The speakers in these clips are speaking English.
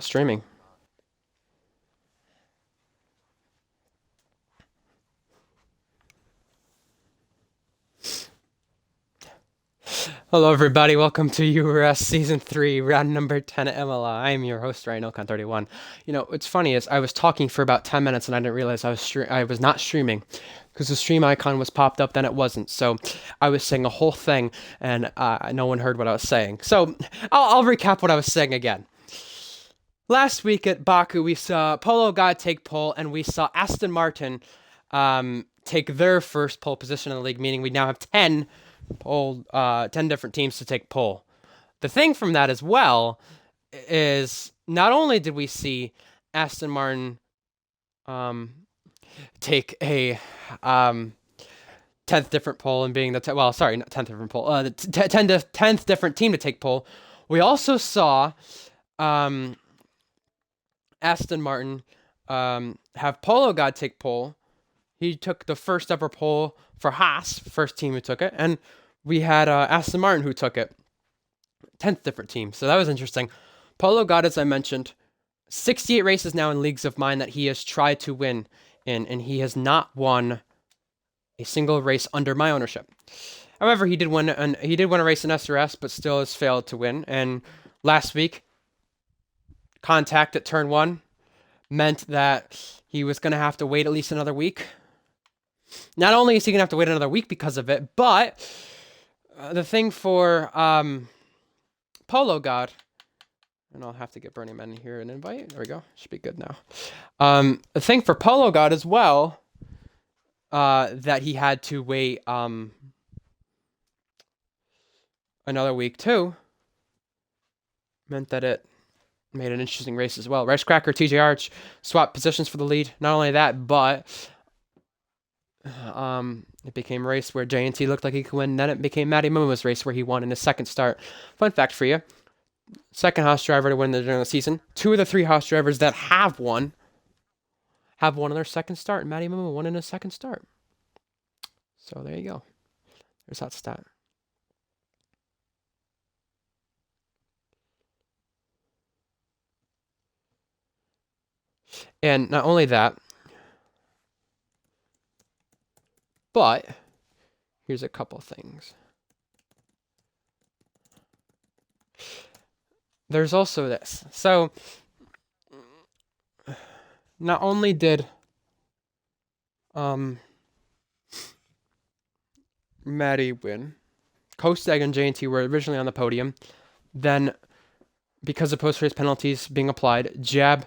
Streaming. Hello, everybody. Welcome to URS Season 3, round number 10 at Imola. I am your host, Ryan Ilkan31. You know, what's funny is I was talking for about 10 minutes and I didn't realize I was not streaming because the stream icon was popped up, then it wasn't. So I was saying a whole thing and no one heard what I was saying. So I'll recap what I was saying again. Last week at Baku, we saw Polo God take pole and we saw Aston Martin take their first pole position in the league, meaning we now have 10 different teams to take pole. The thing from that as well is not only did we see Aston Martin take a 10th different pole and being the not 10th different pole, the 10th different team to take pole, we also saw Aston Martin have Polo God take pole. He took the first ever pole for Haas, first team who took it, and we had Aston Martin who took it. 10th different team. So that was interesting. Polo God, as I mentioned, 68 races now in leagues of mine that he has tried to win in, and he has not won a single race under my ownership. However, he did win a race in SRS, but still has failed to win. And last week, contact at turn 1 meant that he was going to have to wait at least another week. Not only is he going to have to wait another week because of it, but the thing for Polo God, and I'll have to get Burning Man here an invite. There we go. Should be good now. The thing for Polo God as well, that he had to wait another week too, meant that it made an interesting race as well. Rice Cracker, TJ Arch swapped positions for the lead. Not only that, but it became a race where JNT looked like he could win. Then it became Matty Momo's race where he won in his second start. Fun fact for you: second Haas driver to win during the season. 2 of the 3 Haas drivers that have won in their second start. And Matty Momo won in his second start. So there you go. There's that stat. And not only that, but here's a couple things. There's also this. So not only did Maddie win, Kostag and JNT were originally on the podium. Then, because of post-race penalties being applied, Jab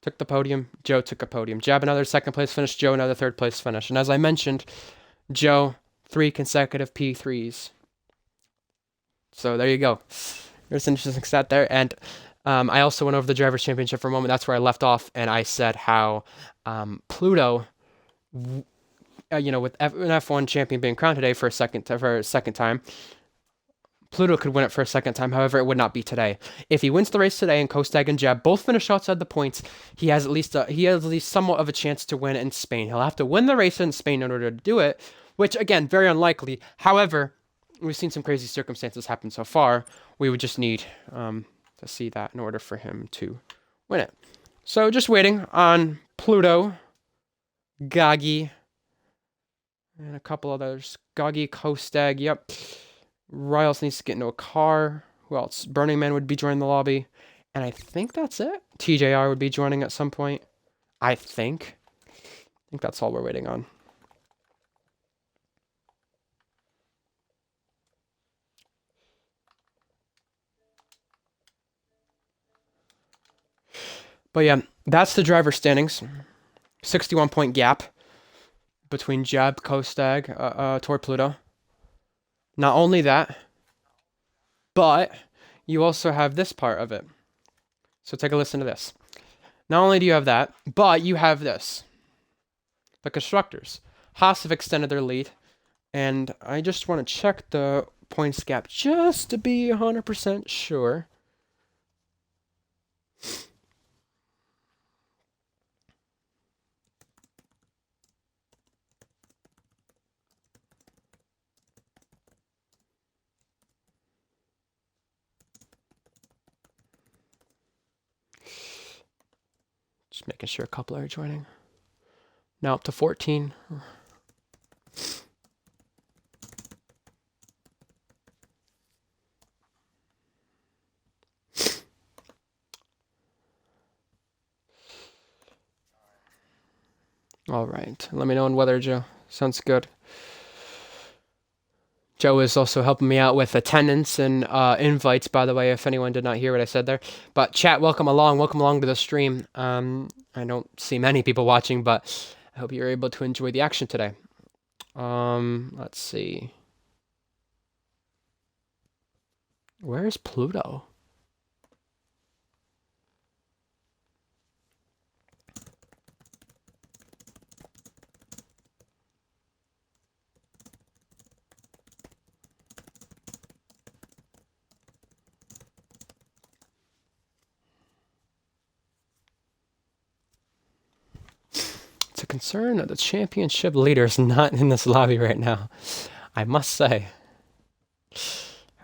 took the podium, Joe took a podium. Jab another second place finish, Joe another third place finish. And as I mentioned, Joe 3 consecutive P3s. So there you go. There's an interesting stat there. And I also went over the Drivers' Championship for a moment. That's where I left off, and I said how Pluto, with an F1 champion being crowned today for a second time, Pluto could win it for a second time. However, it would not be today. If he wins the race today and Kostag and Jab both finish outside the points, he has at least somewhat of a chance to win in Spain. He'll have to win the race in Spain in order to do it, which again, very unlikely. However, we've seen some crazy circumstances happen so far. We would just need to see that in order for him to win it. So just waiting on Pluto, Gagi, and a couple others. Gagi, Kostag, yep. Riles needs to get into a car. Who else? Burning Man would be joining the lobby. And I think that's it. TJR would be joining at some point. I think that's all we're waiting on. But yeah, that's the driver standings. 61-point gap between Jab, Kostag, toward Pluto. Not only that, but you also have this part of it. So take a listen to this. Not only do you have that, but you have this. The constructors. Haas have extended their lead, and I just want to check the points gap just to be 100% sure. Just making sure a couple are joining. Now up to 14. All right. Let me know on weather, Joe. Sounds good. Joe is also helping me out with attendance and invites, by the way, if anyone did not hear what I said there. But chat, welcome along to the stream. I don't see many people watching, but I hope you're able to enjoy the action today. Let's see. Where is Pluto? It's a concern that the championship leader is not in this lobby right now, I must say.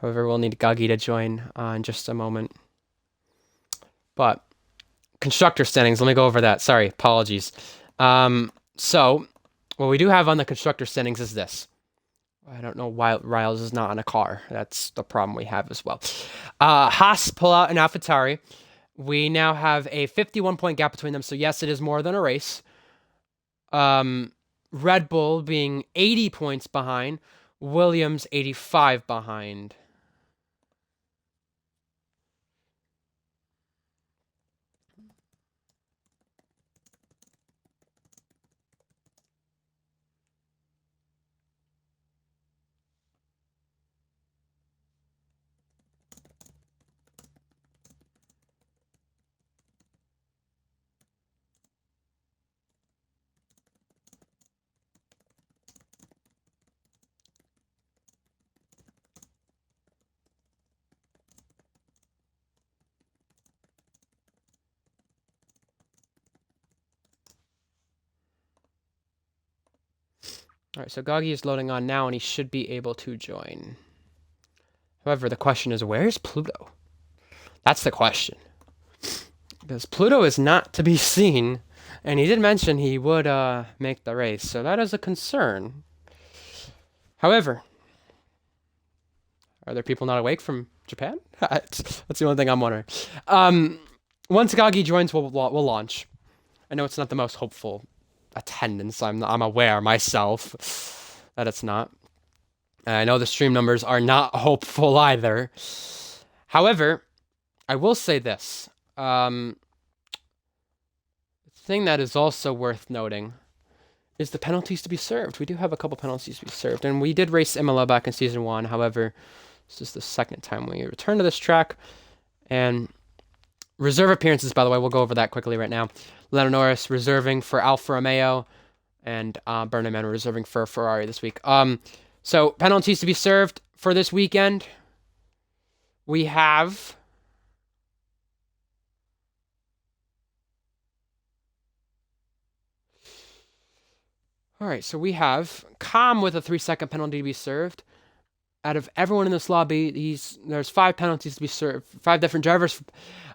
However, we'll need Gagi to join in just a moment. But constructor standings, let me go over that. Sorry, apologies. So what we do have on the constructor standings is this. I don't know why Riles is not on a car. That's the problem we have as well. Haas, pull out, and AlphaTauri. We now have a 51-point gap between them. So yes, it is more than a race. Red Bull being 80 points behind. Williams 85 behind. All right, so Gagi is loading on now, and he should be able to join. However, the question is, where is Pluto? That's the question. Because Pluto is not to be seen, and he did mention he would make the race, so that is a concern. However, are there people not awake from Japan? That's the only thing I'm wondering. Once Gagi joins, we'll launch. I know it's not the most hopeful attendance. I'm aware myself that it's not. And I know the stream numbers are not hopeful either. However, I will say this. The thing that is also worth noting is the penalties to be served. We do have a couple penalties to be served, and we did race Imola back in Season 1. However, this is the second time we return to this track. And reserve appearances, by the way, we'll go over that quickly right now. Lando Norris reserving for Alfa Romeo, and Bernard Mann reserving for Ferrari this week. So penalties to be served for this weekend. We have Calm with a 3-second penalty to be served. Out of everyone in this lobby, there's 5 penalties to be served. 5 different drivers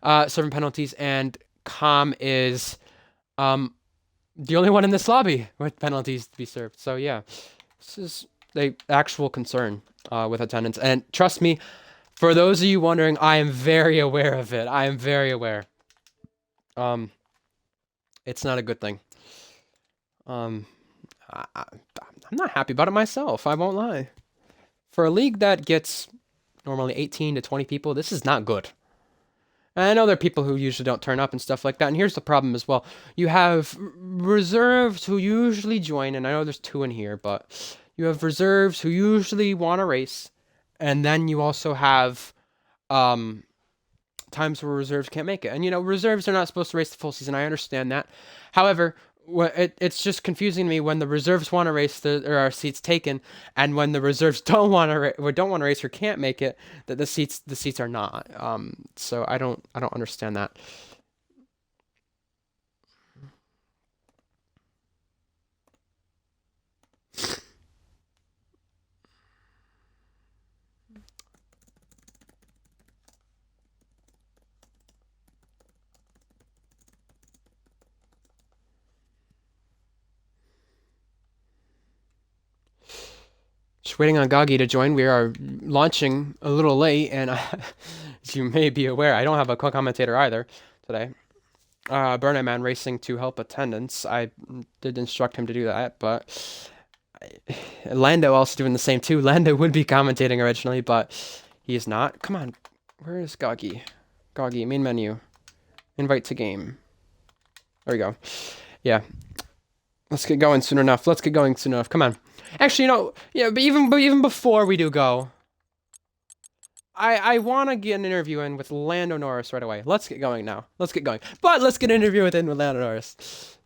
serving penalties, and Calm is the only one in this lobby with penalties to be served. So yeah, this is the actual concern with attendance. And trust me, for those of you wondering, I am very aware of it. I am very aware. It's not a good thing. I'm not happy about it myself. I won't lie. For a league that gets normally 18 to 20 people, this is not good. And I know there are people who usually don't turn up and stuff like that. And here's the problem as well. You have reserves who usually join, and I know there's 2 in here, but you have reserves who usually want to race. And then you also have times where reserves can't make it. And, reserves are not supposed to race the full season. I understand that. However, it's just confusing to me when the reserves want to race, there are seats taken, and when the reserves don't want to race or can't make it, that the seats are not. So I don't understand that. just waiting on Gagi to join. We are launching a little late, and as you may be aware, I don't have a co-commentator either today. Burnout Man racing to help attendance. I did instruct him to do that, but Lando also doing the same too. Lando would be commentating originally, but he is not. Come on, where is Gagi? Gagi, main menu, invite to game. There we go. Yeah, let's get going soon enough. Let's get going soon enough. Come on. Actually, yeah, but even before we do go, I want to get an interview in with Lando Norris right away. Let's get going now. Let's get going. But let's get an interview with Lando Norris.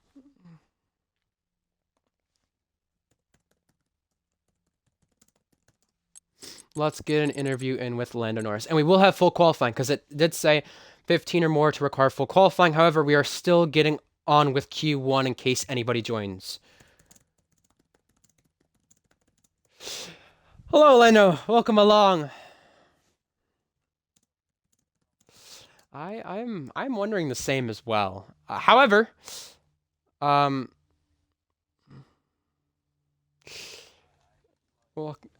Let's get an interview in with Lando Norris. And we will have full qualifying, because it did say 15 or more to require full qualifying. However, we are still getting on with Q1 in case anybody joins. Hello, Lando. Welcome along. I'm wondering the same as well. However, well,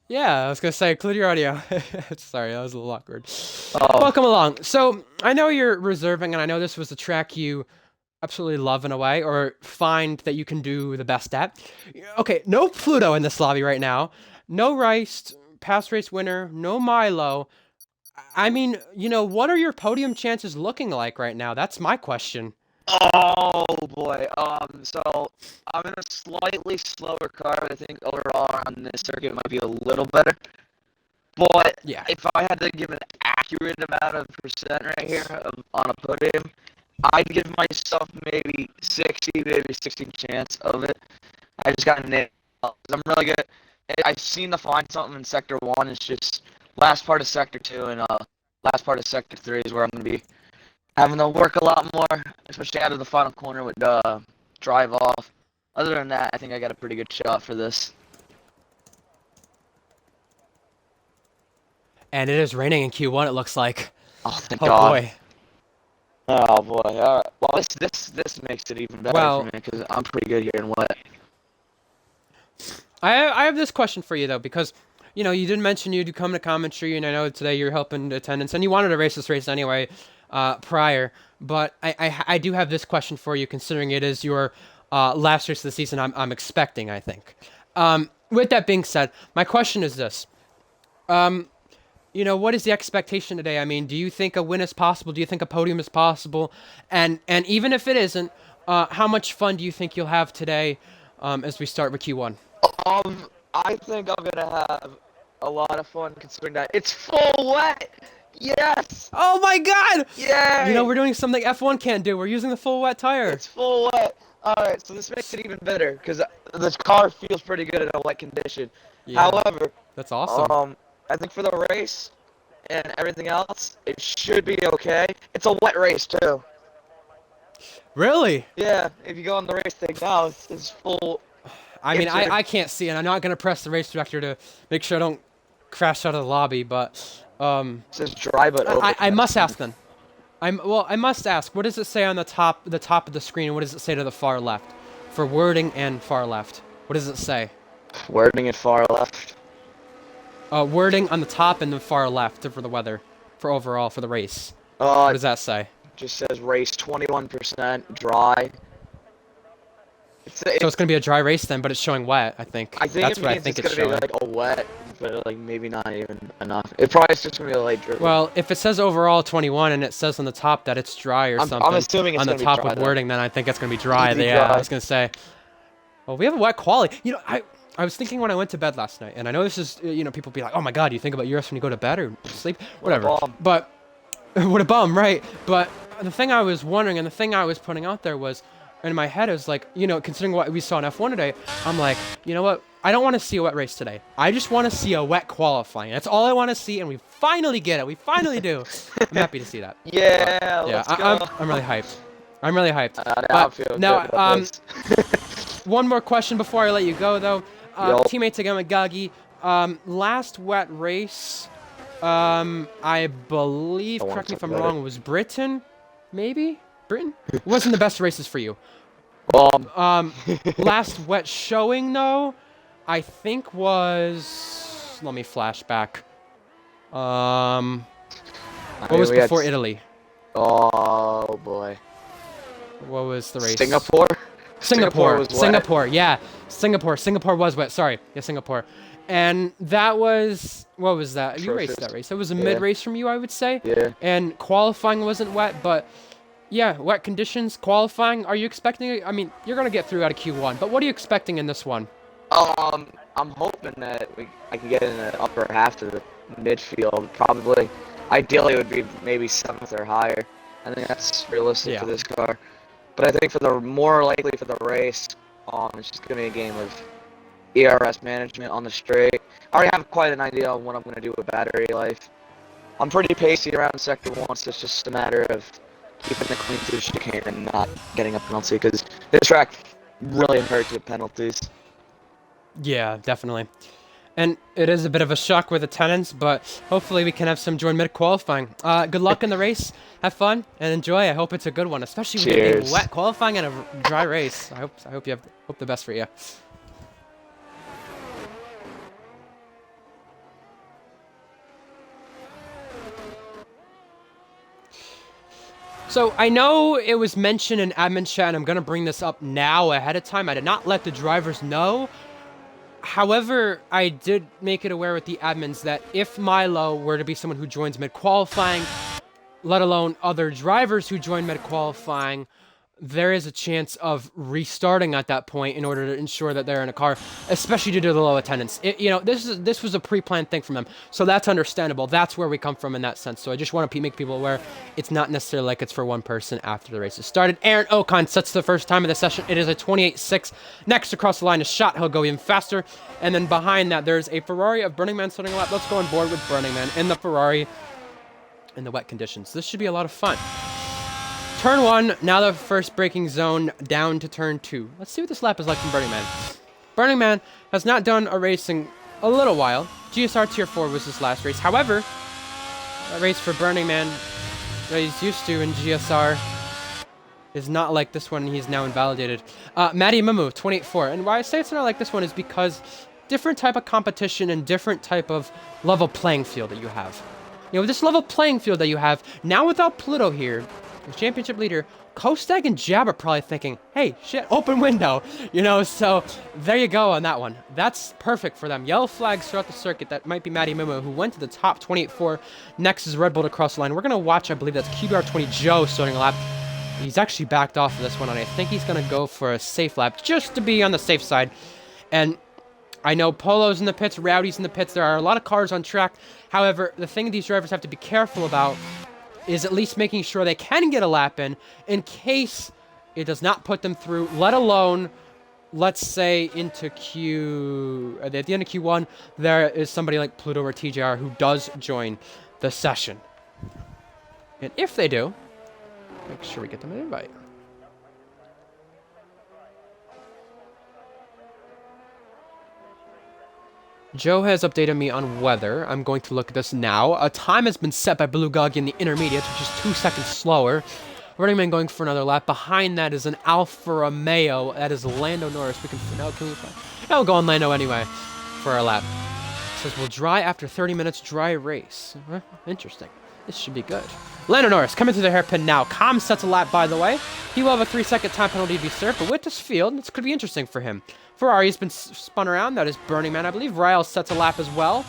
yeah, I was gonna say, include your audio. Sorry, that was a little awkward. Welcome along. So I know you're reserving, and I know this was a track you absolutely love in a way, or find that you can do the best at. Okay, no Pluto in this lobby right now. No Rice, past race winner. No Milo. I mean, what are your podium chances looking like right now? That's my question. Oh boy. So I'm in a slightly slower car. I think overall on this circuit might be a little better. But Yeah. if I had to give an accurate amount of percent right here on a podium, I'd give myself maybe 60, maybe 60 chance of it. I just got to nail it. I'm really good. I've seen to find something in Sector 1. It's just last part of Sector 2 and last part of Sector 3 is where I'm going to be having to work a lot more, especially out of the final corner with drive off. Other than that, I think I got a pretty good shot for this. And it is raining in Q1, it looks like. Oh, thank Oh, God. boy. Oh, boy. All right. Well, this makes it even better Well, for me because I'm pretty good here in wet. I have this question for you, though, because, you did mention you'd come to commentary, and I know today you're helping attendance, and you wanted to race this race anyway prior, but I do have this question for you, considering it is your last race of the season I'm expecting, I think. With that being said, my question is this. What is the expectation today? I mean, do you think a win is possible? Do you think a podium is possible? And even if it isn't, how much fun do you think you'll have today as we start with Q1? I think I'm gonna have a lot of fun considering that it's full wet. Yes. Oh my God! Yay! We're doing something F1 can't do. We're using the full wet tire. It's full wet. All right, so this makes it even better because this car feels pretty good in a wet condition. Yeah, However, that's awesome. I think for the race and everything else, it should be okay. It's a wet race too. Really? Yeah, if you go on the race thing now, it's full. I mean, I can't see, and I'm not gonna press the race director to make sure I don't crash out of the lobby, but It says dry but open. I must ask then. I must ask. What does it say on the top of the screen, and what does it say to the far left, for wording and far left? What does it say? Wording at far left. Wording on the top and the far left for the weather, for overall for the race. What What does that say? just says race 21% dry. So it's gonna be a dry race then, but it's showing wet. I think. I think That's it what I means think it's it's gonna showing. be like a wet, but like maybe not even enough. It probably is just gonna be a light drizzle. Well, if it says overall 21 and it says on the top that it's dry or something, I'm assuming it's on the gonna be top dry, with though. wording, then I think it's gonna be dry. Easy Yeah, dry. I was gonna say. Well, we have a wet quality. I was thinking when I went to bed last night, and I know this is, people be like, oh my God, you think about URS when you go to bed or sleep, whatever. bum. But what a bum, right? But the thing I was wondering, and the thing I was putting out there was, in my head, is like, considering what we saw in F1 today, I'm like, you know what? I don't want to see a wet race today. I just want to see a wet qualifying. That's all I want to see, and we finally get it. We finally do. I'm happy to see that. Yeah, But, let's go. I'm really hyped. I'm really hyped. I But feel now, good about this. one more question before I let you go, though. Yup. Teammates again with Gagi. Last wet race, I believe, correct me if I'm wrong, it was Britain? Maybe? Britain? It wasn't the best races for you. Last wet showing, though, I think was Let me flash back. What mean, was we had before Italy? Oh boy. What was the race? Singapore? Singapore was wet. Singapore, yeah. Singapore was wet. Sorry. Yeah, Singapore. And that was, what was that? You raced that race. It was a mid-race from you, I would say. Yeah. And qualifying wasn't wet, but yeah, wet conditions, qualifying. Are you expecting, I mean, you're going to get through out of Q1, but what are you expecting in this one? I'm hoping that I can get in the upper half of the midfield, probably. Ideally, it would be maybe 7th or higher. I think that's realistic for this car. But I think for the more likely for the race, it's just going to be a game of URS management on the straight. I already have quite an idea on what I'm going to do with battery life. I'm pretty pacey around sector 1, so it's just a matter of keeping it clean through the chicane and not getting a penalty, because this track really hurts with penalties. Yeah, definitely. And it is a bit of a shock with attendance, but hopefully we can have some join mid-qualifying. Good luck in the race. Have fun and enjoy. I hope it's a good one, especially with it being wet qualifying and a dry race. I hope the best for you. So I know it was mentioned in admin chat, and I'm going to bring this up now ahead of time. I did not let the drivers know. However, I did make it aware with the admins that if Milo were to be someone who joins mid-qualifying, let alone other drivers who join mid-qualifying, there is a chance of restarting at that point in order to ensure that they're in a car, especially due to the low attendance. This was a pre-planned thing from them, so that's understandable. That's where we come from in that sense. So I just want to make people aware it's not necessarily like it's for one person after the race has started. Aaron Ocon sets the first time of the session. It is a 28.6. Next across the line is Shot. He'll go even faster. And then behind that, there's a Ferrari of Burning Man starting a lap. Let's go on board with Burning Man in the Ferrari in the wet conditions. This should be a lot of fun. Turn 1, now the first braking zone down to turn 2. Let's see what this lap is like from Burning Man. Burning Man has not done a race in a little while. GSR Tier 4 was his last race. However, a race for Burning Man that he's used to in GSR is not like this one. He's now invalidated. Matty Mamu, 28.4. And why I say it's not like this one is because different type of competition and different type of level playing field that you have. This level playing field that you have, now without Pluto here, the championship leader, Kostag and Jab are probably thinking, hey, shit, open window, so there you go on that one. That's perfect for them. Yellow flags throughout the circuit. That might be Matty Mimo, who went to the top 28.4. Next is Red Bull to cross the line. We're going to watch, I believe that's QBR20 Joe starting a lap. He's actually backed off of this one, and I think he's going to go for a safe lap just to be on the safe side. And I know Polo's in the pits, Rowdy's in the pits. There are a lot of cars on track. However, the thing these drivers have to be careful about is at least making sure they can get a lap in case it does not put them through, let alone, let's say, into at the end of Q1, there is somebody like Pluto or TJR who does join the session. And if they do, make sure we get them an invite. Joe has updated me on weather. I'm going to look at this now. A time has been set by Blue Goggy in the intermediates, which is 2 seconds slower. Running Man going for another lap. Behind that is an Alfa Romeo. That is Lando Norris. I'll go on Lando anyway for our lap. It says we'll dry after 30 minutes dry race. Interesting. This should be good. Lando Norris coming through the hairpin now. Com sets a lap, by the way. He will have a 3-second time penalty to be served, but with this field, this could be interesting for him. Ferrari's been spun around. That is Burning Man, I believe. Riles sets a lap as well.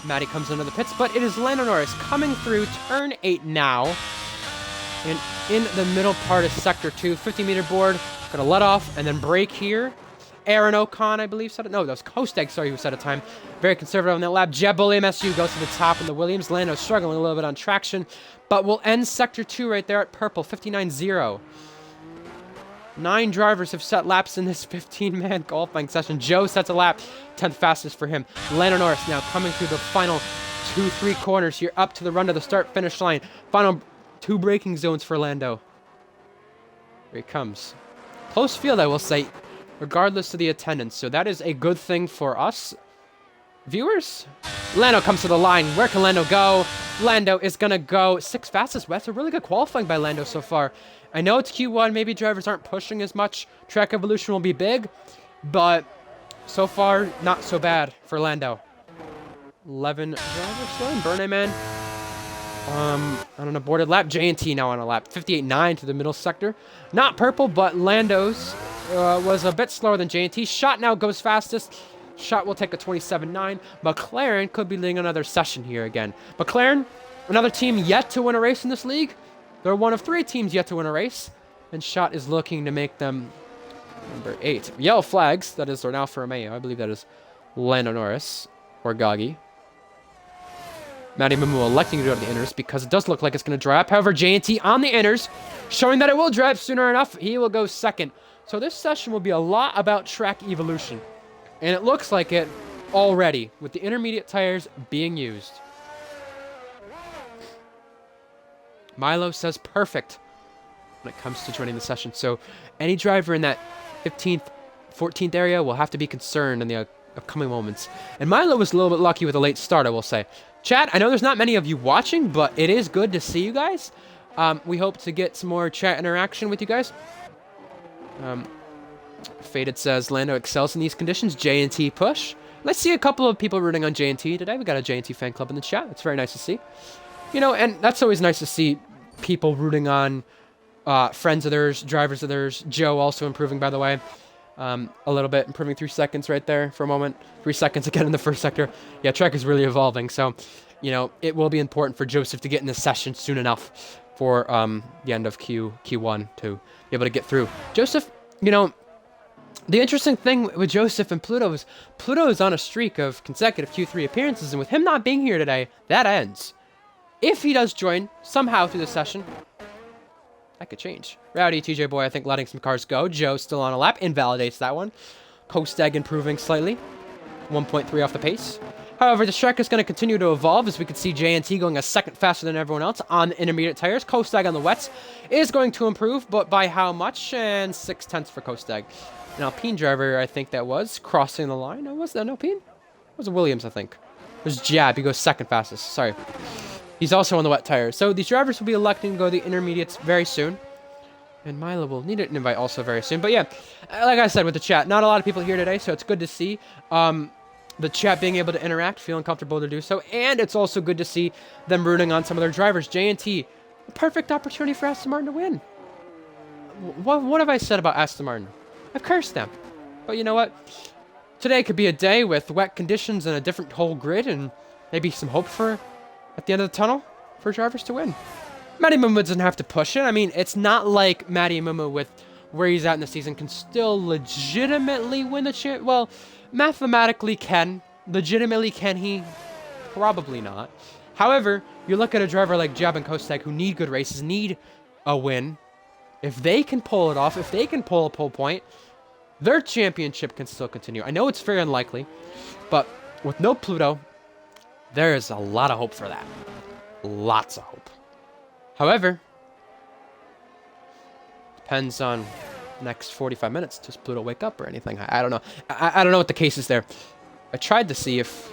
Matty comes into the pits, but it is Lando Norris coming through turn 8 now. And in the middle part of Sector 2, 50-meter board. Gonna let off and then brake here. Aaron Ocon, I believe, set it. No, that was Kostag, sorry, who set a time. Very conservative on that lap. Jeb Bully MSU goes to the top in the Williams. Lando struggling a little bit on traction, but we'll end Sector 2 right there at purple, 59.0. 9 drivers have set laps in this 15-man qualifying session. Joe sets a lap, 10th fastest for him. Lando Norris now coming through the final 2-3 corners here up to the run to the start-finish line. Final 2 braking zones for Lando. Here he comes. Close field, I will say, regardless of the attendance. So that is a good thing for us viewers. Lando comes to the line. Where can Lando go? Lando is going to go 6th fastest. That's a really good qualifying by Lando so far. I know it's Q1. Maybe drivers aren't pushing as much. Track evolution will be big. But so far, not so bad for Lando. 11 drivers still in. Burneman on an aborted lap. J&T now on a lap. 58.9 to the middle sector. Not purple, but Lando's was a bit slower than J&T. Shot now goes fastest. Shot will take a 27.9. McLaren could be leading another session here again. McLaren, another team yet to win a race in this league. They're one of 3 teams yet to win a race. And Shot is looking to make them number 8. Yellow flags. That is, they're now for Romeo. I believe that is Lando Norris or Gaggi. Matty Mumu electing to go to the inners because it does look like it's going to dry up. However, J&T on the inners, showing that it will dry up sooner enough. He will go second. So this session will be a lot about track evolution. And it looks like it already with the intermediate tires being used. Milo says perfect when it comes to joining the session. So any driver in that 15th, 14th area will have to be concerned in the upcoming moments. And Milo was a little bit lucky with a late start, I will say. Chat, I know there's not many of you watching, but it is good to see you guys. We hope to get some more chat interaction with you guys. Faded says, Lando excels in these conditions. J&T push. Let's see a couple of people rooting on J&T today. We got a J&T fan club in the chat. It's very nice to see. You know, and that's always nice to see people rooting on friends of theirs, drivers of theirs. Joe also improving, by the way. A little bit, improving 3 seconds right there for a moment. 3 seconds again in the first sector. Yeah, track is really evolving. So, you know, it will be important for Joseph to get in this session soon enough for the end of Q1 to be able to get through. Joseph, you know, the interesting thing with Joseph and Pluto is Pluto is on a streak of consecutive Q3 appearances, and with him not being here today, that ends. If he does join somehow through the session, that could change. Rowdy, TJ Boy, I think letting some cars go. Joe still on a lap, invalidates that one. Kostag improving slightly, 1.3 off the pace. However, the track is going to continue to evolve, as we can see J&T going a second faster than everyone else on the intermediate tires. Kostag on the wets is going to improve, but by how much? And 0.6 for Kostag. An Alpine driver, I think that was, crossing the line. Oh, was that an Alpine? It was a Williams, I think. It was Jab. He goes second fastest. Sorry. He's also on the wet tires. So these drivers will be electing to go to the intermediates very soon. And Milo will need an invite also very soon. But yeah, like I said with the chat, not a lot of people here today, so it's good to see the chat being able to interact, feeling comfortable to do so. And it's also good to see them rooting on some of their drivers. J&T, a perfect opportunity for Aston Martin to win. What have I said about Aston Martin? I've cursed them. But you know what? Today could be a day with wet conditions and a different whole grid and maybe some hope for, at the end of the tunnel, for drivers to win. Matty Mumu doesn't have to push it. I mean, it's not like Matty Mumu, with where he's at in the season, can still legitimately win the champ. Well, mathematically can. Legitimately can he? Probably not. However, you look at a driver like Jab and Kostag who need good races, need a win. If they can pull it off, if they can pull a pole point, their championship can still continue. I know it's very unlikely, but with no Pluto, there is a lot of hope for that. Lots of hope. However, depends on next 45 minutes. Does Pluto wake up or anything? I don't know. I don't know what the case is there. I tried to see if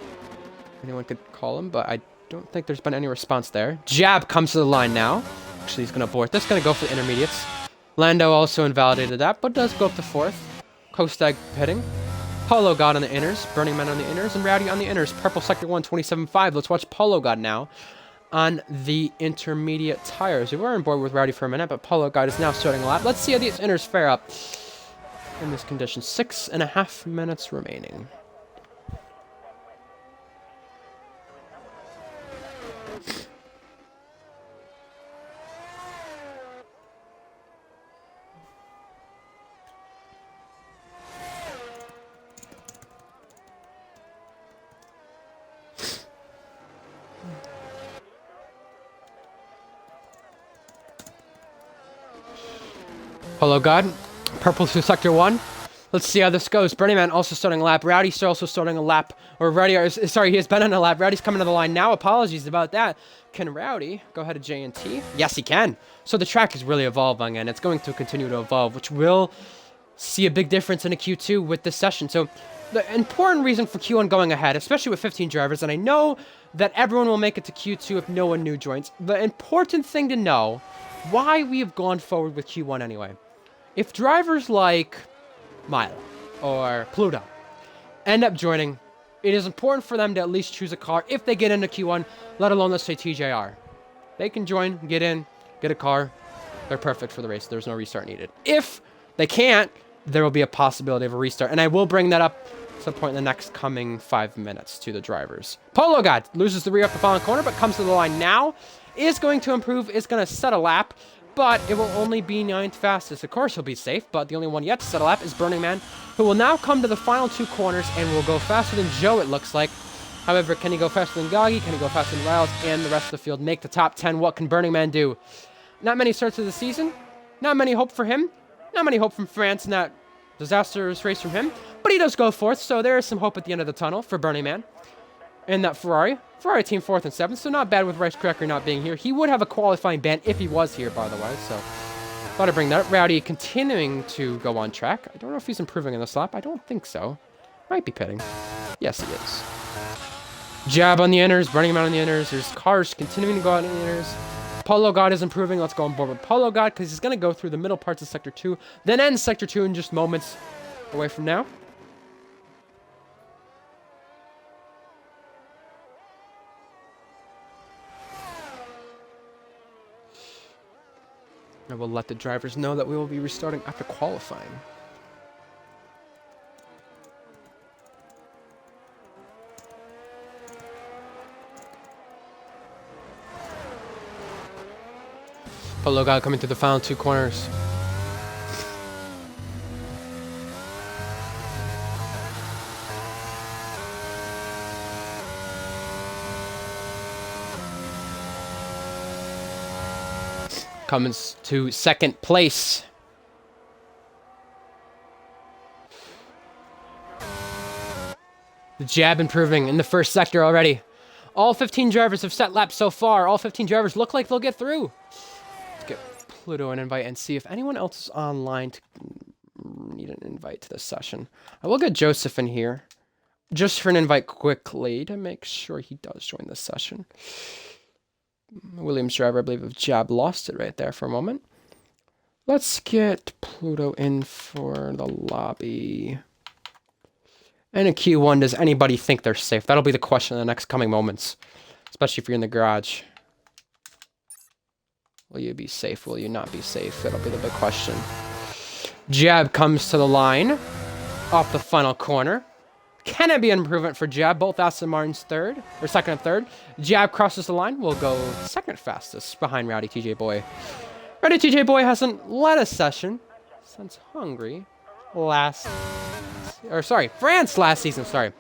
anyone could call him, but I don't think there's been any response there. Jab comes to the line now. Actually, he's going to abort this. Going to go for the intermediates. Lando also invalidated that, but does go up to 4th. Kostag pitting. Polo God on the inners. Burning Man on the inners. And Rowdy on the inners. Purple Sector 1, 27.5. Let's watch Polo God now on the intermediate tires. We were on board with Rowdy for a minute, but Polo God is now starting a lap. Let's see how these inners fare up in this condition. 6.5 minutes remaining. Polo God, purple through Sector 1. Let's see how this goes. Burning Man also starting a lap. Rowdy's also starting a lap. Or Rowdy, sorry, he has been on a lap. Rowdy's coming to the line now. Apologies about that. Can Rowdy go ahead of J&T? Yes, he can. So the track is really evolving, and it's going to continue to evolve, which will see a big difference in a Q2 with this session. So the important reason for Q1 going ahead, especially with 15 drivers, and I know that everyone will make it to Q2 if no one new joins. The important thing to know, why we have gone forward with Q1 anyway. If drivers like Milo or Pluto end up joining it is important for them to at least choose a car if they get into Q1, let alone, let's say, TJR. They can join, get in, get a car. They're perfect for the race. There's no restart needed. If they can't, there will be a possibility of a restart. And I will bring that up at some point in the next coming 5 minutes to the drivers. Polo God loses the rear up the following corner, but comes to the line now. Is going to improve, is going to set a lap, but it will only be 9th fastest. Of course, he'll be safe, but the only one yet to set a lap is Burning Man, who will now come to the final 2 corners and will go faster than Joe, it looks like. However, can he go faster than Goggy? Can he go faster than Riles? And the rest of the field make the top 10. What can Burning Man do? Not many starts of the season. Not many hope for him. Not many hope from France in that disastrous race from him. But he does go 4th, so there is some hope at the end of the tunnel for Burning Man. And that Ferrari team 4th and 7th, so not bad with Rice Cracker not being here. He would have a qualifying ban if he was here, by the way, so thought I'd bring that up. Rowdy continuing to go on track. I don't know if he's improving in this lap. I don't think so. Might be pitting. Yes, he is. Jab on the inners, Burning Man on the inners. There's cars continuing to go out in the inners. Polo God is improving. Let's go on board with Polo God because he's going to go through the middle parts of Sector 2, then end Sector 2 in just moments away from now. I will let the drivers know that we will be restarting after qualifying. Polo God coming through the final 2 corners. Comes to 2nd place. The Jab improving in the first sector already. All 15 drivers have set laps so far. All 15 drivers look like they'll get through. Let's get Pluto an invite and see if anyone else is online to need an invite to this session. I will get Joseph in here just for an invite quickly to make sure he does join this session. Williams driver, I believe, of Jab lost it right there for a moment. Let's get Pluto in for the lobby. And in Q1, does anybody think they're safe? That'll be the question in the next coming moments, especially if you're in the garage. Will you be safe? Will you not be safe? That'll be the big question. Jab comes to the line off the final corner. Can it be an improvement for Jab? Both Aston Martin's 2nd and 3rd. Jab crosses the line. Will go 2nd fastest behind Rowdy TJ Boy. Rowdy TJ Boy hasn't led a session since Hungary France last season. Sorry.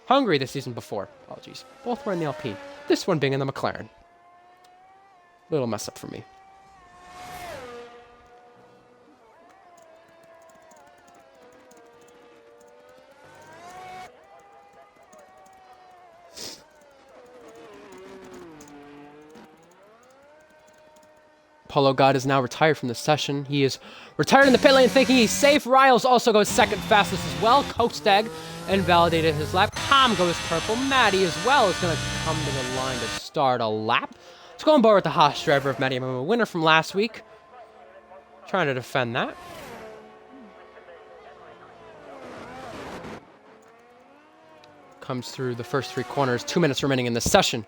Hungary the season before. Apologies. Both were in the Alpine. This one being in the McLaren. Little mess up for me. Polo God is now retired from the session. He is retired in the pit lane thinking he's safe. Riles also goes 2nd fastest as well. Coasteg invalidated his lap. Com goes purple. Maddie as well is going to come to the line to start a lap. Let's go on board with the Haas driver of Maddie, a winner from last week. Trying to defend that. Comes through the first 3 corners. 2 minutes remaining in this session.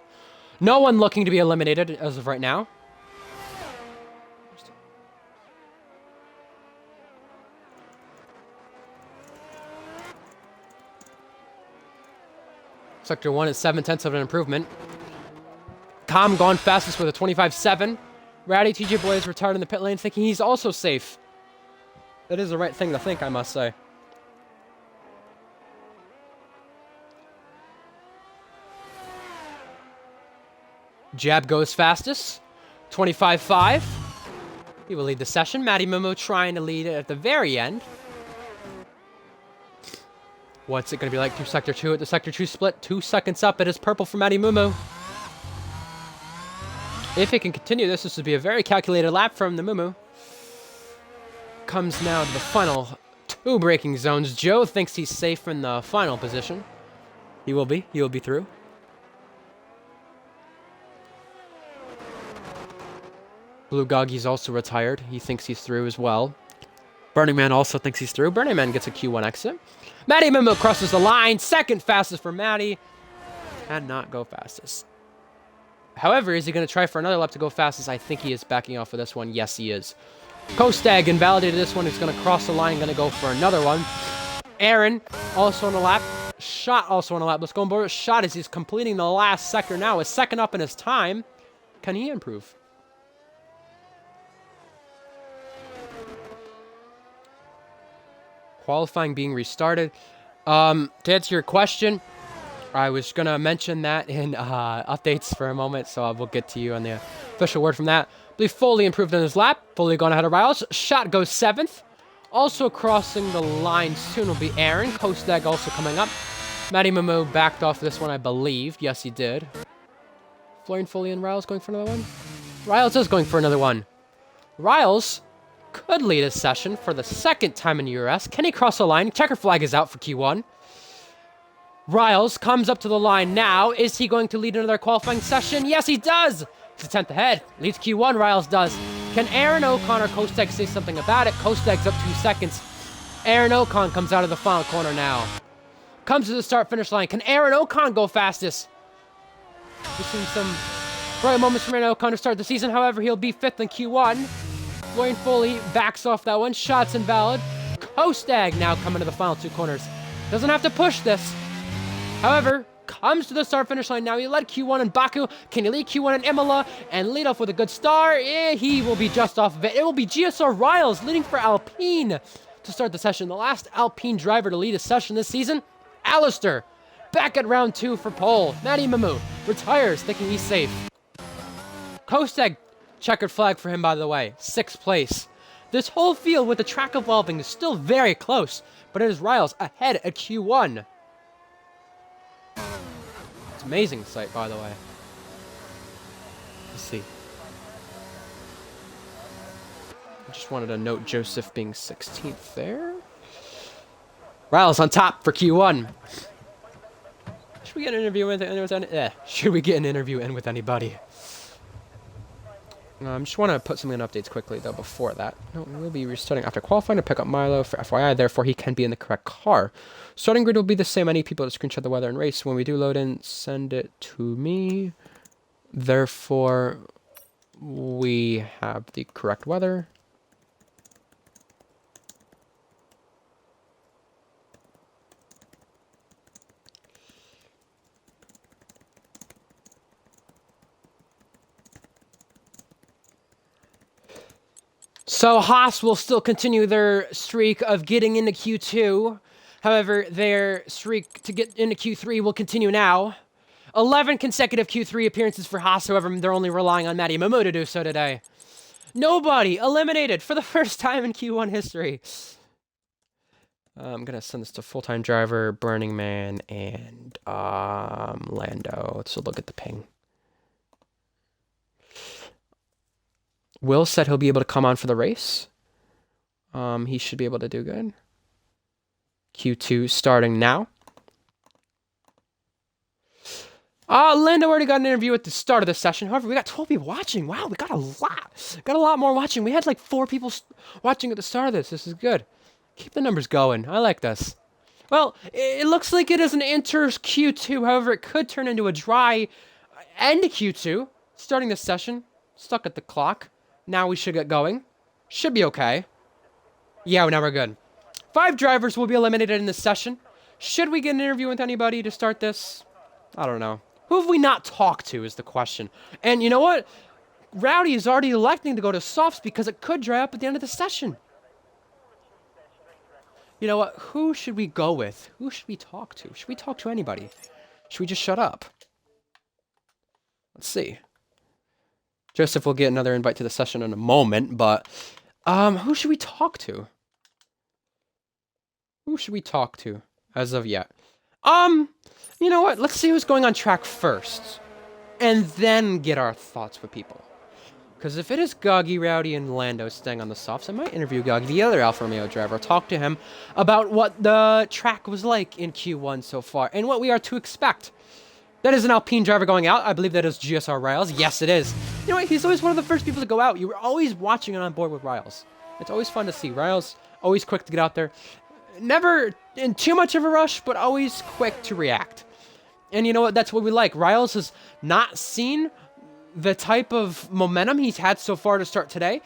No one looking to be eliminated as of right now. Sector 1 is 7/10 of an improvement. Com gone fastest with a 25.7. Rowdy TJ Boy is retired in the pit lane thinking he's also safe. That is the right thing to think, I must say. Jab goes fastest. 25.5. He will lead the session. Matty Momo trying to lead it at the very end. What's it going to be like through Sector 2 at the Sector 2 split? 2 seconds up. It is purple for Matty Mumu. If he can continue this would be a very calculated lap from the Mumu. Comes now to the final 2 braking zones. Joe thinks he's safe in the final position. He will be. He will be through. Blue Goggy's also retired. He thinks he's through as well. Burning Man also thinks he's through. Burning Man gets a Q1 exit. Matty Mimo crosses the line. Second fastest for Matty. Cannot go fastest. However, is he going to try for another lap to go fastest? I think he is backing off for this one. Yes, he is. Kostag invalidated this one. He's going to cross the line. Going to go for another one. Aaron also on the lap. Shot also on the lap. Let's go on board with Shot as he's completing the last sector now. Is second up in his time. Can he improve? Qualifying being restarted. To answer your question, I was going to mention that in updates for a moment, so we'll get to you on the official word from that. I believe Foley improved in his lap. Foley gone ahead of Riles. Shot goes 7th. Also crossing the line soon will be Aaron. Kostag also coming up. Matty Momo backed off this one, I believe. Yes, he did. Florian Foley and Riles going for another one? Riles is going for another one. Riles could lead a session for the second time in URS. Can he cross the line? Checker flag is out for Q1. Riles comes up to the line now. Is he going to lead another qualifying session? Yes, he does. He's a 10th ahead. Leads Q1, Riles does. Can Aaron Ocon or Kostag say something about it? Kostag's up 2 seconds. Aaron Ocon comes out of the final corner now. Comes to the start-finish line. Can Aaron Ocon go fastest? We've seen some bright moments from Aaron Ocon to start the season. However, he'll be 5th in Q1. Florian Foley backs off that one. Shots invalid. Kostag now coming to the final 2 corners. Doesn't have to push this. However, comes to the start-finish line now. He led Q1 in Baku. Can he lead Q1 in Imola and lead off with a good start? He will be just off of it. It will be GSR Riles leading for Alpine to start the session. The last Alpine driver to lead a session this season, Alistair. Back at round 2 for pole. Matty Mamu retires, thinking he's safe. Kostag, checkered flag for him, by the way. 6th place. This whole field with the track evolving is still very close, but it is Riles ahead at Q1. Amazing sight, by the way. Let's see. I just wanted to note Joseph being 16th there. Riles on top for Q1. Should we get an interview should we get an interview in with anybody? Just want to put something in updates quickly, though, before that. No, we'll be restarting after qualifying to pick up Milo for FYI, therefore he can be in the correct car. Starting grid will be the same. I need people to screenshot the weather and race. When we do load in, send it to me. Therefore, we have the correct weather. So Haas will still continue their streak of getting into Q2. However, their streak to get into Q3 will continue now. 11 consecutive Q3 appearances for Haas. However, they're only relying on Matty Momo to do so today. Nobody eliminated for the first time in Q1 history. I'm going to send this to full-time driver, Burning Man, and Lando. Let's look at the ping. Will said he'll be able to come on for the race. He should be able to do good. Q2 starting now. Lando already got an interview at the start of the session. However, we got 12 people watching. Wow, we got a lot. Got a lot more watching. We had like 4 people watching at the start of this. This is good. Keep the numbers going. I like this. Well, it looks like it is an enter Q2. However, it could turn into a dry end Q2. Starting this session. Stuck at the clock. Now we should get going. Should be okay. Yeah, now we're good. 5 drivers will be eliminated in this session. Should we get an interview with anybody to start this? I don't know. Who have we not talked to is the question. And you know what? Rowdy is already electing to go to softs because it could dry up at the end of the session. You know what? Who should we go with? Who should we talk to? Should we talk to anybody? Should we just shut up? Let's see. Joseph will get another invite to the session in a moment, but who should we talk to? Who should we talk to as of yet? You know what? Let's see who's going on track first, and then get our thoughts with people. Because if it is Goggy, Rowdy, and Lando staying on the softs, I might interview Goggy, the other Alfa Romeo driver, talk to him about what the track was like in Q1 so far, and what we are to expect. That is an Alpine driver going out. I believe that is GSR Riles. Yes, it is. You know what? He's always one of the first people to go out. You were always watching and on board with Riles. It's always fun to see. Riles Always quick to get out there. Never in too much of a rush, but always quick to react. And you know what? That's what we like. Riles has not seen the type of momentum he's had so far to start today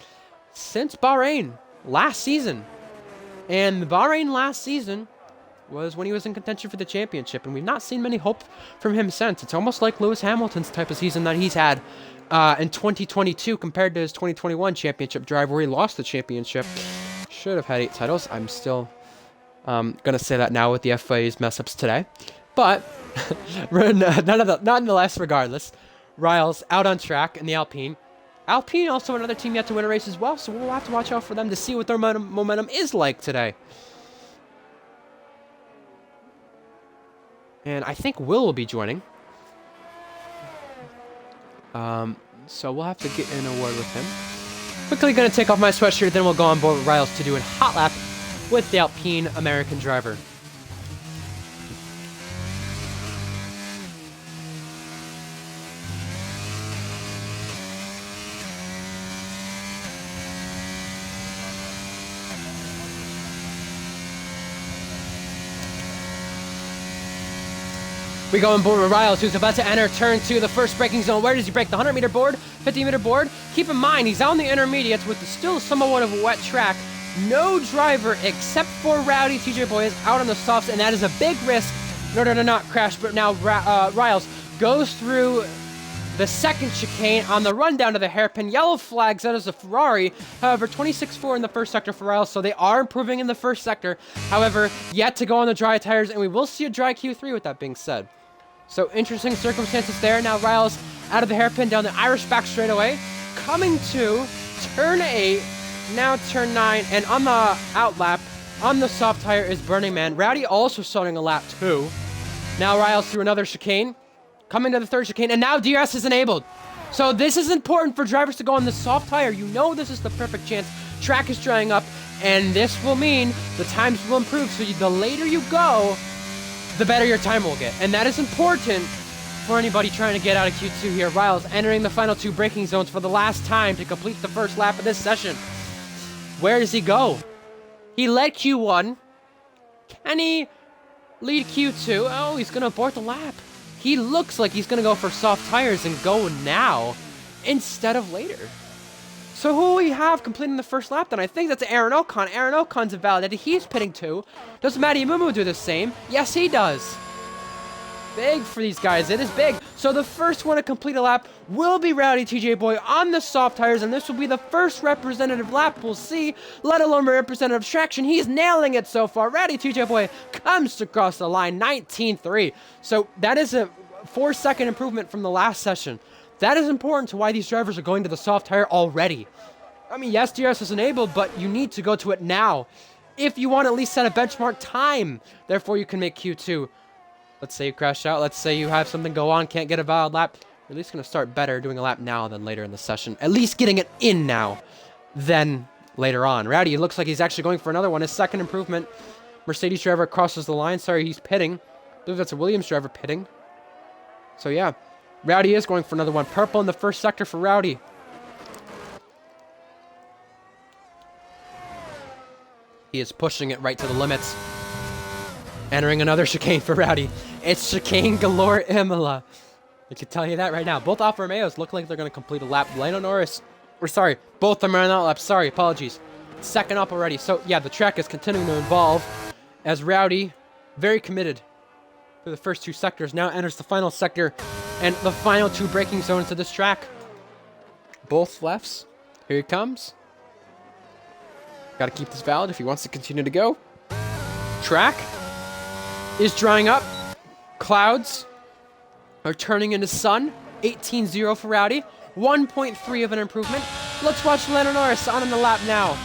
since Bahrain last season. And the Bahrain last season was when he was in contention for the championship, and we've not seen many hope from him since. It's almost like Lewis Hamilton's type of season that he's had in 2022 compared to his 2021 championship drive where he lost the championship. Should have had 8 titles. I'm still going to say that now with the FIA's mess-ups today. But nonetheless, regardless, Riles out on track in the Alpine. Alpine also another team yet to win a race as well, so we'll have to watch out for them to see what their momentum is like today. And I think Will be joining. So we'll have to get in a word with him. Quickly going to take off my sweatshirt, then we'll go on board with Riles to do a hot lap with the Alpine American driver. We go on board with Riles, who's about to enter turn 2, the first braking zone. Where does he break? The 100-meter board, 50-meter board. Keep in mind, he's on the intermediates with still somewhat of a wet track. No driver except for Rowdy TJ Boy is out on the softs, and that is a big risk in order to not crash. But now Riles goes through the second chicane on the run down to the hairpin. Yellow flags, that is a Ferrari. However, 26.4 in the first sector for Riles, so they are improving in the first sector. However, yet to go on the dry tires, and we will see a dry Q3 with that being said. So interesting circumstances there. Now Riles out of the hairpin down the Irish back straightaway. Coming to turn 8, now turn 9, and on the out lap, on the soft tire is Burning Man. Rowdy also starting a lap 2. Now Riles through another chicane. Coming to the third chicane, and now DRS is enabled. So this is important for drivers to go on the soft tire. You know this is the perfect chance. Track is drying up, and this will mean the times will improve. So the later you go, the better your time will get. And that is important for anybody trying to get out of Q2 here. Riles entering the final 2 braking zones for the last time to complete the first lap of this session. Where does he go? He led Q1. Can he lead Q2? Oh, he's going to abort the lap. He looks like he's going to go for soft tires and go now instead of later. So who will we have completing the first lap then? I think that's Aaron Ocon. Aaron Ocon's invalidated. He's pitting 2. Does Matty Mumu do the same? Yes, he does. Big for these guys. It is big. So the first one to complete a lap will be Rowdy TJ Boy on the soft tires, and this will be the first representative lap we'll see, let alone representative traction. He's nailing it so far. Rowdy TJ Boy comes across the line, 19.3. So that is a 4-second improvement from the last session. That is important to why these drivers are going to the soft tire already. I mean, yes, DRS is enabled, but you need to go to it now if you want to at least set a benchmark time. Therefore, you can make Q2. Let's say you crash out. Let's say you have something go on, can't get a valid lap. You're at least going to start better doing a lap now than later in the session. At least getting it in now than later on. Rowdy, it looks like he's actually going for another one. His second improvement. Mercedes driver crosses the line. Sorry, he's pitting. I believe that's a Williams driver pitting. So, yeah. Rowdy is going for another one. Purple in the first sector for Rowdy. He is pushing it right to the limits. Entering another chicane for Rowdy. It's chicane galore Imola. I can tell you that right now. Both Alfa Romeos look like they're going to complete a lap. Lando Norris, both of them are on that lap. Sorry, apologies. Second up already. So, yeah, the track is continuing to evolve as Rowdy, very committed for the first 2 sectors, now enters the final sector and the final 2 braking zones of this track. Both lefts. Here he comes. Got to keep this valid if he wants to continue to go. Track is drying up. Clouds are turning into sun. 18.0 for Rowdy. 1.3 of an improvement. Let's watch Lando Norris on the lap now.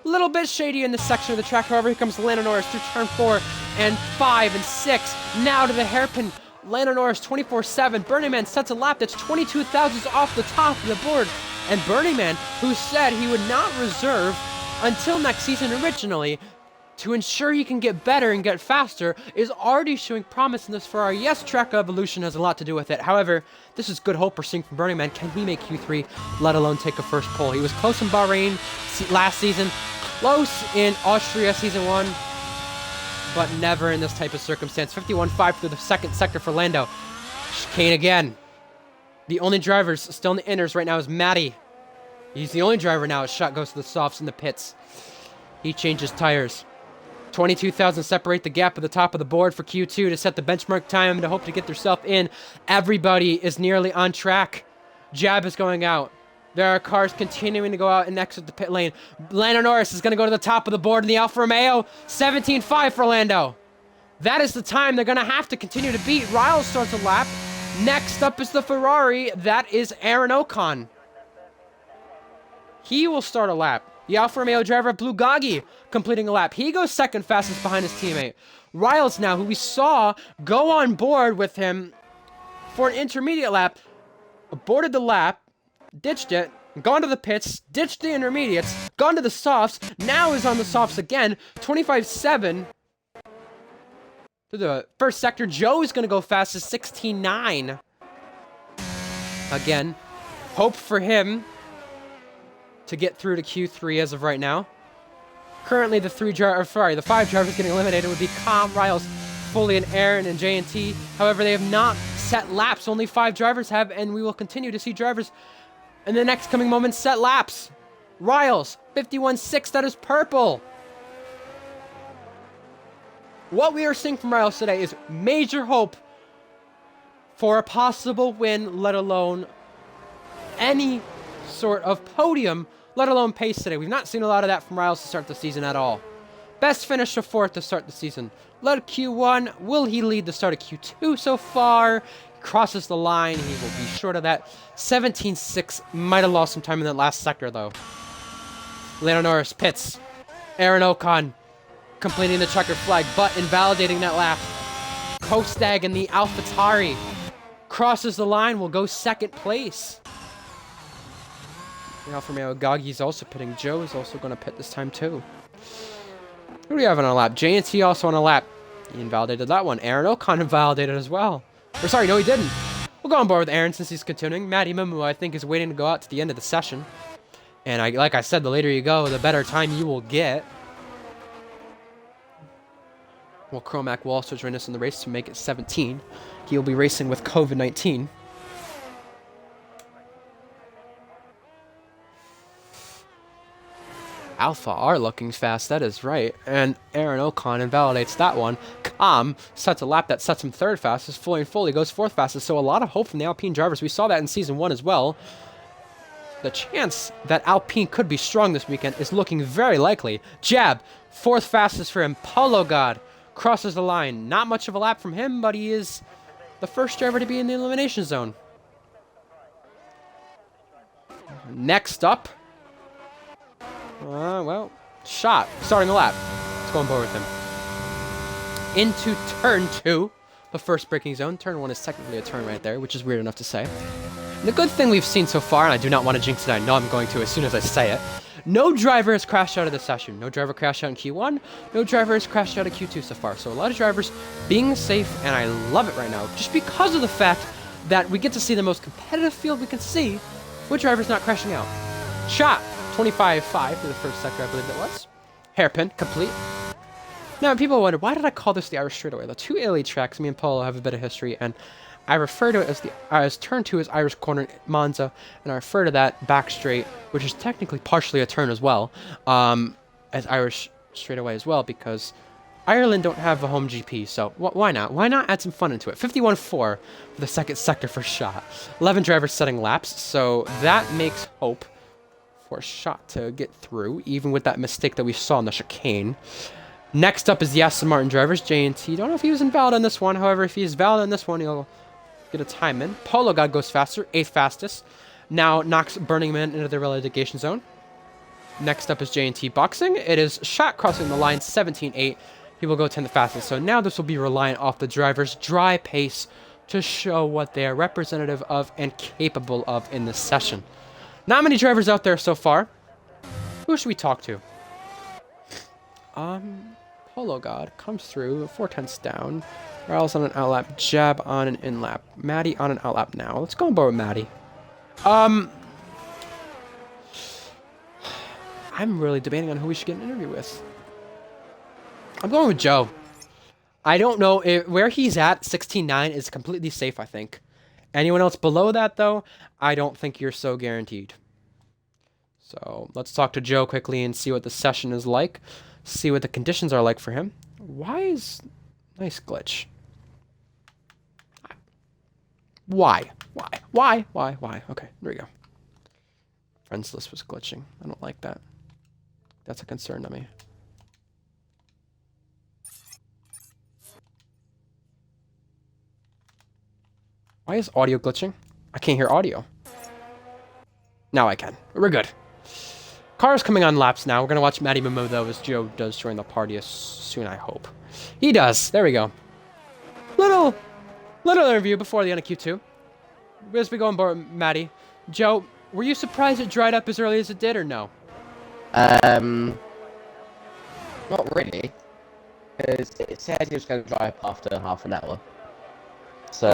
A little bit shady in this section of the track. However, here comes Lando Norris through turn 4 and 5 and 6. Now to the hairpin. Lando Norris 24-7. Burning Man sets a lap that's 22 thousandths off the top of the board. And Burning Man, who said he would not reserve until next season originally to ensure he can get better and get faster, is already showing promise in this Ferrari. Yes, track evolution has a lot to do with it. However, this is good hope we're seeing from Burning Man. Can he make Q3, let alone take a first pole? He was close in Bahrain last season, Close in Austria Season 1, but never in this type of circumstance. 51.5 through the second sector for Lando. Chicane again. The only drivers still in the inners right now is Matty. He's the only driver now. His shot goes to the softs in the pits. He changes tires. 22,000 separate the gap at the top of the board for Q2 to set the benchmark time to hope to get themselves in. Everybody is nearly on track. Jab is going out. There are cars continuing to go out and exit the pit lane. Lando Norris is going to go to the top of the board in the Alfa Romeo. 17.5 for Lando. That is the time they're going to have to continue to beat. Riles starts a lap. Next up is the Ferrari. That is Aaron Ocon. He will start a lap. The Alfa Romeo driver, Bulgogi, completing a lap. He goes second fastest behind his teammate. Riles now, who we saw go on board with him for an intermediate lap, aborted the lap, ditched it, gone to the pits, ditched the intermediates, gone to the softs, now is on the softs again. 25.7 to the first sector. Joe is going to go fastest, 16.9. Again, hope for him to get through to Q3 as of right now. Currently, the five drivers getting eliminated would be Com, Riles, Foley, and Aaron, and J&T. However, they have not set laps. Only 5 drivers have, and we will continue to see drivers in the next coming moments set laps. Riles, 51.6, that is purple. What we are seeing from Riles today is major hope for a possible win, let alone any sort of podium, let alone pace today. We've not seen a lot of that from Riles to start the season at all. Best finish of 4th to start the season. Led Q1. Will he lead the start of Q2 so far? He crosses the line. He will be short of that. 17.6. Might have lost some time in that last sector, though. Lando Norris pits. Aaron Ocon completing the checkered flag, but invalidating that lap. Kostag in the AlphaTauri crosses the line, will go second place. The Alfa Romeo Gagi is also pitting. Joe is also going to pit this time too. Who do we have on a lap? J&T also on a lap. He invalidated that one. Aaron Ocon invalidated as well. Or sorry, no he didn't. We'll go on board with Aaron since he's continuing. Matty Mimu, I think, is waiting to go out to the end of the session. And like I said, the later you go, the better time you will get. Well, Cromack will also join us in the race to make it 17. He will be racing with COVID-19. Alpha are looking fast, that is right. And Aaron Ocon invalidates that one. Com sets a lap that sets him 3rd fastest. Foley goes 4th fastest. So a lot of hope from the Alpine drivers. We saw that in Season 1 as well. The chance that Alpine could be strong this weekend is looking very likely. Jab, 4th fastest for him. Polo God crosses the line. Not much of a lap from him, but he is the first driver to be in the elimination zone. Next up, well, Shot, starting the lap. Let's go on board with him. Into turn 2, the first braking zone. Turn 1 is technically a turn right there, which is weird enough to say. And the good thing we've seen so far, and I do not want to jinx it, I know I'm going to as soon as I say it, no driver has crashed out of the session. No driver crashed out in Q1, no driver has crashed out of Q2 so far. So a lot of drivers being safe, and I love it right now, just because of the fact that we get to see the most competitive field we can see with drivers not crashing out. Shot, 25.5 for the first sector, I believe it was. Hairpin, complete. Now, people wonder, why did I call this the Irish straightaway? The 2 Italy tracks, me and Paulo have a bit of history, and I refer to it as turn 2 as Irish corner in Monza, and I refer to that back straight, which is technically partially a turn as well, as Irish straightaway as well, because Ireland don't have a home GP, so why not? Why not add some fun into it? 51.4 for the second sector for Shot. 11 drivers setting laps, so that makes hope for Shot to get through, even with that mistake that we saw in the chicane. Next up is the Aston Martin drivers, J&T. Don't know if he was invalid on this one. However, if he is valid on this one, he'll get a time in. Polo God goes faster, 8th fastest. Now knocks Burning Man into the relegation zone. Next up is J&T Boxing. It is Shot crossing the line, 17.8. He will go 10th fastest. So now this will be reliant off the drivers' dry pace to show what they are representative of and capable of in this session. Not many drivers out there so far. Who should we talk to? Polo God comes through, 4/10 down. Riles on an outlap, Jab on an in-lap. Matty on an outlap now. Let's go on board with Matty. I'm really debating on who we should get an interview with. I'm going with Joe. I don't know where he's at. 16-9 is completely safe, I think. Anyone else below that, though, I don't think you're so guaranteed. So let's talk to Joe quickly and see what the session is like. See what the conditions are like for him. Why is... Nice glitch. Why? Why? Okay, there we go. Friends list was glitching. I don't like that. That's a concern to me. Why is audio glitching? I can't hear audio. Now I can. We're good. Cars coming on laps now. We're going to watch Matty Momo, though, as Joe does join the party as soon, I hope. He does. There we go. Little interview before the end of Q2. As we go on board, Matty. Joe, were you surprised it dried up as early as it did, or no? Not really. Because it said it was going to dry up after half an hour. So...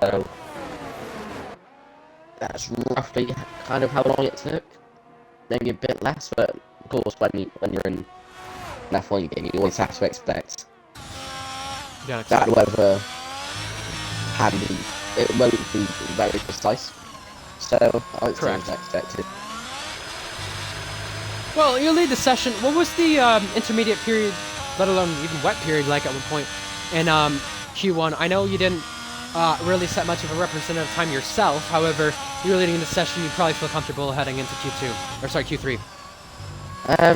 that's roughly kind of how long it took. Maybe a bit less, but of course when you're in an F1 game, you always have to expect that weather it won't be very precise. So I would say it's expected. Well, you lead the session. What was the intermediate period, let alone even wet period, like at one point in Q1? I know you didn't really set much of a representative time yourself. However, you're leading the session. You probably feel comfortable heading into Q2, or sorry, Q3. I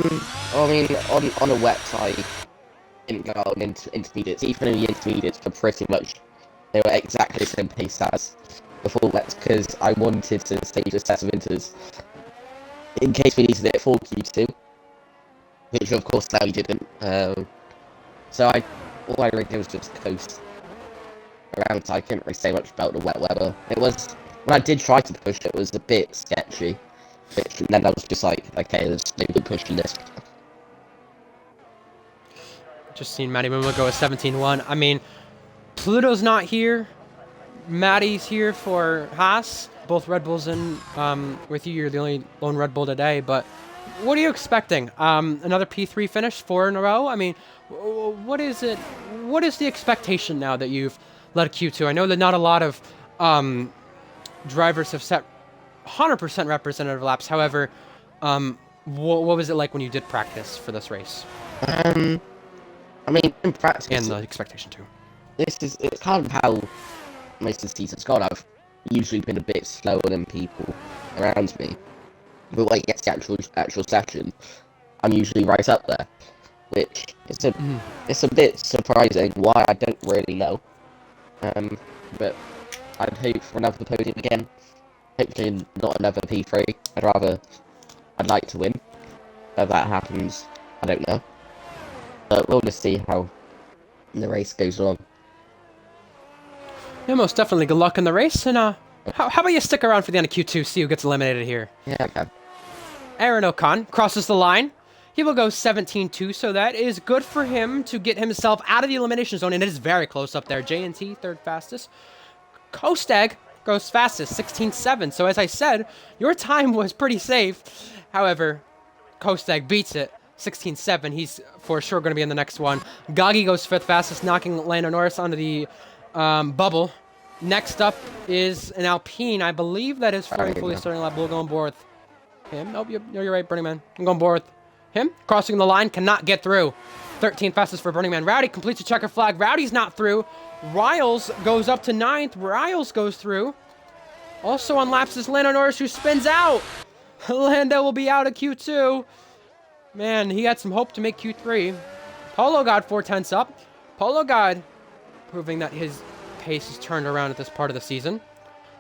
mean, on a wet side, didn't go out into intermediates. Even in the intermediates were pretty much, they were exactly the same pace as the full wets, because I wanted to stage a set of inters in case we needed it for Q2, which of course now we didn't. So all I really did was just coast around, so I couldn't really say much about the wet weather. It was, when I did try to push it was a bit sketchy, and then I was just like, okay, there's no good pushing this. Just seen Matty Momo go a 17-1. I mean, Pluto's not here. Matty's here for Haas. Both Red Bulls in with you. You're the only lone Red Bull today, but what are you expecting? Another P3 finish, 4 in a row? I mean, what is it? What is the expectation now that you've led Q2? I know that not a lot of drivers have set 100% representative laps. However, what was it like when you did practice for this race? I mean, in practice... and the expectation, too. It's kind of how most of the season's gone. I've usually been a bit slower than people around me. But when it gets to the actual session, I'm usually right up there. Which is it's a bit surprising. Why, I don't really know. But I'd hope for another podium again. Hopefully not another P3. I'd like to win. If that happens, I don't know. But we'll just see how the race goes along. Yeah, most definitely. Good luck in the race. And how about you stick around for the end of Q2, see who gets eliminated here. Yeah, okay. Aaron Ocon crosses the line. He will go 17-2, so that is good for him to get himself out of the elimination zone, and it is very close up there. J&T, third fastest. Kostag goes fastest, 16-7. So as I said, your time was pretty safe. However, Kostag beats it, 16-7. He's for sure going to be in the next one. Gagi goes fifth fastest, knocking Lando Norris onto the bubble. Next up is an Alpine. I believe that is fully starting lap. We'll go on board with him. Nope, you're right, Burning Man. I'm going board with him. Crossing the line, cannot get through. 13th fastest for Burning Man. Rowdy completes a checker flag. Rowdy's not through. Riles goes up to 9th. Riles goes through. Also on laps is Lando Norris, who spins out. Lando will be out of Q2. Man, he had some hope to make Q3. Polo God 4/10 up. Polo God proving that his pace is turned around at this part of the season.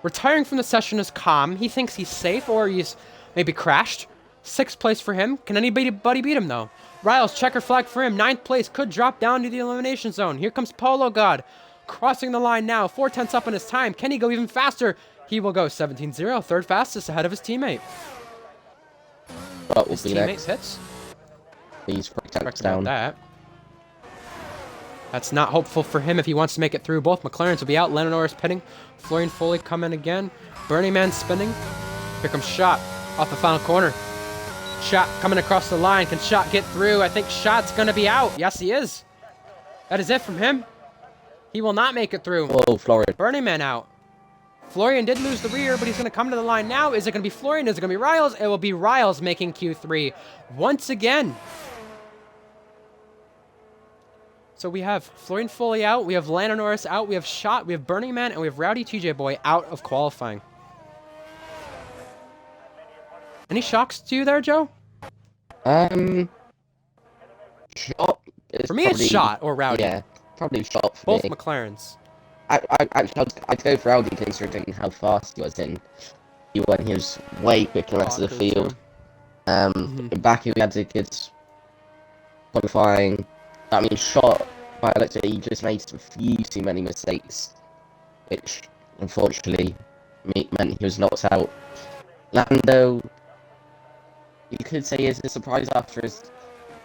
Retiring from the session is calm. He thinks he's safe, or he's maybe crashed. 6th place for him. Can anybody beat him, though? Riles, checker flag for him. 9th place, could drop down to the elimination zone. Here comes Polo God. Crossing the line now. 4/10 up in his time. Can he go even faster? He will go 17-0. Third fastest ahead of his teammate. What will His be teammate next? hits. Please break Correct down. about that. That's not hopeful for him if he wants to make it through. Both McLarens will be out. Lando Norris pitting. Florian Foley coming again. Burning Man spinning. Here comes Shot off the final corner. Shot coming across the line. Can Shot get through? I think Shot's going to be out. Yes, he is. That is it from him. He will not make it through. Oh, Florian. Burning Man out. Florian did lose the rear, but he's going to come to the line now. Is it going to be Florian? Is it going to be Riles? It will be Riles making Q3 once again. So we have Florian fully out. We have Lando Norris out. We have Shot. We have Burning Man. And we have Rowdy TJ Boy out of qualifying. Any shocks to you there, Joe? Shot. For me, it's Shot or Rowdy. Yeah, probably Shot for Both me. McLarens. I'd go for Audi considering how fast he was in. When he was way quicker than the rest of the field. In Baku we had a good qualifying. I mean, Shot, by the looks of it, he just made some few too many mistakes, which unfortunately meant he was knocked out. Lando, you could say is a surprise after his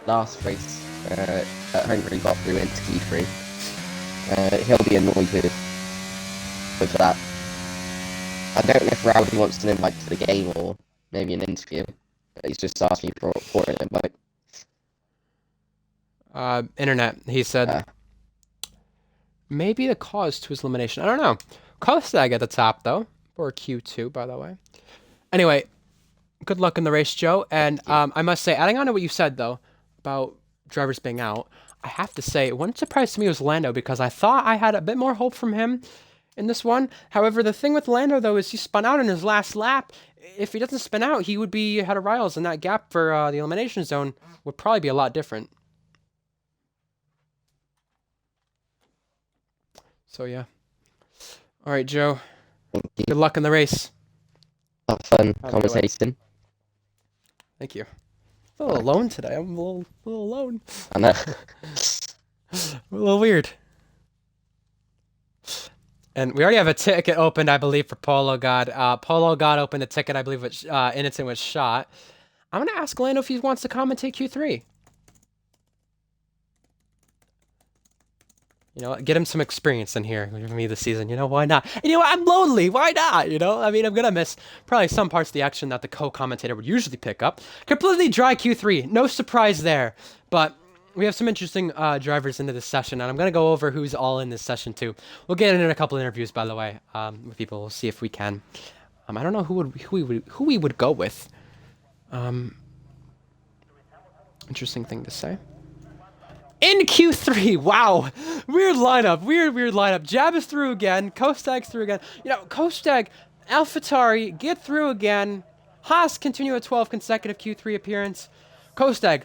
last race at Hungary, got through into Q3. He'll be annoyed with that. I don't know if Rowdy wants an invite to the game or maybe an interview. He's just asked me for an invite. Internet, he said. Maybe the cause to his elimination. I don't know. Kostag at the top, though. Or Q2, by the way. Anyway, good luck in the race, Joe. And I must say, adding on to what you said, though, about drivers being out, I have to say, one surprise to me was Lando, because I thought I had a bit more hope from him in this one. However, the thing with Lando, though, is he spun out in his last lap. If he doesn't spin out, he would be ahead of Riles, and that gap for the elimination zone would probably be a lot different. So, yeah. All right, Joe. Good luck in the race. Have fun commentating. Thank you. A little alone today. I'm a little alone. I know. A little weird. And we already have a ticket opened, I believe, for Polo God. Polo God opened a ticket, I believe, which Innocent was shot. I'm going to ask Lando if he wants to commentate Q3. You know, get him some experience in here with me this season. You know, why not? And you know what? I'm lonely. Why not? You know, I mean, I'm going to miss probably some parts of the action that the co-commentator would usually pick up. Completely dry Q3. No surprise there. But we have some interesting drivers into this session, and I'm going to go over who's all in this session, too. We'll get in a couple interviews, by the way, with people. We'll see if we can. I don't know who we would go with. Interesting thing to say. In Q3, wow, weird lineup, weird lineup. Jab is through again, Kostag's through again. You know, Kostag, AlphaTauri get through again. Haas continue a 12 consecutive Q3 appearance. Kostag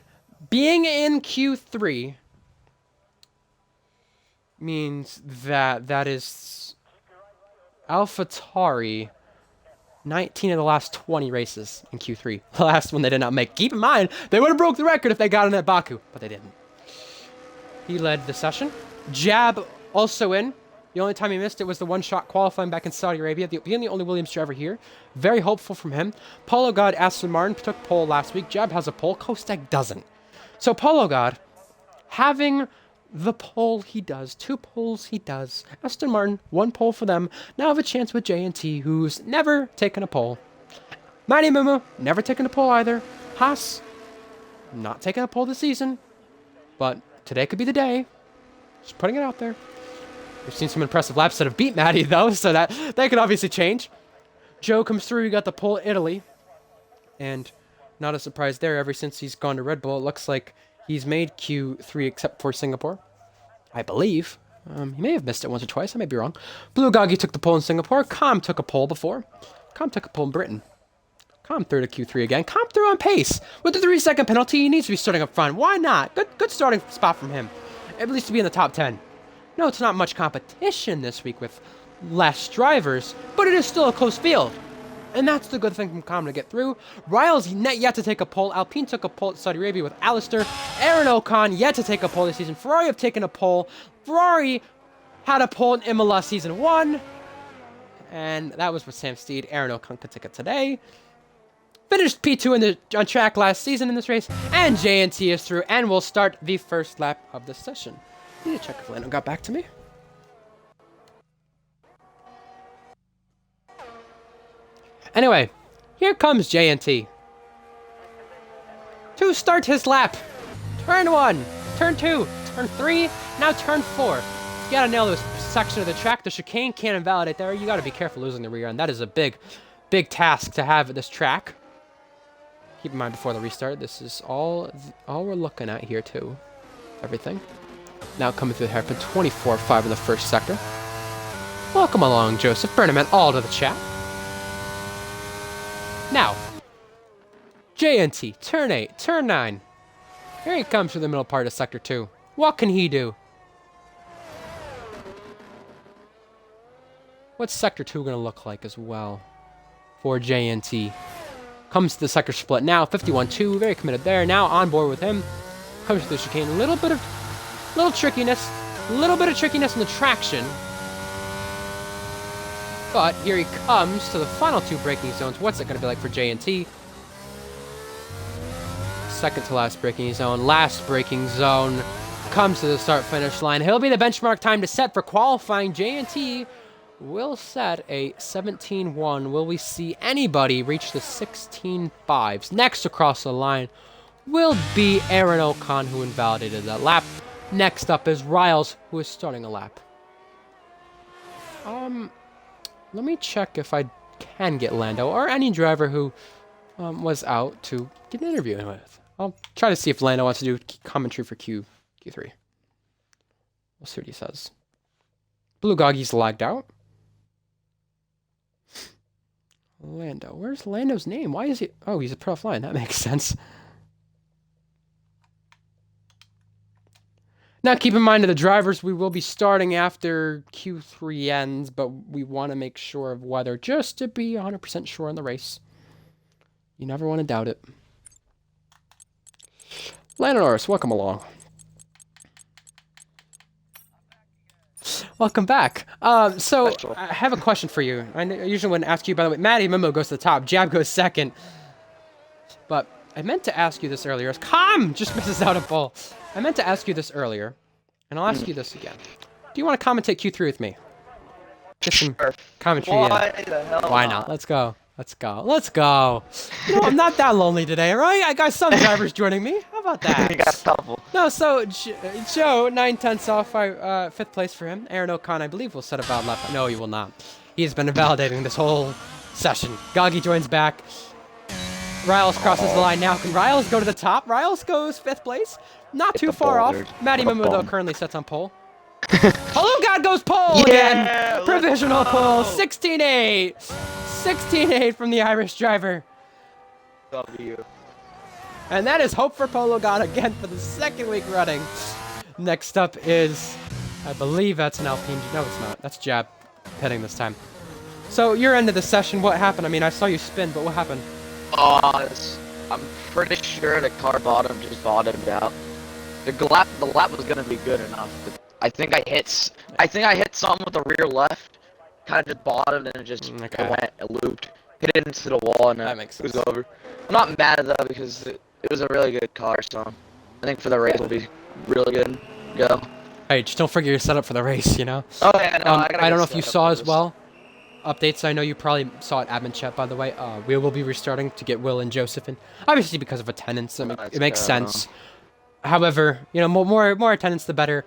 being in Q3 means that is AlphaTauri 19 of the last 20 races in Q3. The last one they did not make. Keep in mind, they would have broke the record if they got in at Baku, but they didn't. He led the session. Jab also in. The only time he missed it was the one-shot qualifying back in Saudi Arabia. Being the only Williams driver here. Very hopeful from him. Polo God, Aston Martin took pole last week. Jab has a pole. Kostag doesn't. So Polo God, having the pole he does. 2 poles he does. Aston Martin, 1 pole for them. Now have a chance with J&T, who's never taken a pole. Mighty Mumu, never taken a pole either. Haas, not taking a pole this season. But today could be the day. Just putting it out there. We've seen some impressive laps that have beat Maddie, though, so that could obviously change. Joe comes through. You got the pole Italy. And not a surprise there. Ever since he's gone to Red Bull, it looks like he's made Q3 except for Singapore. I believe. He may have missed it once or twice. I may be wrong. Blue Goggy took the pole in Singapore. Com took a pole before. Com took a pole in Britain. Com through to Q3 again. Com through on pace. With the 3-second penalty, he needs to be starting up front. Why not? Good starting spot from him. At least to be in the top 10. No, it's not much competition this week with less drivers, but it is still a close field. And that's the good thing from Com to get through. Riles yet to take a pole. Alpine took a pole at Saudi Arabia with Alistair. Aaron Ocon yet to take a pole this season. Ferrari have taken a pole. Ferrari had a pole in Imola season 1. And that was with Sam Steed. Aaron Ocon could take it today. Finished P2 on track last season in this race. And J&T is through. And we'll start the first lap of this session. I need to check if Lando got back to me. Anyway, here comes J&T. to start his lap. Turn 1, turn 2, turn 3, now turn 4. You gotta nail this section of the track. The chicane can't invalidate there. You gotta be careful losing the rear end. That is a big task to have at this track. Keep in mind before the restart, this is all we're looking at here too. Everything. Now coming through the hairpin, 24.5 in the first sector. Welcome along, Joseph. Burnham all to the chat. Now, JNT, turn 8, turn 9. Here he comes to the middle part of sector 2. What can he do? What's sector 2 going to look like as well for JNT? Comes to the sector split now, 51-2, very committed there. Now on board with him. Comes to the chicane, a little bit of trickiness in the traction. But here he comes to the final 2 braking zones. What's it going to be like for JNT? Second to last braking zone, last braking zone. Comes to the start-finish line. He'll be the benchmark time to set for qualifying. JNT will set a 17.1. Will we see anybody reach the 16.5s? Next across the line will be Aaron Ocon, who invalidated that lap. Next up is Riles, who is starting a lap. Let me check if I can get Lando or any driver who was out to get an interview with. I'll try to see if Lando wants to do commentary for Q3. We'll see what he says. Blue Goggy's lagged out. Lando. Where's Lando's name? Why is he... Oh, he's a pro offline. That makes sense. Now, keep in mind to the drivers, we will be starting after Q3 ends, but we want to make sure of weather just to be 100% sure on the race. You never want to doubt it. Lando Norris, welcome along. Welcome back. So I have a question for you. I usually wouldn't ask you, by the way. Matty Mimo goes to the top. Jab goes second. But I meant to ask you this earlier. Calm just misses out a pole. I meant to ask you this earlier, and I'll ask you this again. Do you want to commentate Q3 with me? Get some commentary in. Why not? Let's go. Let's go. Let's go. You know, I'm not that lonely today, right? I got some drivers joining me. How about that? You got a couple. No, so Joe, 9/10 off, 5th place for him. Aaron Ocon, I believe, will set a valid lap. No, he will not. He's been invalidating this whole session. Goggy joins back. Riles crosses the line now. Can Riles go to the top? Riles goes 5th place. Not too far off. Matty Mimo, though, currently sets on pole. Hello, God goes pole again. Provisional pole. 16-8. 16-8 from the Irish driver. W. And that is hope for Polo God again for the 2nd week running. Next up is, I believe that's an Alpine. No, it's not. That's Jab heading this time. So, your end of the session, what happened? I mean, I saw you spin, but what happened? I'm pretty sure the car just bottomed out. The lap was gonna be good enough, but I think I hit something with the rear left, kind of just bottomed and it looped, hit it into the wall, and that makes sense. It was over. I'm not mad at that because it was a really good car, so I think for the race will be really good. Go. Hey, just don't forget your setup for the race, you know? Oh yeah, no, I don't know if you saw as well. Updates, I know you probably saw it admin chat, by the way. We will be restarting to get Will and Joseph in. Obviously because of attendance, it makes sense. However, you know, more attendance the better.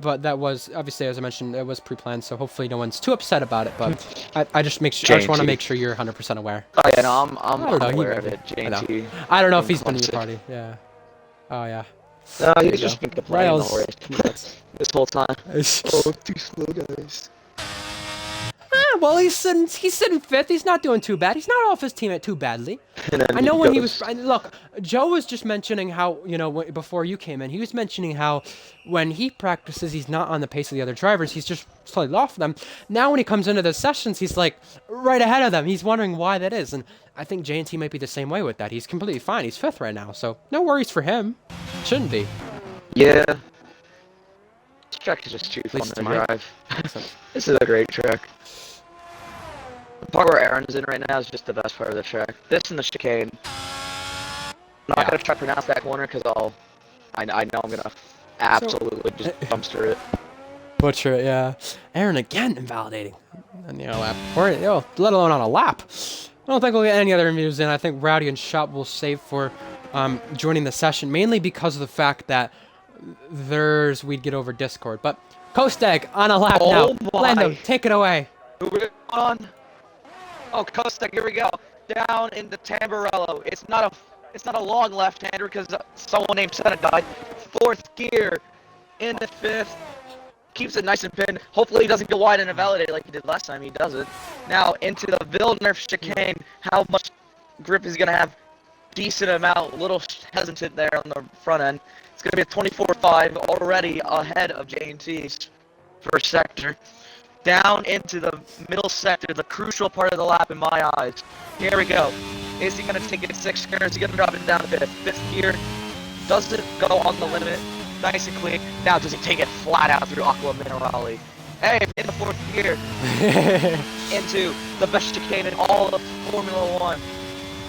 But that was, obviously, as I mentioned, it was pre-planned, so hopefully no one's too upset about it. But I just want to make sure you're 100% aware. Oh yeah, no, I'm aware of it. JT. I don't know if he's been in your party. Yeah. Oh yeah. No, he's just been complaining all race this whole time. Oh, too slow, guys. Well, he's sitting 5th. He's not doing too bad. He's not off his teammate too badly. I know when he was... Look, Joe was just mentioning how, you know, before you came in, he was mentioning how when he practices, he's not on the pace of the other drivers. He's just slightly off them. Now when he comes into the sessions, he's like right ahead of them. He's wondering why that is. And I think JNT might be the same way with that. He's completely fine. He's 5th right now. So no worries for him. Shouldn't be. Yeah. This track is just too fun to drive. This is a great track. The part where Aaron's in right now is just the best part of the track. This and the chicane. I'm not gonna try to pronounce that corner because I know I'm gonna absolutely just dumpster it. Butcher it, yeah. Aaron again invalidating on the lap. Or, let alone on a lap. I don't think we'll get any other interviews in. I think Rowdy and Shop will save for joining the session, mainly because of the fact that we'd get over Discord. But Kostag on a lap now. my. Lando, take it away. Moving on. Oh, Kostek, here we go. Down in the Tamburello. It's not a long left-hander because someone named Senna died. 4th gear in the 5th. Keeps it nice and pinned. Hopefully he doesn't go wide and invalidate like he did last time. He doesn't. Now into the Villeneuve chicane. How much grip is he going to have? Decent amount. A little hesitant there on the front end. It's going to be a 24.5 already ahead of J&T's first sector. Down into the middle sector, the crucial part of the lap in my eyes. Here we go. Is he going to take it 6th gear? Is he going to drop it down to 5th? 5th gear. Does it go on the limit? Nice and clean. Now does he take it flat out through Aqua Minerale? Hey, in the 4th gear. Into the best chicane in all of Formula 1.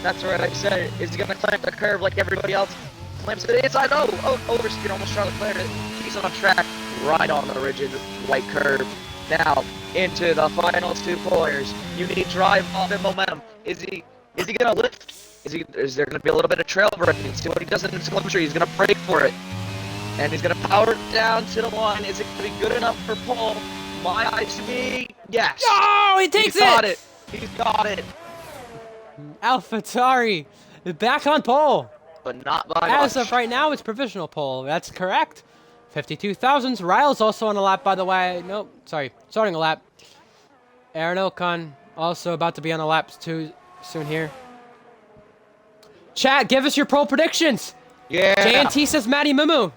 That's right, I said it. Is he going to clamp the curve like everybody else? Clamps it inside. Oh, overspeed. Almost Charlotte cleared it. He's on track. Right on the rigid white curve. Now, into the final 2 corners. You need drive off and momentum. Is he gonna lift? Is there gonna be a little bit of trail braking? See what he does in the telemetry. He's gonna brake for it. And he's gonna power it down to the line. Is it gonna be good enough for pole? My eyes to me, yes. Oh, he takes He's got it. He's got it. AlphaTauri back on pole. But not by As much. of right now, it's provisional pole. That's correct. 52,000s. Ryle's also on a lap, by the way. Nope, sorry. Starting a lap. Aaron Ocon also about to be on a lap too soon here. Chat, give us your pole predictions. Yeah. JNT says Matty Mumu.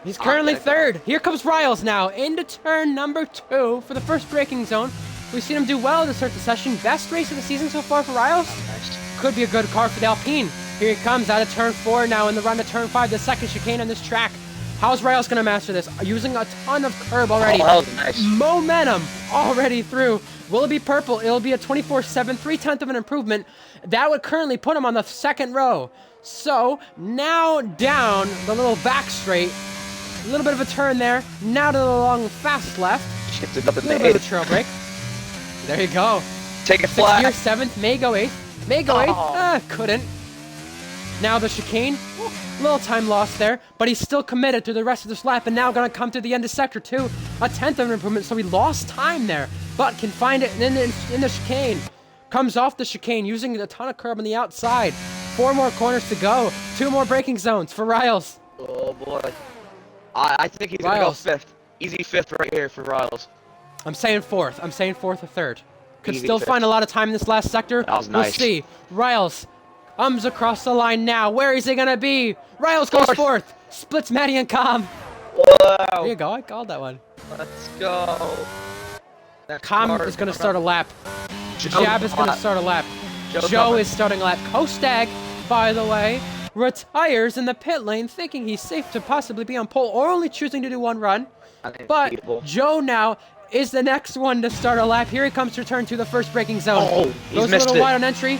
He's currently 3rd. Here comes Riles now into turn number 2 for the first braking zone. We've seen him do well to start the session. Best race of the season so far for Riles. Nice. Could be a good car for the Alpine. Here he comes out of turn 4 now in the run to turn 5, the second chicane on this track. How's Riles going to master this? Using a ton of curb already. Oh, that was nice. Momentum already through. Will it be purple? It'll be a 24.7, 3/10 of an improvement. That would currently put him on the 2nd row. So now down the little back straight. A little bit of a turn there. Now to the long fast left. Shifted up in A little the bit of a 8th. trail break. There you go. Take it 6th flat. gear, 7th, may go 8th. May go 8th. Oh. Couldn't. Now the chicane. Little time lost there, but he's still committed to the rest of this lap and now going to come to the end of sector 2. A 10th of an improvement, so he lost time there, but can find it in the chicane. Comes off the chicane using a ton of curb on the outside. 4 more corners to go. 2 more braking zones for Riles. Oh boy. I think he's gonna go Riles. 5th. Easy 5th right here for Riles. I'm saying 4th. I'm saying 4th or 3rd. Could Easy still 5th. find a lot of time in this last sector. That was We'll nice. see. Riles comes across the line now. Where is he going to be? Riles goes 4th. Splits Matty and Com. There Wow. you go. I called that one. Let's go. Next Com car is going to coming start a up. lap. Joe's Jab is going to hot. start a lap. Joe's Joe coming. is starting a lap. Kostag, by the way, retires in the pit lane thinking he's safe to possibly be on pole or only choosing to do 1 run. But Unbeatable. Joe now is the next one to start a lap. Here he comes to return to the first braking zone. Oh, he's Goes a missed little it. wide on entry.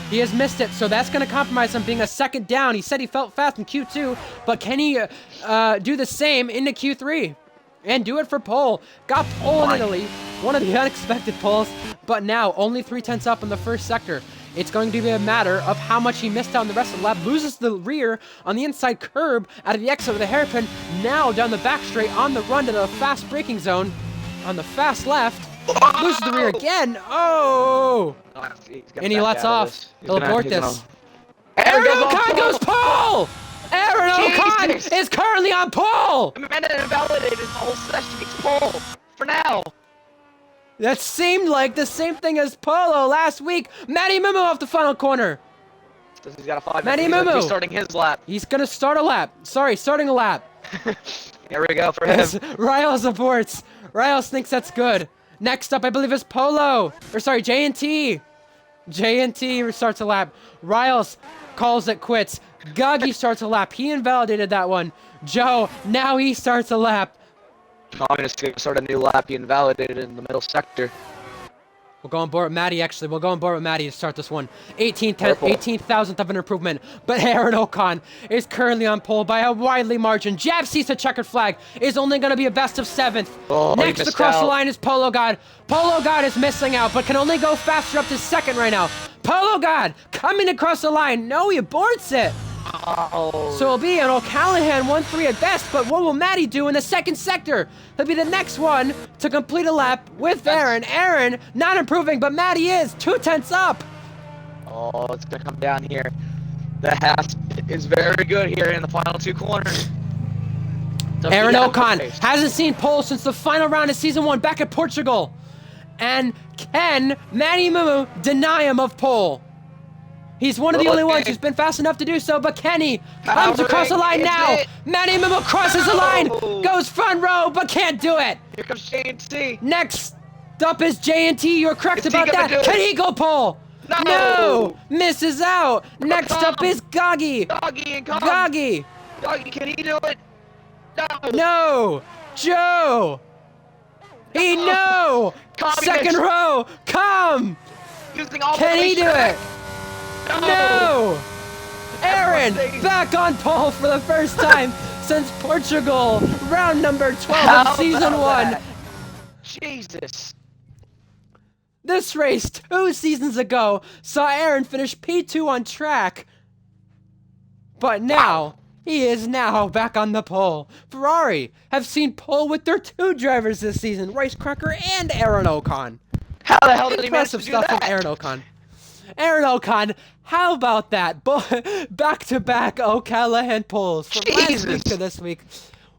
He has missed it, so that's going to compromise him being a 2nd down. He said he felt fast in Q2, but can he do the same into Q3? And do it for pole. Got pole in Italy. One of the unexpected poles, but now only 3/10 up in the first sector. It's going to be a matter of how much he missed out on the rest of the lap. Loses the rear on the inside curb out of the exit of the hairpin. Now down the back straight on the run to the fast braking zone. On the fast left. Loses the rear again. Oh! And he lets off. He'll abort this. Aaron Ocon goes pole! Aaron Ocon Jesus. is currently on pole! I'm invalidated the whole session. He's pole. For now. That seemed like the same thing as Polo last week. Matty Mumu off the final corner. Says he's got a 5 Matty minutes. Mumu. He's starting his lap. He's gonna start a lap. Sorry, starting a lap. Here we go for him. As Riles aborts. Riles thinks that's good. Next up, I believe, is Polo. Or sorry, J&T. J&T starts a lap. Riles calls it quits. Guggy starts a lap. He invalidated that one. Joe, now he starts a lap. Communist going to start a new lap. He invalidated in the middle sector. We'll go on board with Matty, actually. We'll go on board with Matty to start this one. Purple. 18,000th of an improvement. But Aaron Ocon is currently on pole by a widely margin. Jab sees the checkered flag. Is only going to be a best of 7th. Oh, he Next missed across the out. line is Polo God. Polo God is missing out, but can only go faster up to 2nd right now. Polo God coming across the line. No, he aborts it. Oh. So it'll be an O'Callahan 1-3 at best, but what will Matty do in the second sector? He'll be the next one to complete a lap with Aaron. Aaron not improving, but Matty is 2/10 up. Oh, it's gonna come down here. The half is very good here in the final 2 corners. Aaron Ocon hasn't seen pole since the final round of season 1 back at Portugal. And can Matty Mumu deny him of pole? He's one of the only ones who's been fast enough to do so, but Kenny comes across the line now. Matty Mumu crosses the line, goes front row, but can't do it. Here comes J&T. Next up is J&T. You're correct about that. Can he go pole? No. Misses out. Next up is Goggy. Goggy, can he do it? No. Joe. No. Second row. Come. Can he do it? No! Aaron back on pole for the first time since Portugal, round number 12 of season 1. Jesus. This race 2 seasons ago saw Aaron finish P2 on track, but now he is now back on the pole. Ferrari have seen pole with their 2 drivers this season, Rice Cracker and Aaron Ocon. How the hell did he manage to Impressive do stuff that? from Aaron Ocon. Aaron Ocon, how about that? Back-to-back O'Callahan poles from last week to this week.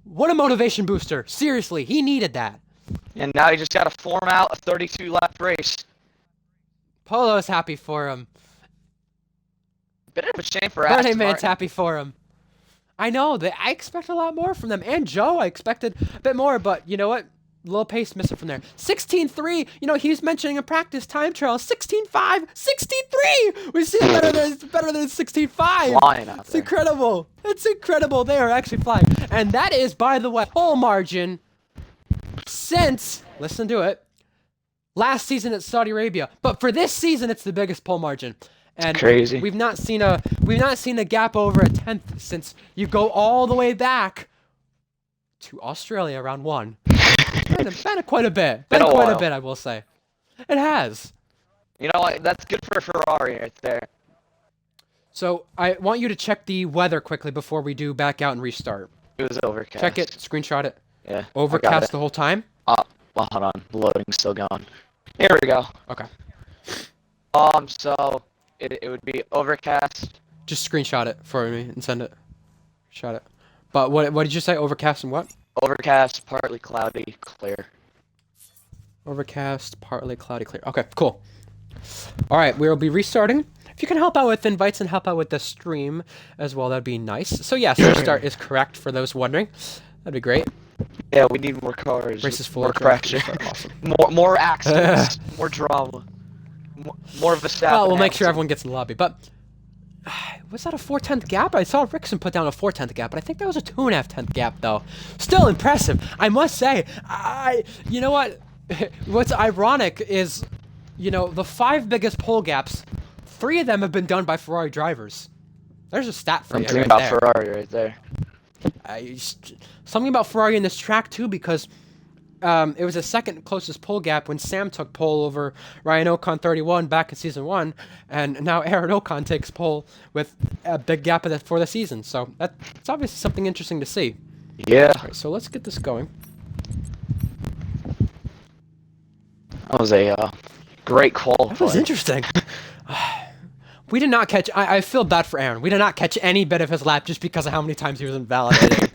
What a motivation booster. Seriously, he needed that. And now he just got to form out a 32-lap race. Polo's happy for him. Bit of a shame for Bernie Aston Man's Martin. happy for him. I know. I expect a lot more from them. And Joe, I expected a bit more, but you know what? A little pace missing from there. 16.3. You know, he was mentioning a practice time trial. 16.5. 16.3. We see better than 16.5. Flying out It's there. incredible. It's incredible. They are actually flying. And that is, by the way, pole margin since, listen to it, last season at Saudi Arabia. But for this season, it's the biggest pole margin. And Crazy. We've not seen a gap over a 10th since you go all the way back to Australia round 1. Been quite a bit. Been Quite while. a bit, I will say. It has. You know what? That's good for Ferrari right there. So I want you to check the weather quickly before we do back out and restart. It was overcast. Check it. Screenshot it. Yeah. I got Overcast it. the whole time. Oh, well, hold on. Loading's still going. Here we go. Okay. So it would be overcast. Just screenshot it for me and send it. Shot it. But what did you say? Overcast and what? Overcast, partly cloudy, clear. Overcast, partly cloudy, clear. Okay, cool. All right, we'll be restarting. If you can help out with invites and help out with the stream as well, that'd be nice. So yes, restart is correct for those wondering. That'd be great. Yeah, we need more cars. Race is full more of crashes. Awesome. more accidents. More drama. More of the staff. Well, we'll make sure everyone gets in the lobby. But was that a 4/10 gap? I saw Rickson put down a 4/10 gap, but I think that was a 2.5 gap though. Still impressive, I must say. You know what? What's ironic is, you know, the 5 biggest pole gaps, 3 of them have been done by Ferrari drivers. There's a stat for you Something right about there. Ferrari right there. Something about Ferrari in this track too, because it was the second closest pole gap when Sam took pole over Ryan Ocon 31 back in season 1, and now Aaron Ocon takes pole with a big gap for the season. So that's obviously something interesting to see. Yeah. All right, so let's get this going. That was a great qualifying. That was interesting. We did not catch. I feel bad for Aaron. We did not catch any bit of his lap just because of how many times he was invalidating.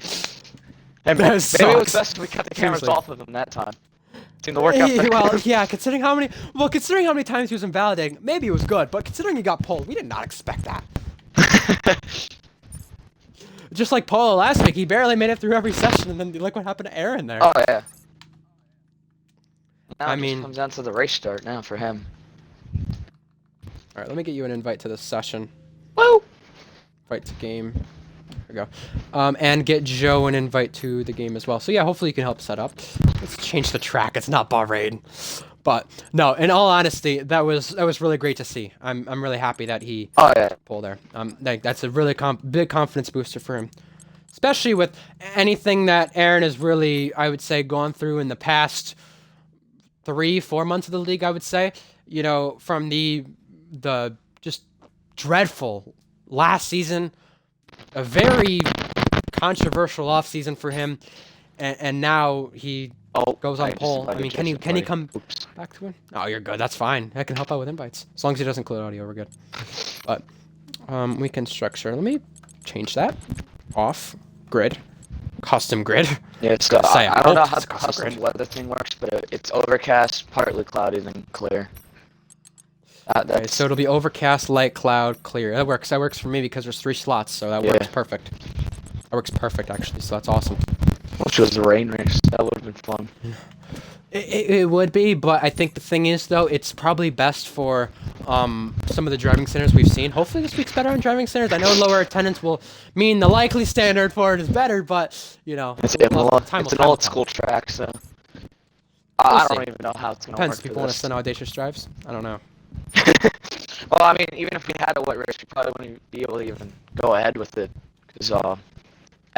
And That maybe sucks. it was best we cut the cameras Seriously. off of him that time. Seemed to work out pretty Well, good. yeah, considering how many times he was invalidating, maybe it was good, but considering he got pulled, we did not expect that. Just like Polo last week, he barely made it through every session, and then look what happened to Aaron there. Oh yeah. Now I it just mean- comes down to the race start now for him. All right, let me get you an invite to this session. Woo! Invite to game. There we go. And get Joe an invite to the game as well. So yeah, hopefully you can help set up. Let's change the track. It's not Bahrain. But no, in all honesty, that was really great to see. I'm really happy that he Oh yeah. pulled there. That's a really big confidence booster for him, especially with anything that Aaron has really, I would say, gone through in the past 3-4 months of the league. I would say, you know, from the the just dreadful last season, a very controversial off season for him, and now he goes on pole. I mean, can he come back to it? Oh, you're good. That's fine. I can help out with invites as long as he doesn't include audio. We're good. But weekend structure. Let me change that off grid, custom grid. Yeah, it's I don't know how the custom weather thing works, but it's overcast, partly cloudy, then clear. Okay, so it'll be overcast, light, cloud, clear. That works. That works for me because there's 3 slots, so that works perfect. That works perfect, actually. So that's awesome. Which was the rain race. That would have been fun. It would be, but I think the thing is, though, it's probably best for some of the driving centers we've seen. Hopefully this week's better on driving centers. I know lower attendance will mean the likely standard for it is better, but, you know. It's Imola. It's an old school track, so. I don't even know how it's going to work. Depends if people want to send audacious drives. I don't know. Well, I mean, even if we had a wet race, we probably wouldn't be able to even go ahead with it. Because,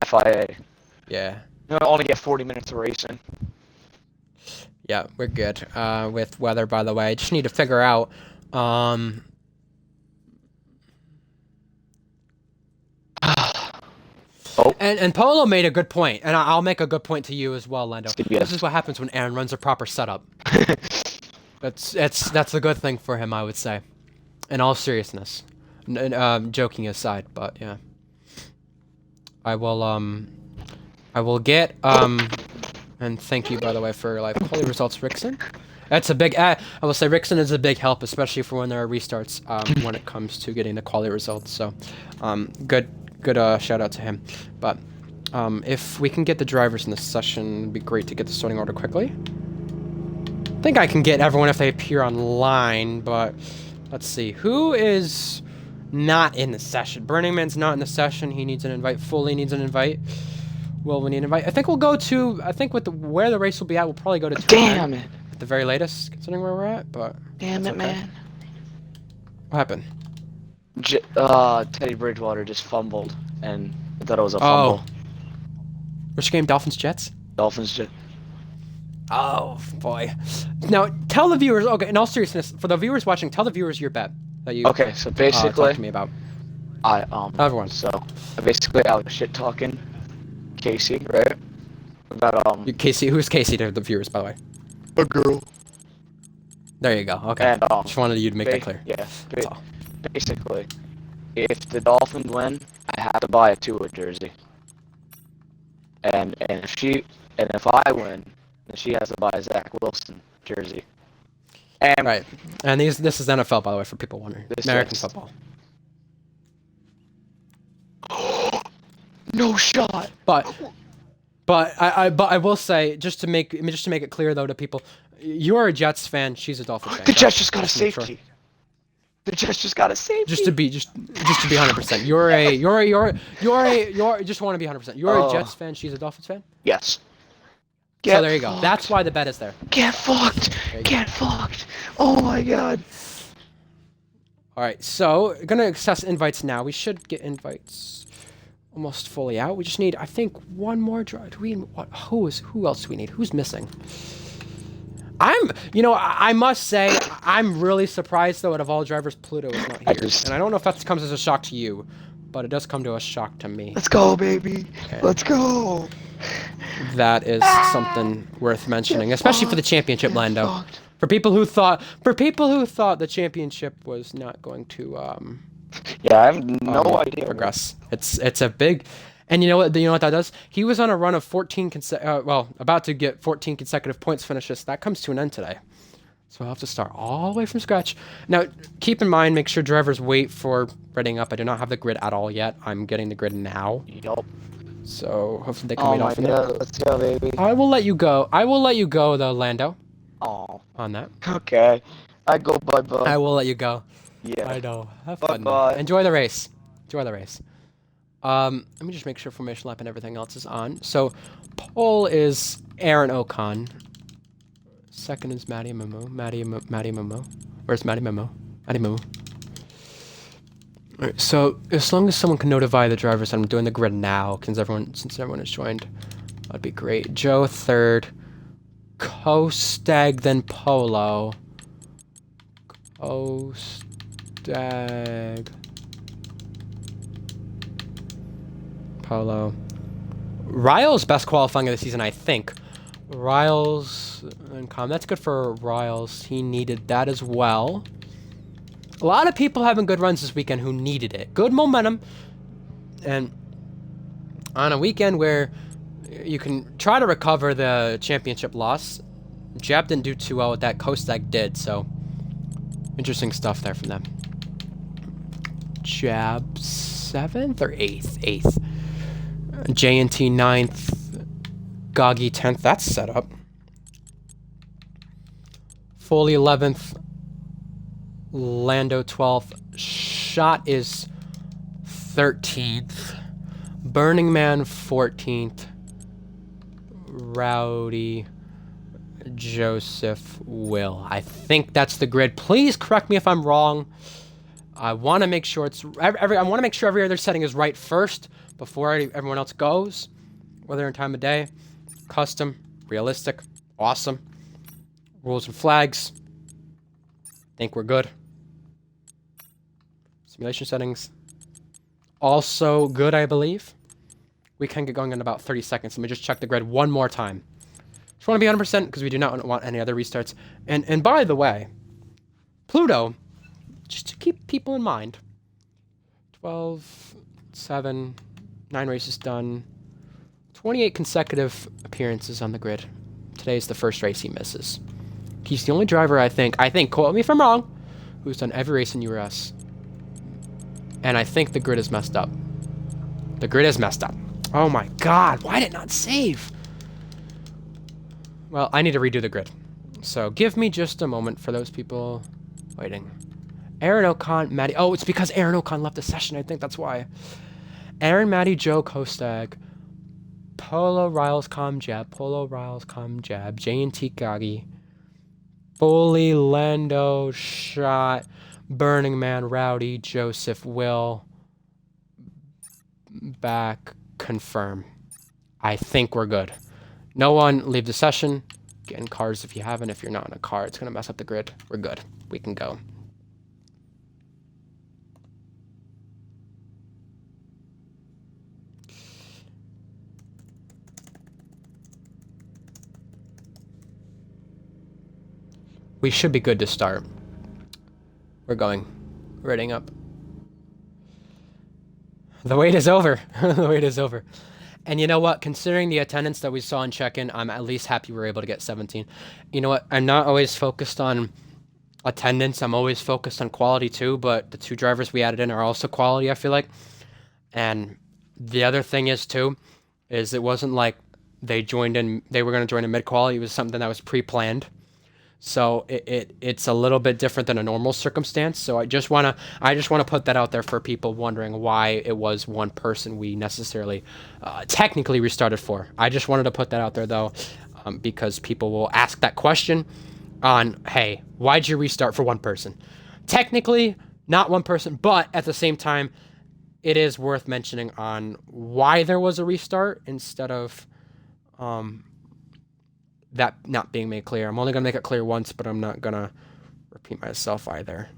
FIA. Yeah. You only get 40 minutes of racing. Yeah, we're good with weather, by the way. I just need to figure out... Oh. And Polo made a good point, and I'll make a good point to you as well, Lando. Yes. This is what happens when Aaron runs a proper setup. That's a good thing for him, I would say. In all seriousness, joking aside, but yeah, I will get and thank you, by the way, for live quality results, Rickson. That's a big. I will say Rickson is a big help, especially for when there are restarts. When it comes to getting the quality results, so good shout out to him. But if we can get the drivers in this session, it'd be great to get the starting order quickly. I think I can get everyone if they appear online, but let's see. Who is not in the session? Burning Man's not in the session. He needs an invite. Foley needs an invite. Will we need an invite? I think we'll go to, where the race will be at, we'll probably go to 2 Damn it. at the very latest, considering where we're at, but... Damn it, okay. man. What happened? Teddy Bridgewater just fumbled, and I thought it was a fumble. Which game? Dolphins Jets? Dolphins Jets. Oh, boy. Now, tell the viewers, okay, in all seriousness, for the viewers watching, tell the viewers your bet that you okay, so basically, talked to me about. Everyone. So, basically, I was shit-talking Casey, right? About, Casey, who's Casey to the viewers, by the way? A girl. There you go, okay. And, just wanted you to make that clear. Yeah, that's all. Basically, if the Dolphins win, I have to buy a Tua jersey. And if I win, then she has to buy a Zach Wilson jersey. And right. And this is NFL, by the way, for people wondering. American football. No shot. But I will say, just to make it clear though to people, you're a Jets fan, she's a Dolphins fan. The Jets just got a safety. Sure. The Jets just got a safety. Just to be 100%. You're just want to be 100%. You're a Jets fan, she's a Dolphins fan? Yes. So there you go. That's why the bet is there. Get fucked. Get fucked. Oh my god. All right. So, gonna access invites now. We should get invites almost fully out. We just need, I think, one more drive. Who else do we need? Who's missing? I must say, I'm really surprised though. Out of all drivers, Pluto is not here, and I don't know if that comes as a shock to you, but it does come to a shock to me. Let's go, baby. Okay. Let's go. That is something worth mentioning, especially for the championship, Lando. For people who thought the championship was not going to yeah, I have no idea. Progress. It's a big, and you know what that does? He was on a run of 14 about to get 14 consecutive points finishes. That comes to an end today. So I'll have to start all the way from scratch. Now, keep in mind, make sure drivers wait for reading up. I do not have the grid at all yet. I'm getting the grid now. Yup. So hopefully they can wait off in there. Let's go, baby. I will let you go. Though, Lando. Oh. On that. Okay. I go bye-bye. I will let you go. Yeah. I know. Have fun. Bye-bye. Enjoy the race. Let me just make sure formation lap and everything else is on. So, pole is Aaron Ocon. Second is Maddie Momo. Maddie Momo. Where's Maddie Momo? Maddie Momo. Alright, so as long as someone can notify the drivers, I'm doing the grid now, since everyone has joined. That'd be great. Joe third. Costag, then Polo. Kostag. Polo. Riles best qualifying of the season, I think. Riles and Com. That's good for Riles. He needed that as well. A lot of people having good runs this weekend who needed it. Good momentum. And on a weekend where you can try to recover the championship loss, Jab didn't do too well with that. Kostag did, so interesting stuff there from them. Jab 7th or 8th? 8th. J&T 9th. Goggy 10th. That's set up. Foley 11th. Lando 12th. Shot is 13th. Burning Man 14th. Rowdy. Joseph Will. I think that's the grid. Please correct me if I'm wrong. I want to make sure it's I want to make sure every other setting is right first before everyone else goes. Whether in time of day, custom, realistic, awesome. Rules and flags. Think we're good. Simulation settings. Also good, I believe. We can get going in about 30 seconds. Let me just check the grid one more time. Just want to be 100% because we do not want any other restarts. And by the way, Pluto, just to keep people in mind, 12, 7, 9 races done, 28 consecutive appearances on the grid. Today's the first race he misses. He's the only driver, I think, quote me if I'm wrong, who's done every race in URS. And I think the grid is messed up. The grid is messed up. Oh my god, why did it not save? Well, I need to redo the grid. So give me just a moment for those people waiting. Aaron Ocon, Maddie. Oh, it's because Aaron Ocon left the session. I think that's why. Aaron, Maddie, Joe, Kostag. Polo, Riles, Com, Jab. Polo, Riles, Com, Jab. J&T, Gagi. Foley, Lando, Shot. Burning Man, Rowdy, Joseph, Will. Back, confirm. I think we're good. No one leave the session. Get in cars if you haven't. If you're not in a car, it's going to mess up the grid. We're good. We can go. We should be good to start. We're going. Reading up. The wait is over. The wait is over. And you know what? Considering the attendance that we saw in check-in, I'm at least happy we were able to get 17. You know what? I'm not always focused on attendance. I'm always focused on quality too, but the 2 drivers we added in are also quality, I feel like. And the other thing is too, is it wasn't like they were going to join in mid-quality. It was something that was pre-planned. So it's a little bit different than a normal circumstance. So I just wanna put that out there for people wondering why it was one person we necessarily technically restarted for. I just wanted to put that out there though, because people will ask that question on, hey, why'd you restart for one person? Technically, not one person, but at the same time, it is worth mentioning on why there was a restart instead of that not being made clear. I'm only going to make it clear once, but I'm not going to repeat myself either.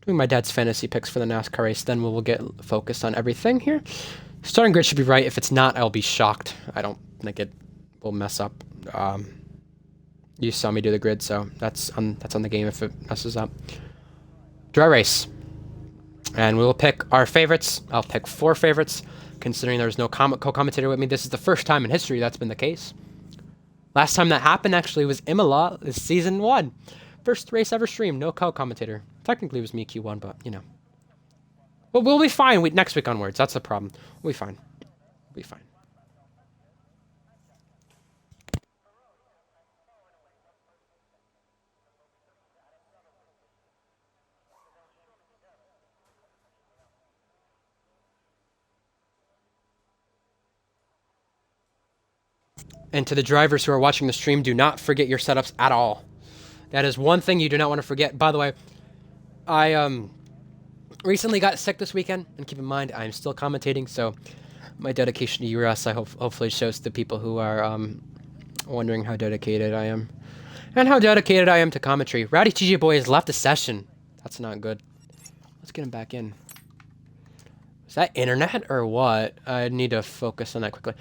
Doing my dad's fantasy picks for the NASCAR race, then we'll get focused on everything here. Starting grid should be right. If it's not, I'll be shocked. I don't think it will mess up. You saw me do the grid, so that's on the game if it messes up. Dry race. And we will pick our favorites. I'll pick 4 favorites. Considering there's no co-commentator with me, this is the first time in history that's been the case. Last time that happened actually was Imola, is season 1. First race ever streamed, no co-commentator. Technically it was me Q1, but you know. Well, we'll be fine next week onwards. That's the problem. We'll be fine. We'll be fine. And to the drivers who are watching the stream, do not forget your setups at all. That is one thing you do not want to forget. By the way, I recently got sick this weekend, and keep in mind, I'm still commentating, so my dedication to URS, hopefully shows to people who are wondering how dedicated I am. and how dedicated I am to commentary. Rowdy TJ Boy has left the session. That's not good. Let's get him back in. Is that internet or what? I need to focus on that quickly.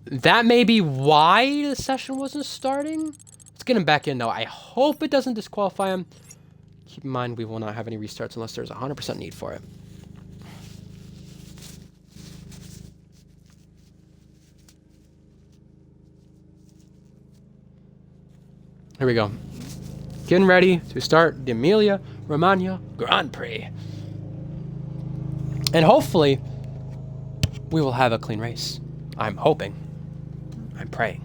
That may be why the session wasn't starting. Let's get him back in, though. I hope it doesn't disqualify him. Keep in mind, we will not have any restarts unless there's 100% need for it. Here we go. Getting ready to start the Emilia Romagna Grand Prix. And hopefully, we will have a clean race. I'm hoping. I'm praying.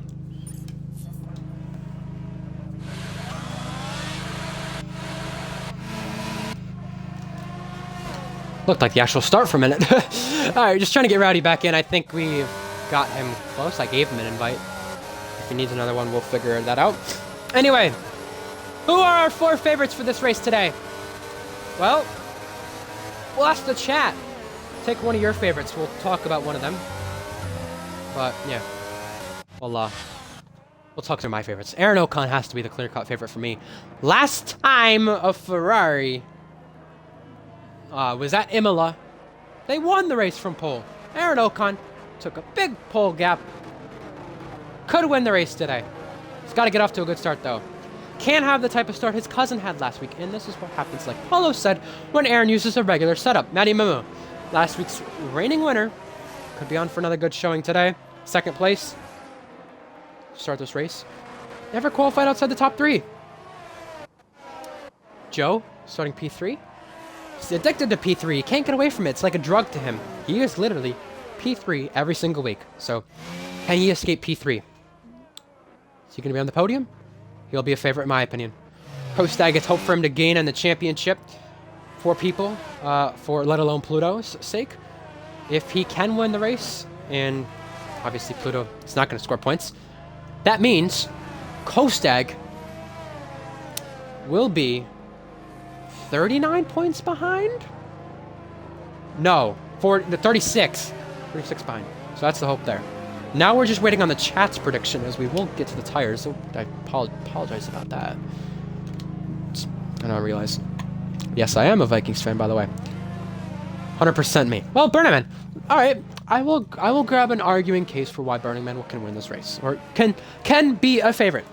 Looked like the actual start for a minute. Alright, just trying to get Rowdy back in. I think we've got him close. I gave him an invite. If he needs another one, we'll figure that out. Anyway, who are our 4 favorites for this race today? Well, we'll ask the chat. Take one of your favorites. We'll talk about one of them. But, yeah. We'll talk through my favorites. Aaron Ocon has to be the clear-cut favorite for me. Last time a Ferrari was at Imola. They won the race from pole. Aaron Ocon took a big pole gap. Could win the race today. He's got to get off to a good start, though. Can't have the type of start his cousin had last week, and this is what happens, like Paulo said, when Aaron uses a regular setup. Matty Momo, last week's reigning winner, could be on for another good showing today. Second place. Start this race. Never qualified outside the top 3. Joe, starting P3. He's addicted to P3. He can't get away from it. It's like a drug to him. He is literally P3 every single week. So, can he escape P3? Is he going to be on the podium? He'll be a favorite in my opinion. Kostag, it's hope for him to gain in the championship for people, for let alone Pluto's sake. If he can win the race, and obviously Pluto is not going to score points, that means Kostag will be 39 points behind? No, 36. 36 behind. So that's the hope there. Now we're just waiting on the chat's prediction as we will get to the tires. So I apologize about that. I don't realize. Yes, I am a Vikings fan, by the way. 100% me. Well, Burning Man. All right, I will grab an arguing case for why Burning Man can win this race, or can be a favorite.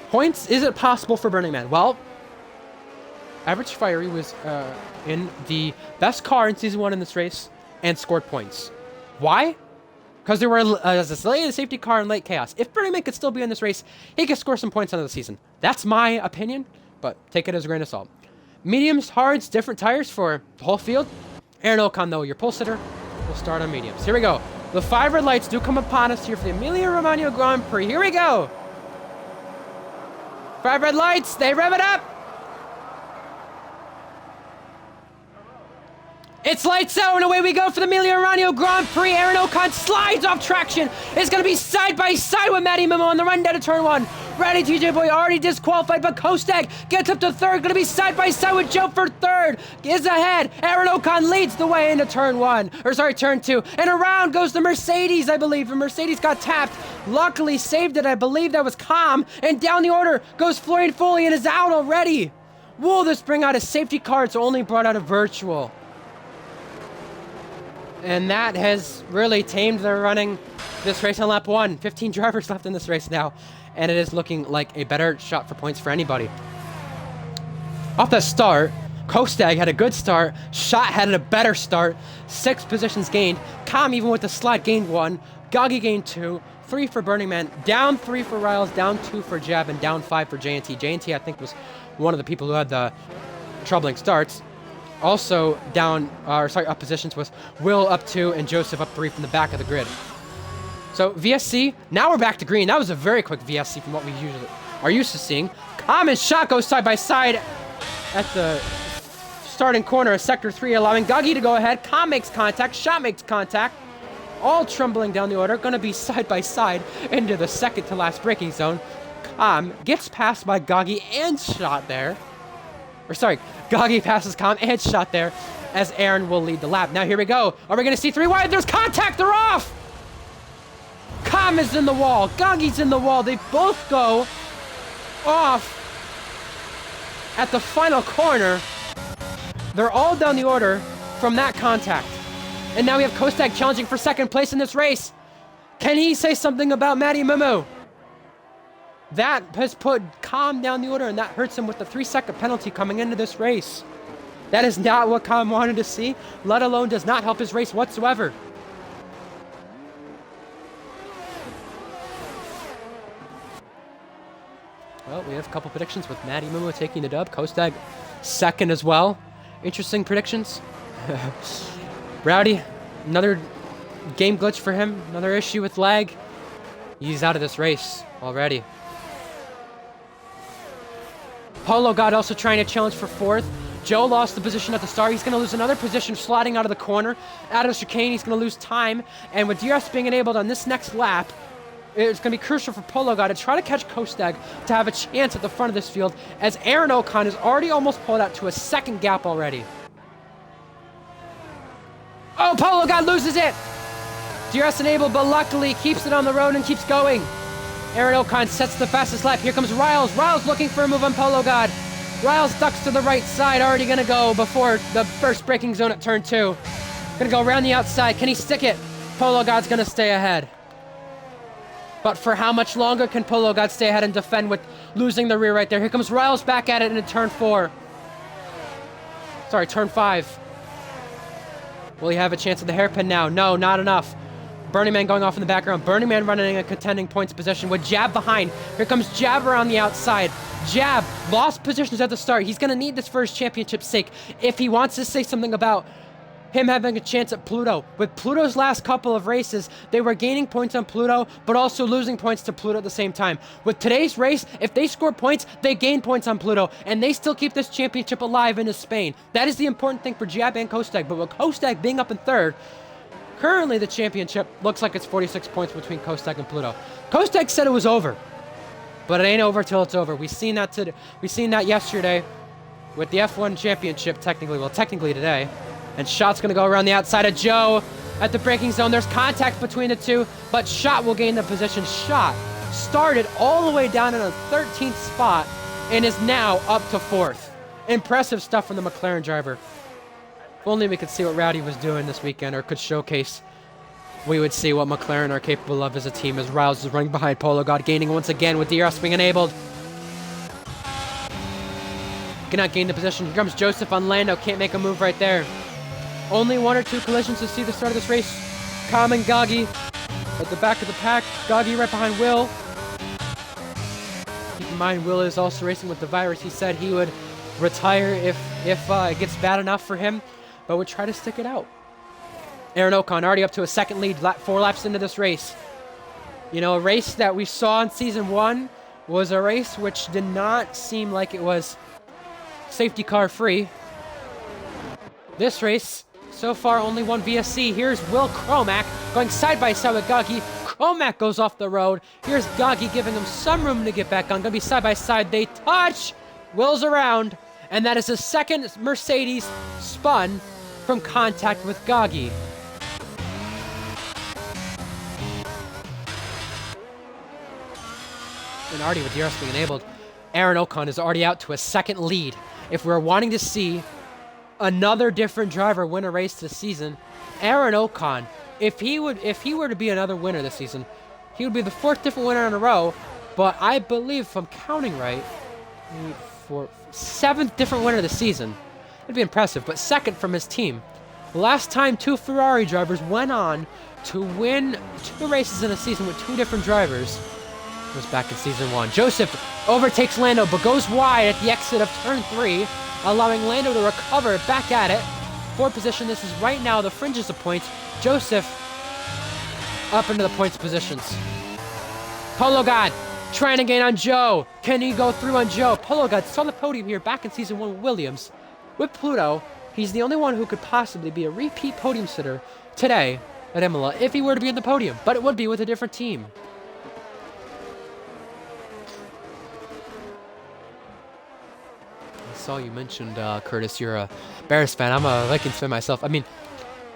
Points? Is it possible for Burning Man? Well, Average Fiery was in the best car in Season 1 in this race and scored points. Why? Because there were a safety car and late chaos. If Burning Man could still be in this race, he could score some points out of the season. That's my opinion, but take it as a grain of salt. Mediums, hards, different tires for the whole field. Aaron Ocon, though, your pole sitter, will start on mediums. Here we go. The 5 red lights do come upon us here for the Emilia Romagna Grand Prix. Here we go. 5 red lights. They rev it up. It's lights out, and away we go for the Emilia Romagna Grand Prix. Aaron Ocon slides off traction. It's going to be side by side with Matty Mimo on the run down to turn 1. Rowdy TJ Boy already disqualified, but Kostag gets up to 3rd. Going to be side by side with Joe for 3rd. Is ahead. Aaron Ocon leads the way into turn 2. And around goes the Mercedes, I believe. The Mercedes got tapped. Luckily saved it. I believe that was Calm. And down the order goes Florian Foley and is out already. Will this bring out a safety car? It's only brought out a virtual. And that has really tamed the running this race on lap 1. 15 drivers left in this race now. And it is looking like a better shot for points for anybody. Off that start, Kostag had a good start. Schott had a better start. 6 positions gained. Calm, even with the slide, gained 1. Goggy gained 2. 3 for Burning Man. Down 3 for Riles. Down 2 for Jeb. And down 5 for JNT. JNT, I think, was one of the people who had the troubling starts. Also down, up positions was Will up 2 and Joseph up 3 from the back of the grid. So VSC, now we're back to green. That was a very quick VSC from what we usually are used to seeing. Calm and Schott go side by side at the starting corner of Sector 3, allowing Goggy to go ahead. Calm makes contact, Schott makes contact. All trembling down the order, gonna be side by side into the second to last braking zone. Calm gets passed by Goggy and Schott there. Goggy passes Calm and Schott there as Aaron will lead the lap. Now here we go. Are we going to see 3 wide? There's contact. They're off. Calm is in the wall. Goggy's in the wall. They both go off at the final corner. They're all down the order from that contact. And now we have Kostek challenging for second place in this race. Can he say something about Matty Mumu? That has put Calm down the order, and that hurts him with the 3-second penalty coming into this race. That is not what Calm wanted to see, let alone does not help his race whatsoever. Well, we have a couple predictions with Matty Mumu taking the dub. Kostek second as well. Interesting predictions. Rowdy, another game glitch for him. Another issue with lag. He's out of this race already. Polo God also trying to challenge for fourth. Joe lost the position at the start. He's going to lose another position sliding out of the corner. Out of the chicane, he's going to lose time. And with DRS being enabled on this next lap, it's going to be crucial for Polo God to try to catch Kostek to have a chance at the front of this field, as Aaron Ocon has already almost pulled out to a second gap already. Oh, Polo God loses it! DRS enabled, but luckily keeps it on the road and keeps going. Aaron Ocon sets the fastest lap. Here comes Riles. Riles looking for a move on Polo God. Riles ducks to the right side, already going to go before the first braking zone at turn 2. Going to go around the outside. Can he stick it? Polo God's going to stay ahead. But for how much longer can Polo God stay ahead and defend with losing the rear right there? Here comes Riles back at it in turn 4. Sorry, turn 5. Will he have a chance at the hairpin now? No, not enough. Burning Man going off in the background. Burning Man running a contending points position with Jab behind. Here comes Jab around the outside. Jab lost positions at the start. He's going to need this for his championship's sake if he wants to say something about him having a chance at Pluto. With Pluto's last couple of races, they were gaining points on Pluto, but also losing points to Pluto at the same time. With today's race, if they score points, they gain points on Pluto, and they still keep this championship alive into Spain. That is the important thing for Jab and Kostek, but with Kostek being up in third, currently the championship looks like it's 46 points between Kostek and Pluto. Kostek said it was over, but it ain't over till it's over. We seen that yesterday with the F1 championship, technically today. And Shot's going to go around the outside of Joe at the braking zone. There's contact between the two, but Shot will gain the position. Shot started all the way down in a 13th spot and is now up to 4th. Impressive stuff from the McLaren driver. If only we could see what Rowdy was doing this weekend, or could showcase, we would see what McLaren are capable of as a team, as Riles is running behind Polo God, gaining once again with DRS being enabled. Cannot gain the position. Here comes Joseph on Lando. Can't make a move right there. Only 1 or 2 collisions to see the start of this race. Calm and Goggy at the back of the pack. Goggy right behind Will. Keep in mind, Will is also racing with the virus. He said he would retire if it gets bad enough for him, but would try to stick it out. Aaron Ocon already up to a second lead, 4 laps into this race. You know, a race that we saw in Season 1 was a race which did not seem like it was safety car free. This race, so far, only one VSC. Here's Will Cromack going side by side with Goggy. Cromack goes off the road. Here's Goggy giving him some room to get back on. Gonna be side by side. They touch. Will's around. And that is the second Mercedes spun from contact with Goggy. And already with DRS being enabled, Aaron Ocon is already out to a second lead. If we're wanting to see another different driver win a race this season, Aaron Ocon, if he were to be another winner this season, he would be the 4th different winner in a row. But I believe, if I'm counting right, for 7th different winner this season. It'd be impressive, but 2nd from his team. The last time 2 Ferrari drivers went on to win 2 races in a season with 2 different drivers was back in Season 1. Joseph overtakes Lando, but goes wide at the exit of turn 3, allowing Lando to recover back at it. 4th position, this is right now the fringes of points. Joseph up into the points positions. Polo God trying to gain on Joe. Can he go through on Joe? Polo God saw the podium here back in Season 1 with Williams. With Pluto, he's the only one who could possibly be a repeat podium sitter today at Imola if he were to be in the podium, but it would be with a different team. I saw you mentioned, Curtis, you're a Bears fan. I'm a Vikings fan myself. I mean,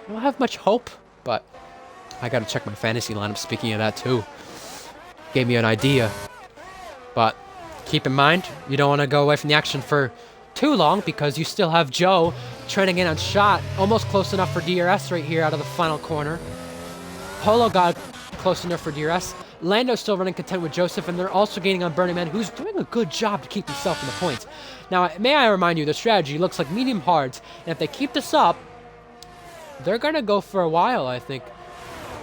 I don't have much hope, but I gotta check my fantasy lineup. Speaking of that, too. Gave me an idea. But Keep in mind, you don't want to go away from the action for too long because you still have Joe trending in on shot, almost close enough for DRS right here out of the final corner. Polo got close enough for DRS. Lando's still running content with Joseph, and they're also gaining on Burning Man, who's doing a good job to keep himself in the points. Now, may I remind you, the strategy looks like medium hards, and if they keep this up, they're going to go for a while, I think.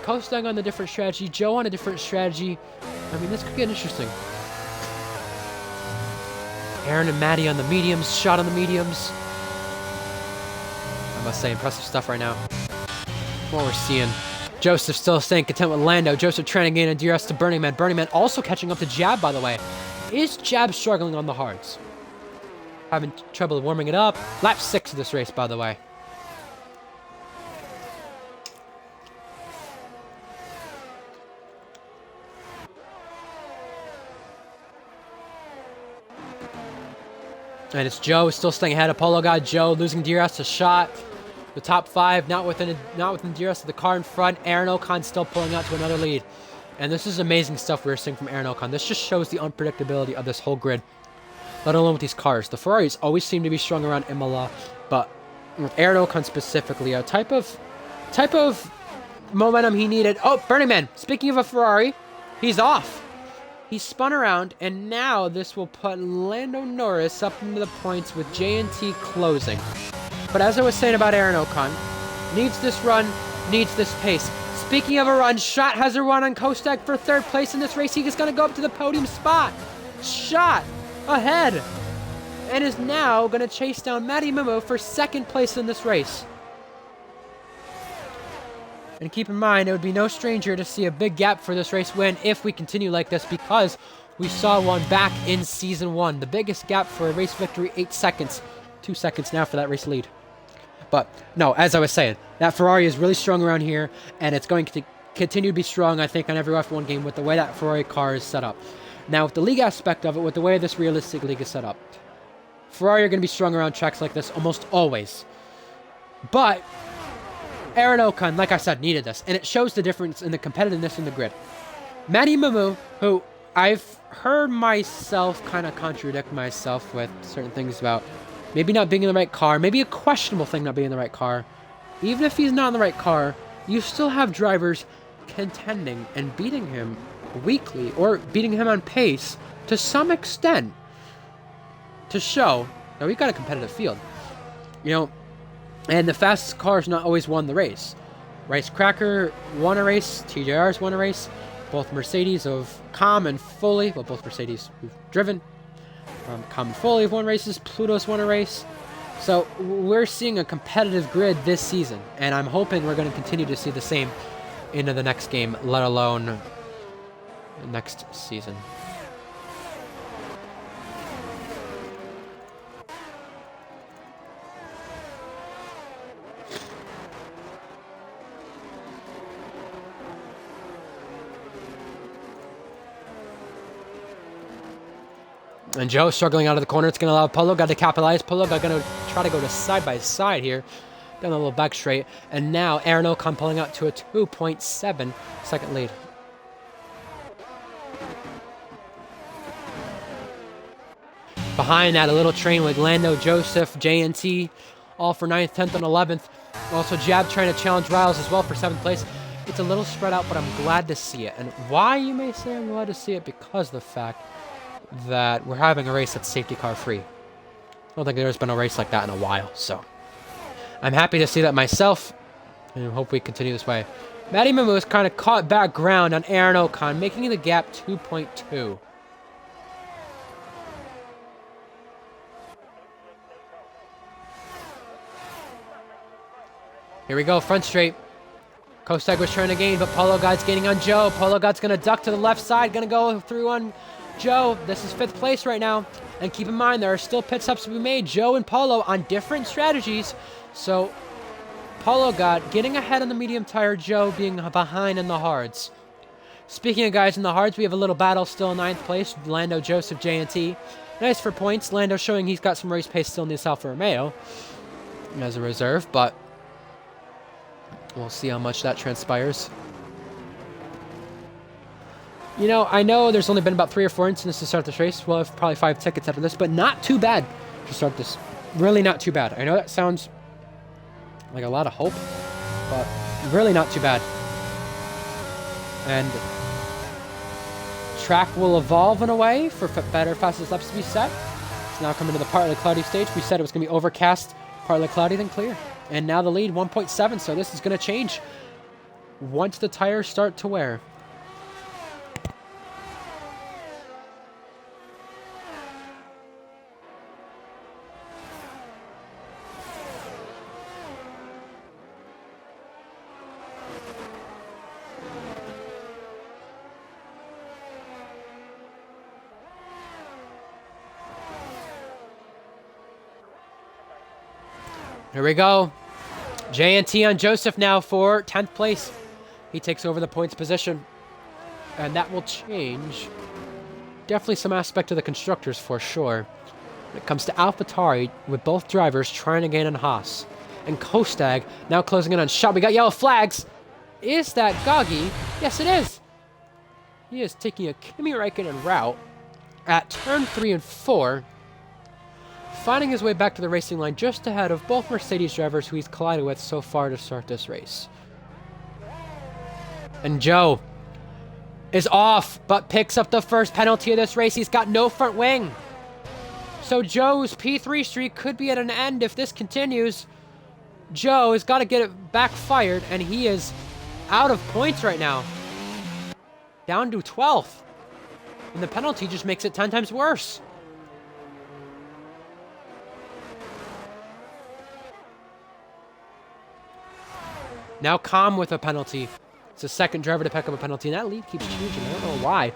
Kostag on the different strategy, Joe on a different strategy. I mean, this could get interesting. Aaron and Maddie on the mediums, shot on the mediums. I must say, impressive stuff right now. What we're seeing. Joseph still staying content with Lando. Joseph trending in and DRS to Burning Man. Burning Man also catching up to Jab, by the way. Is Jab struggling on the hards? Having trouble warming it up. Lap 6 of this race, by the way. And it's Joe still staying ahead of Polo God. Joe losing DRS to shot. The top 5 not within DRS of the car in front. Aaron Ocon still pulling out to another lead. And this is amazing stuff we're seeing from Aaron Ocon. This just shows the unpredictability of this whole grid, let alone with these cars. The Ferraris always seem to be strong around Imola, but with Aaron Ocon specifically, a type of momentum he needed. Oh, Burning Man! Speaking of a Ferrari, he's off. He spun around, and now this will put Lando Norris up into the points with J&T closing. But as I was saying about Aaron Ocon, needs this run, needs this pace. Speaking of a run, Schott has a run on Kostag for 3rd place in this race. He is going to go up to the podium spot. Schott ahead, and is now going to chase down Matty Mimo for 2nd place in this race. And keep in mind, it would be no stranger to see a big gap for this race win if we continue like this, because we saw one back in Season 1. The biggest gap for a race victory, 8 seconds. 2 seconds now for that race lead. But, no, as I was saying, that Ferrari is really strong around here, and it's going to continue to be strong, I think, on every F1 game with the way that Ferrari car is set up. Now, with the league aspect of it, with the way this realistic league is set up, Ferrari are going to be strong around tracks like this almost always. But Aaron Ocon, like I said, needed this, and it shows the difference in the competitiveness in the grid. Matty Mamu, who I've heard myself kind of contradict myself with certain things about maybe not being in the right car, maybe a questionable thing not being in the right car. Even if he's not in the right car, you still have drivers contending and beating him weekly, or beating him on pace to some extent, to show that we've got a competitive field. You know, and the fastest cars not always won the race. Rice Cracker won a race, TJR's won a race, both Mercedes of Com and Foley, well, both Mercedes who've driven, Com and Foley have won races, Pluto's won a race. So we're seeing a competitive grid this season, and I'm hoping we're going to continue to see the same into the next game, let alone next season. And Joe struggling out of the corner. It's going to allow Polo God to capitalize. Polo God going to try to go to side by side here. Down a little back straight. And now Aaron Ocon pulling out to a 2.7 second lead. Behind that, a little train with Lando, Joseph, J&T, all for 9th, 10th, and 11th. Also, Jab trying to challenge Riles as well for 7th place. It's a little spread out, but I'm glad to see it. And why, you may say I'm glad to see it? Because of the fact that we're having a race that's safety car free. I don't think there's been a race like that in a while, so I'm happy to see that myself, and I hope we continue this way. Matty Mamu is kind of caught back ground on Aaron Ocon, making the gap 2.2. Here we go, front straight. Kostag was trying to gain, but Polo God's gaining on Joe. Polo God's going to duck to the left side, going to go through on Joe. This is 5th place right now. And keep in mind, there are still pit stops to be made. Joe and Polo on different strategies. So, Polo God getting ahead on the medium tire, Joe being behind in the hards. Speaking of guys in the hards, we have a little battle still in 9th place. Lando, Joseph, J&T. Nice for points. Lando showing he's got some race pace still in this Alfa Romeo as a reserve, but we'll see how much that transpires. You know, I know there's only been about 3 or 4 incidents to start this race. We'll have probably 5 tickets after this, but not too bad to start this. Really not too bad. I know that sounds like a lot of hope, but really not too bad. And track will evolve in a way for better, fastest laps to be set. It's now coming to the partly cloudy stage. We said it was going to be overcast, partly cloudy, then clear. And now the lead, 1.7, so this is going to change once the tires start to wear. Here we go. J&T on Joseph now for 10th place. He takes over the points position. And that will change definitely some aspect of the constructors for sure. When it comes to AlphaTauri, with both drivers trying to gain on Haas. And Kostag now closing in on Schott. We got yellow flags. Is that Goggy? Yes, it is. He is taking a Kimi Räikkönen route at turn 3 and 4. Finding his way back to the racing line just ahead of both Mercedes drivers who he's collided with so far to start this race. And Joe is off, but picks up the first penalty of this race. He's got no front wing. So Joe's P3 streak could be at an end if this continues. Joe has got to get it backfired, and he is out of points right now. Down to 12th. And the penalty just makes it 10 times worse. Now Calm with a penalty. It's the second driver to pick up a penalty, and that lead keeps changing. I don't know why.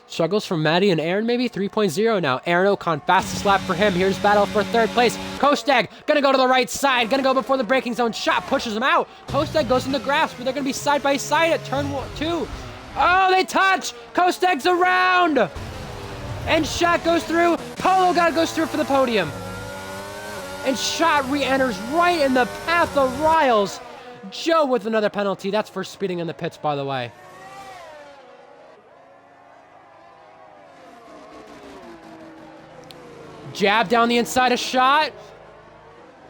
Struggles from Maddie and Aaron, maybe 3.0 now. Aaron Ocon, fastest lap for him. Here's battle for 3rd place. Kostag gonna go to the right side, gonna go before the braking zone. Schott pushes him out. Kostag goes in the grass, but they're gonna be side by side at turn 2. Oh, they touch! Kostag's around! And Schott goes through. Polo God goes through for the podium. And Schott re-enters right in the path of Riles. Joe with another penalty. That's for speeding in the pits, by the way. Jab down the inside of Schott.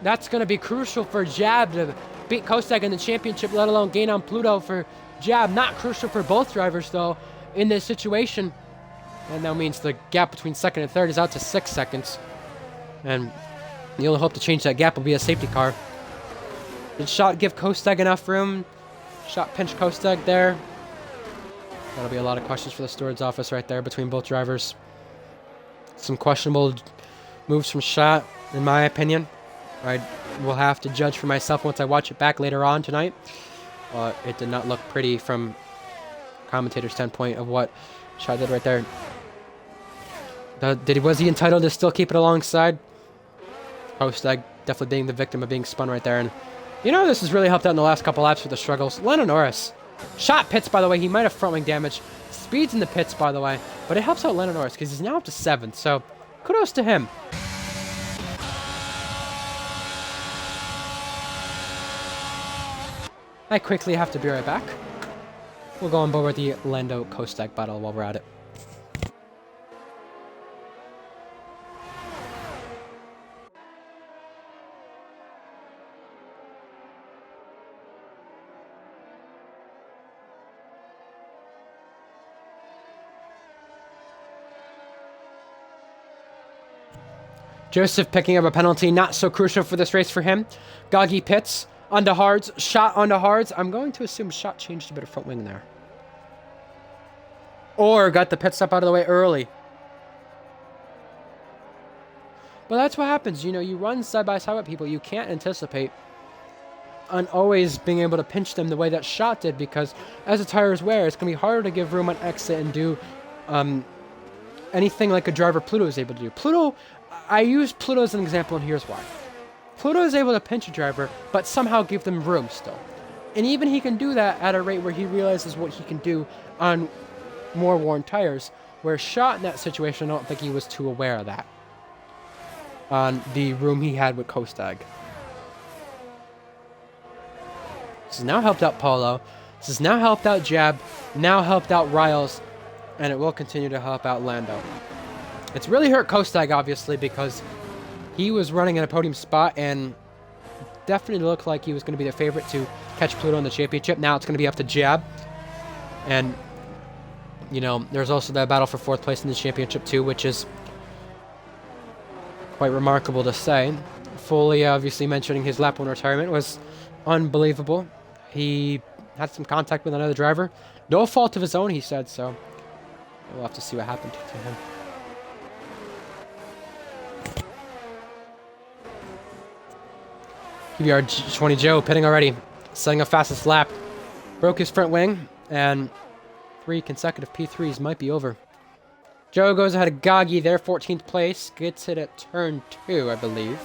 That's going to be crucial for Jab to beat Kostag in the championship, let alone gain on Pluto for Jab. Not crucial for both drivers, though, in this situation. And that means the gap between 2nd and 3rd is out to 6 seconds. And the only hope to change that gap will be a safety car. Did Schott give Kostag enough room? Schott pinched Kostag there. That'll be a lot of questions for the steward's office right there between both drivers. Some questionable moves from Schott, in my opinion. I will have to judge for myself once I watch it back later on tonight. It did not look pretty from commentator's standpoint of what Schott did right there. Was he entitled to still keep it alongside? Kostag definitely being the victim of being spun right there. And you know, this has really helped out in the last couple laps with the struggles. Lando Norris. Schott pits, by the way. He might have front wing damage. Speeds in the pits, by the way. But it helps out Lando Norris because he's now up to 7th. So, kudos to him. I quickly have to be right back. We'll go on board with the Lando Kostag battle while we're at it. Joseph picking up a penalty, not so crucial for this race for him. Goggy pits, onto hards, Schott onto hards. I'm going to assume Schott changed a bit of front wing there. Or got the pit stop out of the way early. But that's what happens, you know, you run side by side with people, you can't anticipate on always being able to pinch them the way that Schott did, because as the tires wear, it's going to be harder to give room on exit and do anything like a driver Pluto is able to do. Pluto, I use Pluto as an example, and here's why. Pluto is able to pinch a driver, but somehow give them room still. And even he can do that at a rate where he realizes what he can do on more worn tires, where Schott in that situation, I don't think he was too aware of that. On the room he had with Kostag. This has now helped out Polo. This has now helped out Jab. Now helped out Riles. and it will continue to help out Lando. It's really hurt Kostag, obviously, because he was running in a podium spot and definitely looked like he was going to be the favorite to catch Pluto in the championship. Now it's going to be up to Jab. And, you know, there's also that battle for 4th place in the championship, too, which is quite remarkable to say. Foley, obviously, mentioning his lap 1 retirement was unbelievable. He had some contact with another driver. No fault of his own, he said, so we'll have to see what happened to him. QBR 20 Joe pitting already, setting a fastest lap. Broke his front wing, and 3 consecutive P3s might be over. Joe goes ahead of Gagi there, 14th place. Gets it at turn 2, I believe.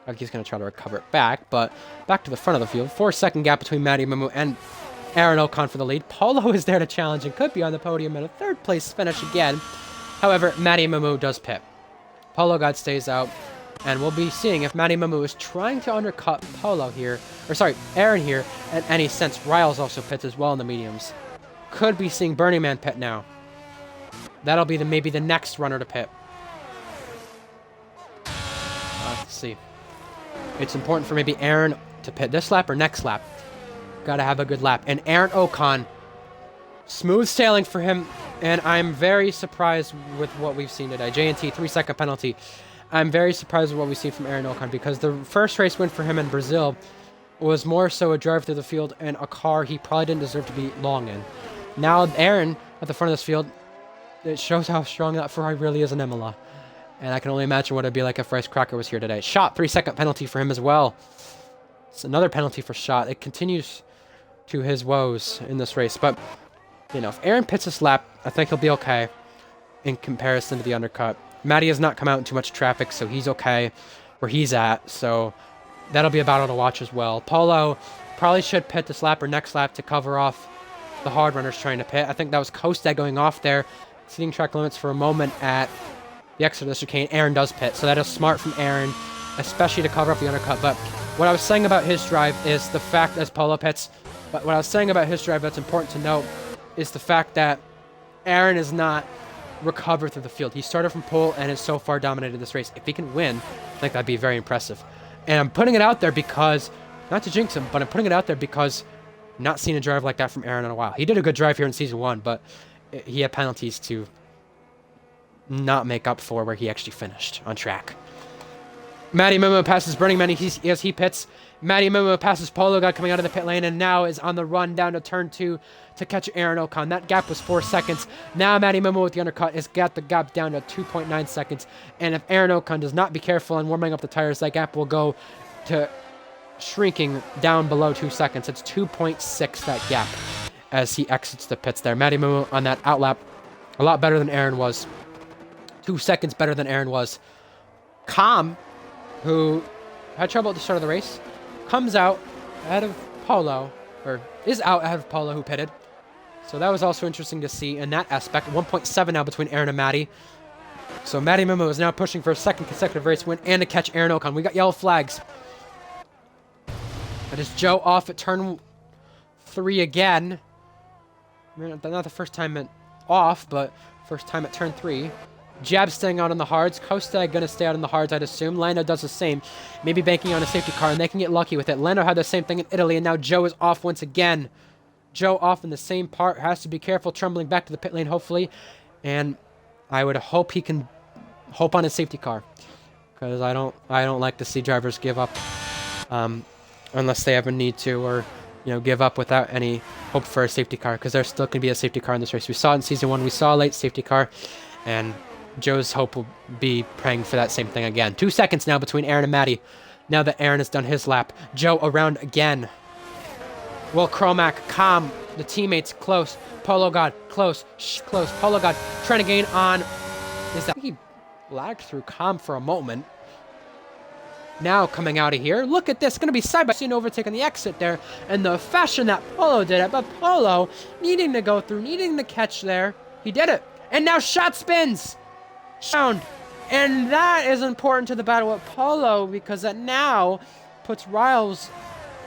Gagi's going to try to recover it back, but back to the front of the field. 4-second gap between Matty Mumu and Aaron Ocon for the lead. Polo is there to challenge and could be on the podium in a 3rd place finish again. However, Matty Mumu does pit. Polo God stays out. And we'll be seeing if Matty Mumu is trying to undercut Polo here, or sorry, Aaron here, in any sense. Riles also pits as well in the mediums. Could be seeing Burning Man pit now. That'll be maybe the next runner to pit. Let's see. It's important for maybe Aaron to pit this lap or next lap. Gotta have a good lap. And Aaron Ocon, smooth sailing for him, and I'm very surprised with what we've seen today. J&T, 3-second penalty. I'm very surprised with what we see from Aaron Ocon because the first race win for him in Brazil was more so a drive through the field and a car he probably didn't deserve to be long in. Now Aaron at the front of this field, it shows how strong that Ferrari really is in Imola. And I can only imagine what it'd be like if Rice Cracker was here today. Shot, 3-second penalty for him as well. It's another penalty for Shot. It continues to his woes in this race. But, you know, if Aaron pits this lap, I think he'll be okay in comparison to the undercut. Matty has not come out in too much traffic, so he's okay where he's at. So that'll be a battle to watch as well. Polo probably should pit this lap or next lap to cover off the hard runners trying to pit. I think that was Kostag going off there, exceeding track limits for a moment at the exit of the chicane. Aaron does pit, so that is smart from Aaron, especially to cover up the undercut. But what I was saying about his drive is the fact, as Polo pits, but what I was saying about his drive that's important to note is the fact that Aaron is not recover through the field. He started from pole and has so far dominated this race. If he can win, I think that'd be very impressive. And I'm putting it out there because, not to jinx him, but I'm putting it out there because I'm not seeing a drive like that from Aaron in a while. He did a good drive here in Season 1, but he had penalties to not make up for where he actually finished on track. Matty Mumu passes Burning Man as he pits. Matty Mumu passes Polo God coming out of the pit lane and now is on the run down to turn 2 to catch Aaron Ocon. That gap was 4 seconds. Now Matty Mumu with the undercut has got the gap down to 2.9 seconds. And if Aaron Ocon does not be careful and warming up the tires, that gap will go to shrinking down below 2 seconds. It's 2.6, that gap, as he exits the pits there. Matty Mumu on that outlap, a lot better than Aaron was. 2 seconds better than Aaron was. Calm, who had trouble at the start of the race, comes out ahead of Polo, or is out ahead of Polo, who pitted. So that was also interesting to see in that aspect. 1.7 now between Aaron and Matty. So Matty Mumu is now pushing for a 2nd consecutive race win and to catch Aaron Ocon. We got yellow flags. That is Joe off at turn 3 again. I mean, not the first time off, but first time at turn 3. Jab staying out on the hards. Costa going to stay out on the hards, I'd assume. Lando does the same. Maybe banking on a safety car, and they can get lucky with it. Lando had the same thing in Italy, and now Joe is off once again. Joe off in the same part. Has to be careful, trembling back to the pit lane, hopefully. And I would hope he can hope on a safety car. Because I don't like to see drivers give up unless they ever need to, or give up without any hope for a safety car. Because there still can be a safety car in this race. We saw it in Season 1. We saw a late safety car. And Joe's hope will be praying for that same thing again. 2 seconds now between Aaron and Matty. Now that Aaron has done his lap. Joe around again. Will Cromack calm. The teammates close. Polo God close. Close. Polo God trying to gain on. He lagged through calm for a moment. Now coming out of here. Look at this. Going to be side by side overtake on the exit there. And the fashion that Polo did it. But Polo needing to go through. Needing to catch there. He did it. And now Shot spins. Sound. And that is important to the battle with Polo because that now puts Riles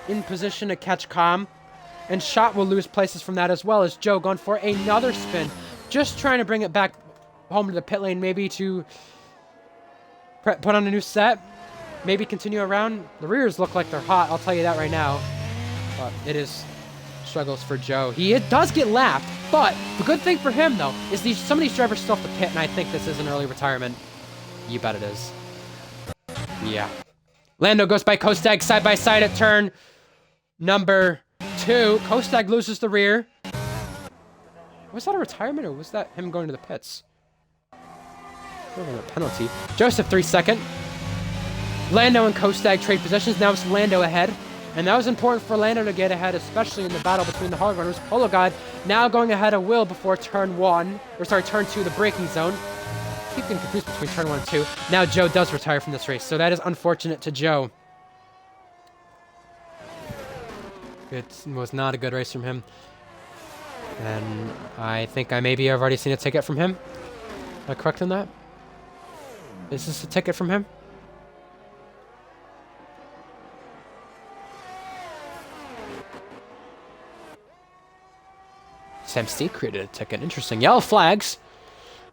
in position to catch Calm. And Shot will lose places from that as well as Joe going for another spin. Just trying to bring it back home to the pit lane, maybe to put on a new set. Maybe continue around. The rears look like they're hot, I'll tell you that right now. But it is struggles for Joe. He does get lapped, but the good thing for him, though, is some of these drivers still have to pit, and I think this is an early retirement. You bet it is. Yeah. Lando goes by Kostag side by side at turn number 2. Kostag loses the rear. Was that a retirement, or was that him going to the pits? A penalty. Joseph 3-second. Lando and Kostag trade positions. Now it's Lando ahead. And that was important for Lando to get ahead, especially in the battle between the hard runners. Polo God now going ahead of Will before turn 2, the braking zone. Keep getting confused between turn 1 and 2. Now Joe does retire from this race, so that is unfortunate to Joe. It was not a good race from him. And I think I maybe have already seen a ticket from him. Am I correct in that? Is this a ticket from him? Sam Steve created a ticket. Interesting. Yellow flags.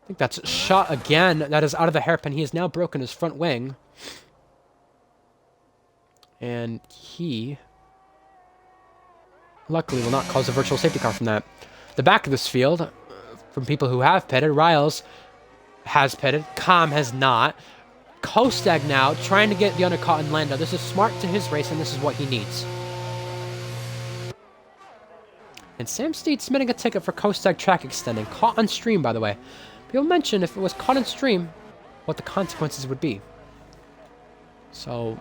I think that's Shot again. That is out of the hairpin. He has now broken his front wing. And he luckily will not cause a virtual safety car from that. The back of this field, from people who have pitted, Riles has pitted. Com has not. Kostag now trying to get the undercut in Lando. This is smart to his race, and this is what he needs. And Sam Steed submitting a ticket for Kostag track extending. Caught on stream, by the way. People mentioned if it was caught on stream, what the consequences would be. So,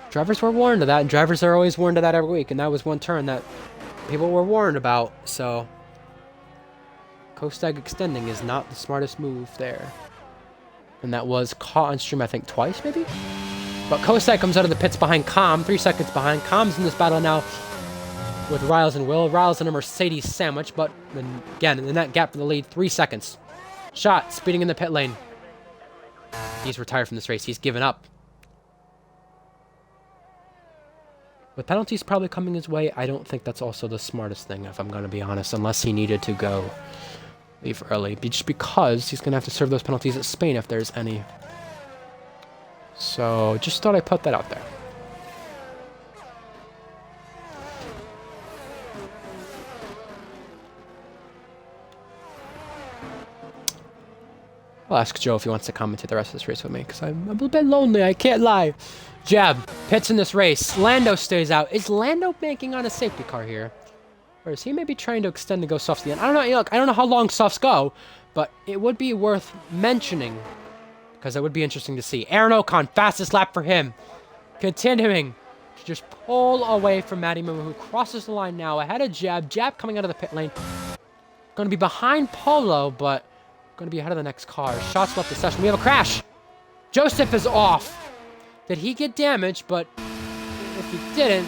drivers were warned of that, and drivers are always warned of that every week. And that was one turn that people were warned about. So, Kostag extending is not the smartest move there. And that was caught on stream, I think, twice, maybe? But Kostag comes out of the pits behind Com, 3 seconds behind. Com's in this battle now with Riles and Will. Riles in a Mercedes sandwich, but again, in that gap for the lead, 3 seconds. Shot, speeding in the pit lane. He's retired from this race. He's given up. With penalties probably coming his way, I don't think that's also the smartest thing, if I'm going to be honest, unless he needed to go leave early. Just because he's going to have to serve those penalties at Spain if there's any. So, just thought I'd put that out there. I'll ask Joe if he wants to commentate the rest of this race with me, because I'm a little bit lonely, I can't lie. Jab, pits in this race. Lando stays out. Is Lando banking on a safety car here? Or is he maybe trying to extend to go softs again? I don't know, look, I don't know how long softs go, but it would be worth mentioning, because it would be interesting to see. Aaron Ocon, fastest lap for him. Continuing to just pull away from Matty Moon, who crosses the line now ahead of Jab. Jab coming out of the pit lane. Going to be behind Polo, but going to be ahead of the next car. Shots left the session. We have a crash. Joseph is off. Did he get damaged? But if he didn't,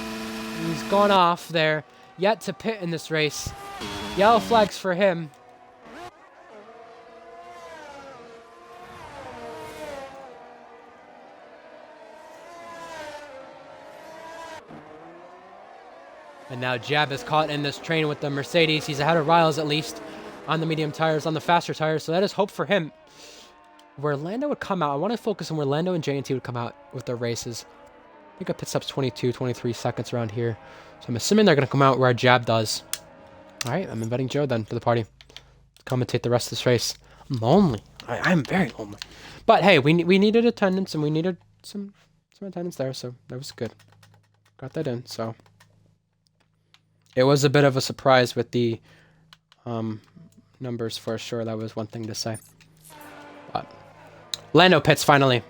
he's gone off there. Yet to pit in this race. Yellow flags for him. And now Jab is caught in this train with the Mercedes. He's ahead of Riles at least on the medium tires, on the faster tires. So that is hope for him. Where Lando would come out, I want to focus on where Lando and JNT would come out with their races. I think a pit stop's 22, 23 seconds around here. So I'm assuming they're going to come out where Jab does. All right, I'm inviting Joe then to the party. Commentate the rest of this race. I'm lonely. I'm very lonely. But hey, we needed attendance, and we needed some attendance there, so that was good. Got that in, so. It was a bit of a surprise with the numbers for sure. That was one thing to say. But Lando pits finally.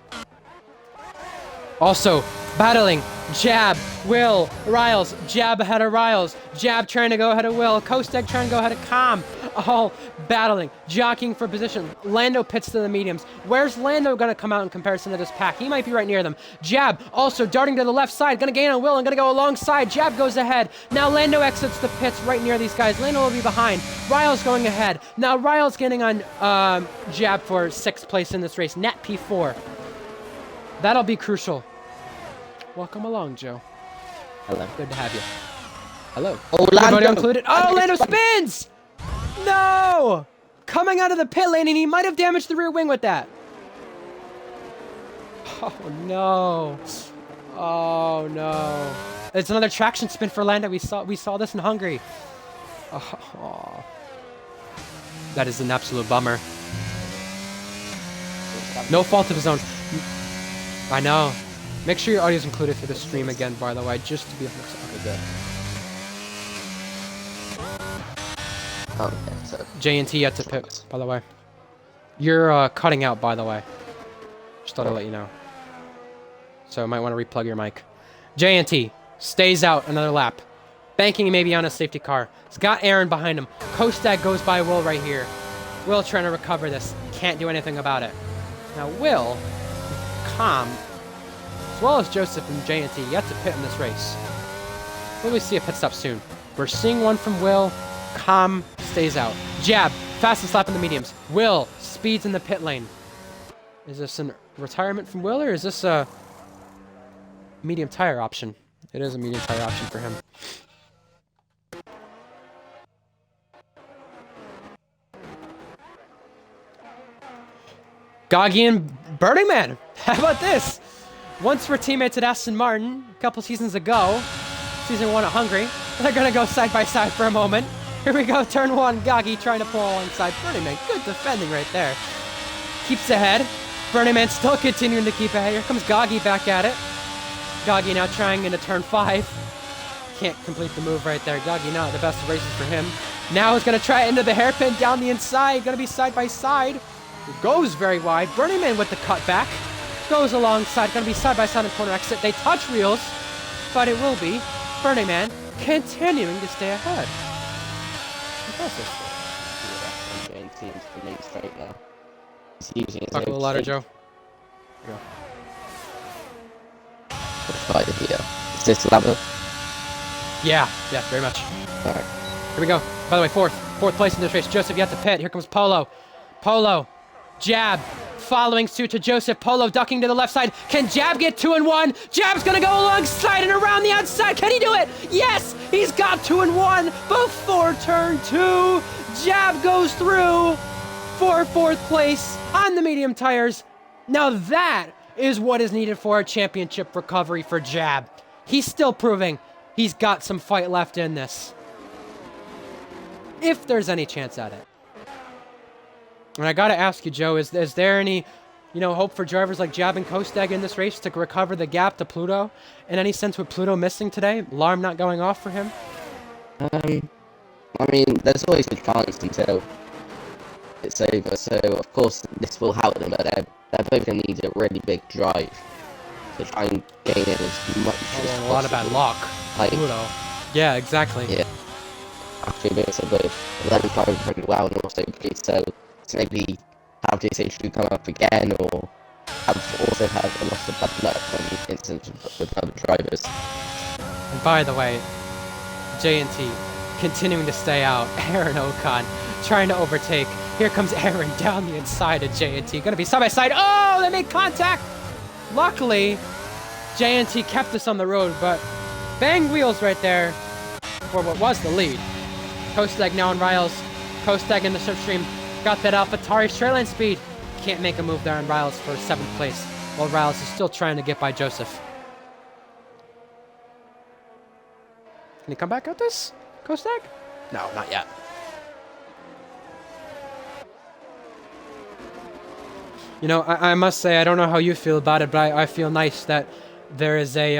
Also battling Jab, Will, Riles. Jab ahead of Riles. Jab trying to go ahead of Will. Kostag trying to go ahead of Com. All battling, jockeying for position. Lando pits to the mediums. Where's Lando going to come out in comparison to this pack? He might be right near them. Jab also darting to the left side. Going to gain on Will and going to go alongside. Jab goes ahead. Now Lando exits the pits right near these guys. Lando will be behind. Riles going ahead. Now Riles getting on Jab for 6th place in this race. Net P4. That'll be crucial. Welcome along, Joe. Hello. Good to have you. Hello. Orlando included. Oh, Lando spins! No! Coming out of the pit lane, and he might have damaged the rear wing with that. Oh, no. Oh, no. It's another traction spin for Lando. We saw this in Hungary. Oh. That is an absolute bummer. No fault of his own. I know. Make sure your audio is included for the stream again, by the way, just to be 100%. Okay, good. Okay, so J&T yet to pit, by the way. You're cutting out, by the way. Just thought I'd let you know. So I might want to replug your mic. J&T stays out another lap. Banking maybe on a safety car. He's got Aaron behind him. Kostak goes by Will right here. Will trying to recover this. Can't do anything about it. Now Will, calm, as well as Joseph and J&T, yet to pit in this race. Will we see a pit stop soon? We're seeing one from Will. Calm stays out. Jab, fastest lap in the mediums. Will speeds in the pit lane. Is this a retirement from Will, or is this a medium tire option? It is a medium tire option for him. Goggy and Burning Man. How about this? Once were teammates at Aston Martin a couple seasons ago. Season 1 at Hungary. They're going to go side by side for a moment. Here we go, turn 1. Goggy trying to pull alongside Burning Man. Good defending right there. Keeps ahead. Burning Man still continuing to keep ahead. Here comes Goggy back at it. Goggy now trying into turn 5. Can't complete the move right there. Goggy not the best of races for him. Now he's going to try it into the hairpin down the inside. Going to be side by side. Goes very wide. Burning Man with the cutback. Goes alongside. Going to be side by side in corner exit. They touch wheels, but it will be Burning Man continuing to stay ahead. Impressive. J&T into the main straight now. He's using his Talk a little louder, Joe. Here right here. Is this louder? Yeah, very much. Alright. Here we go. By the way, fourth place in this race. Joseph yet to pit. Here comes Polo. Polo, Jab, following suit to Joseph. Polo ducking to the left side. Can Jab get 2 and 1? Jab's gonna go alongside and around the outside. Can he do it? Yes, he's got 2 and 1 before turn 2. Jab goes through for 4th place on the medium tires. Now that is what is needed for a championship recovery for Jab. He's still proving he's got some fight left in this, if there's any chance at it. And I gotta ask you, Joe, is there any, hope for drivers like Jab and Kostag in this race to recover the gap to Pluto? In any sense, with Pluto missing today, alarm not going off for him? I mean, there's always a chance until it's over, so of course this will help them, but they're both going to need a really big drive to try and gain it as much as possible. A lot of bad luck. Like, Pluto. Yeah, exactly. Yeah. Actually, they said that 11 driving pretty well and also good, so maybe have this issue come up again, or have also had a lot of bad luck on instances with other drivers. And by the way, J&T continuing to stay out. Aaron Ocon trying to overtake. Here comes Aaron down the inside of J&T. Gonna be side by side. Oh, they made contact! Luckily, J&T kept us on the road, but banged wheels right there for what was the lead. Kostag now on Riles. Kostag in the slipstream. Got that AlphaTauri straight line speed. Can't make a move there on Riles for 7th place, while Riles is still trying to get by Joseph. Can he come back at this, Kostag? No, not yet. I must say, I don't know how you feel about it, but I feel nice that there is a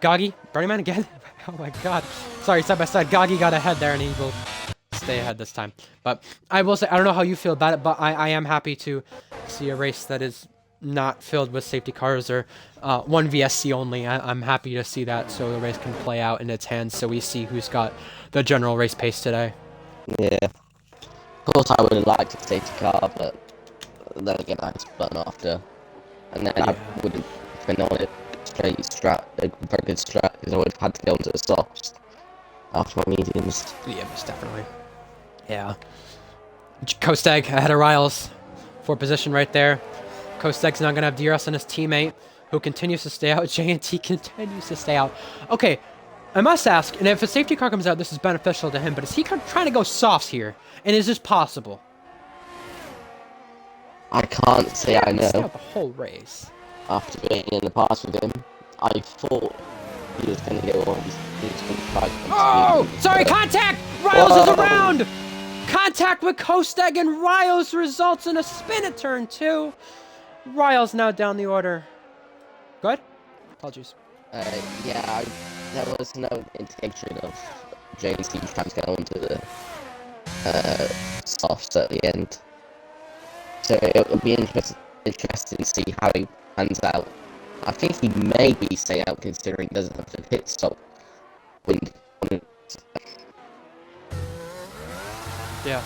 Goggy, Burning Man again? Oh my god. Sorry, side by side. Goggy got ahead there, and he will stay ahead this time. But I will say, I don't know how you feel about it, but I am happy to see a race that is not filled with safety cars or 1 VSC only. I'm happy to see that, so the race can play out in its hands, so we see who's got the general race pace today. Yeah. Of course, I would have liked a safety car, but then again, I just spun after. And then I would have been on it straight strat, a very good strat, because I would have had to go into the softs after my mediums. Yeah, most definitely. Yeah. Kostag ahead of Riles for position right there. Kostag's now going to have DRS on his teammate, who continues to stay out. J&T continues to stay out. Okay, I must ask, and if a safety car comes out, this is beneficial to him, but is he trying to go softs here? And is this possible? I can't say I Stay know. out the whole race. After being in the past with him, I thought he was going to go on. He was going to try. Oh! Sorry, contact! Riles is around! Contact with Kosteg and Riles results in a spin at turn 2. Riles now down the order. Good? Apologies. Yeah, there was no indication of JC trying to go onto the softs at the end. So it will be interesting to see how he pans out. I think he may be stay out considering he doesn't have to pit stop. Yeah.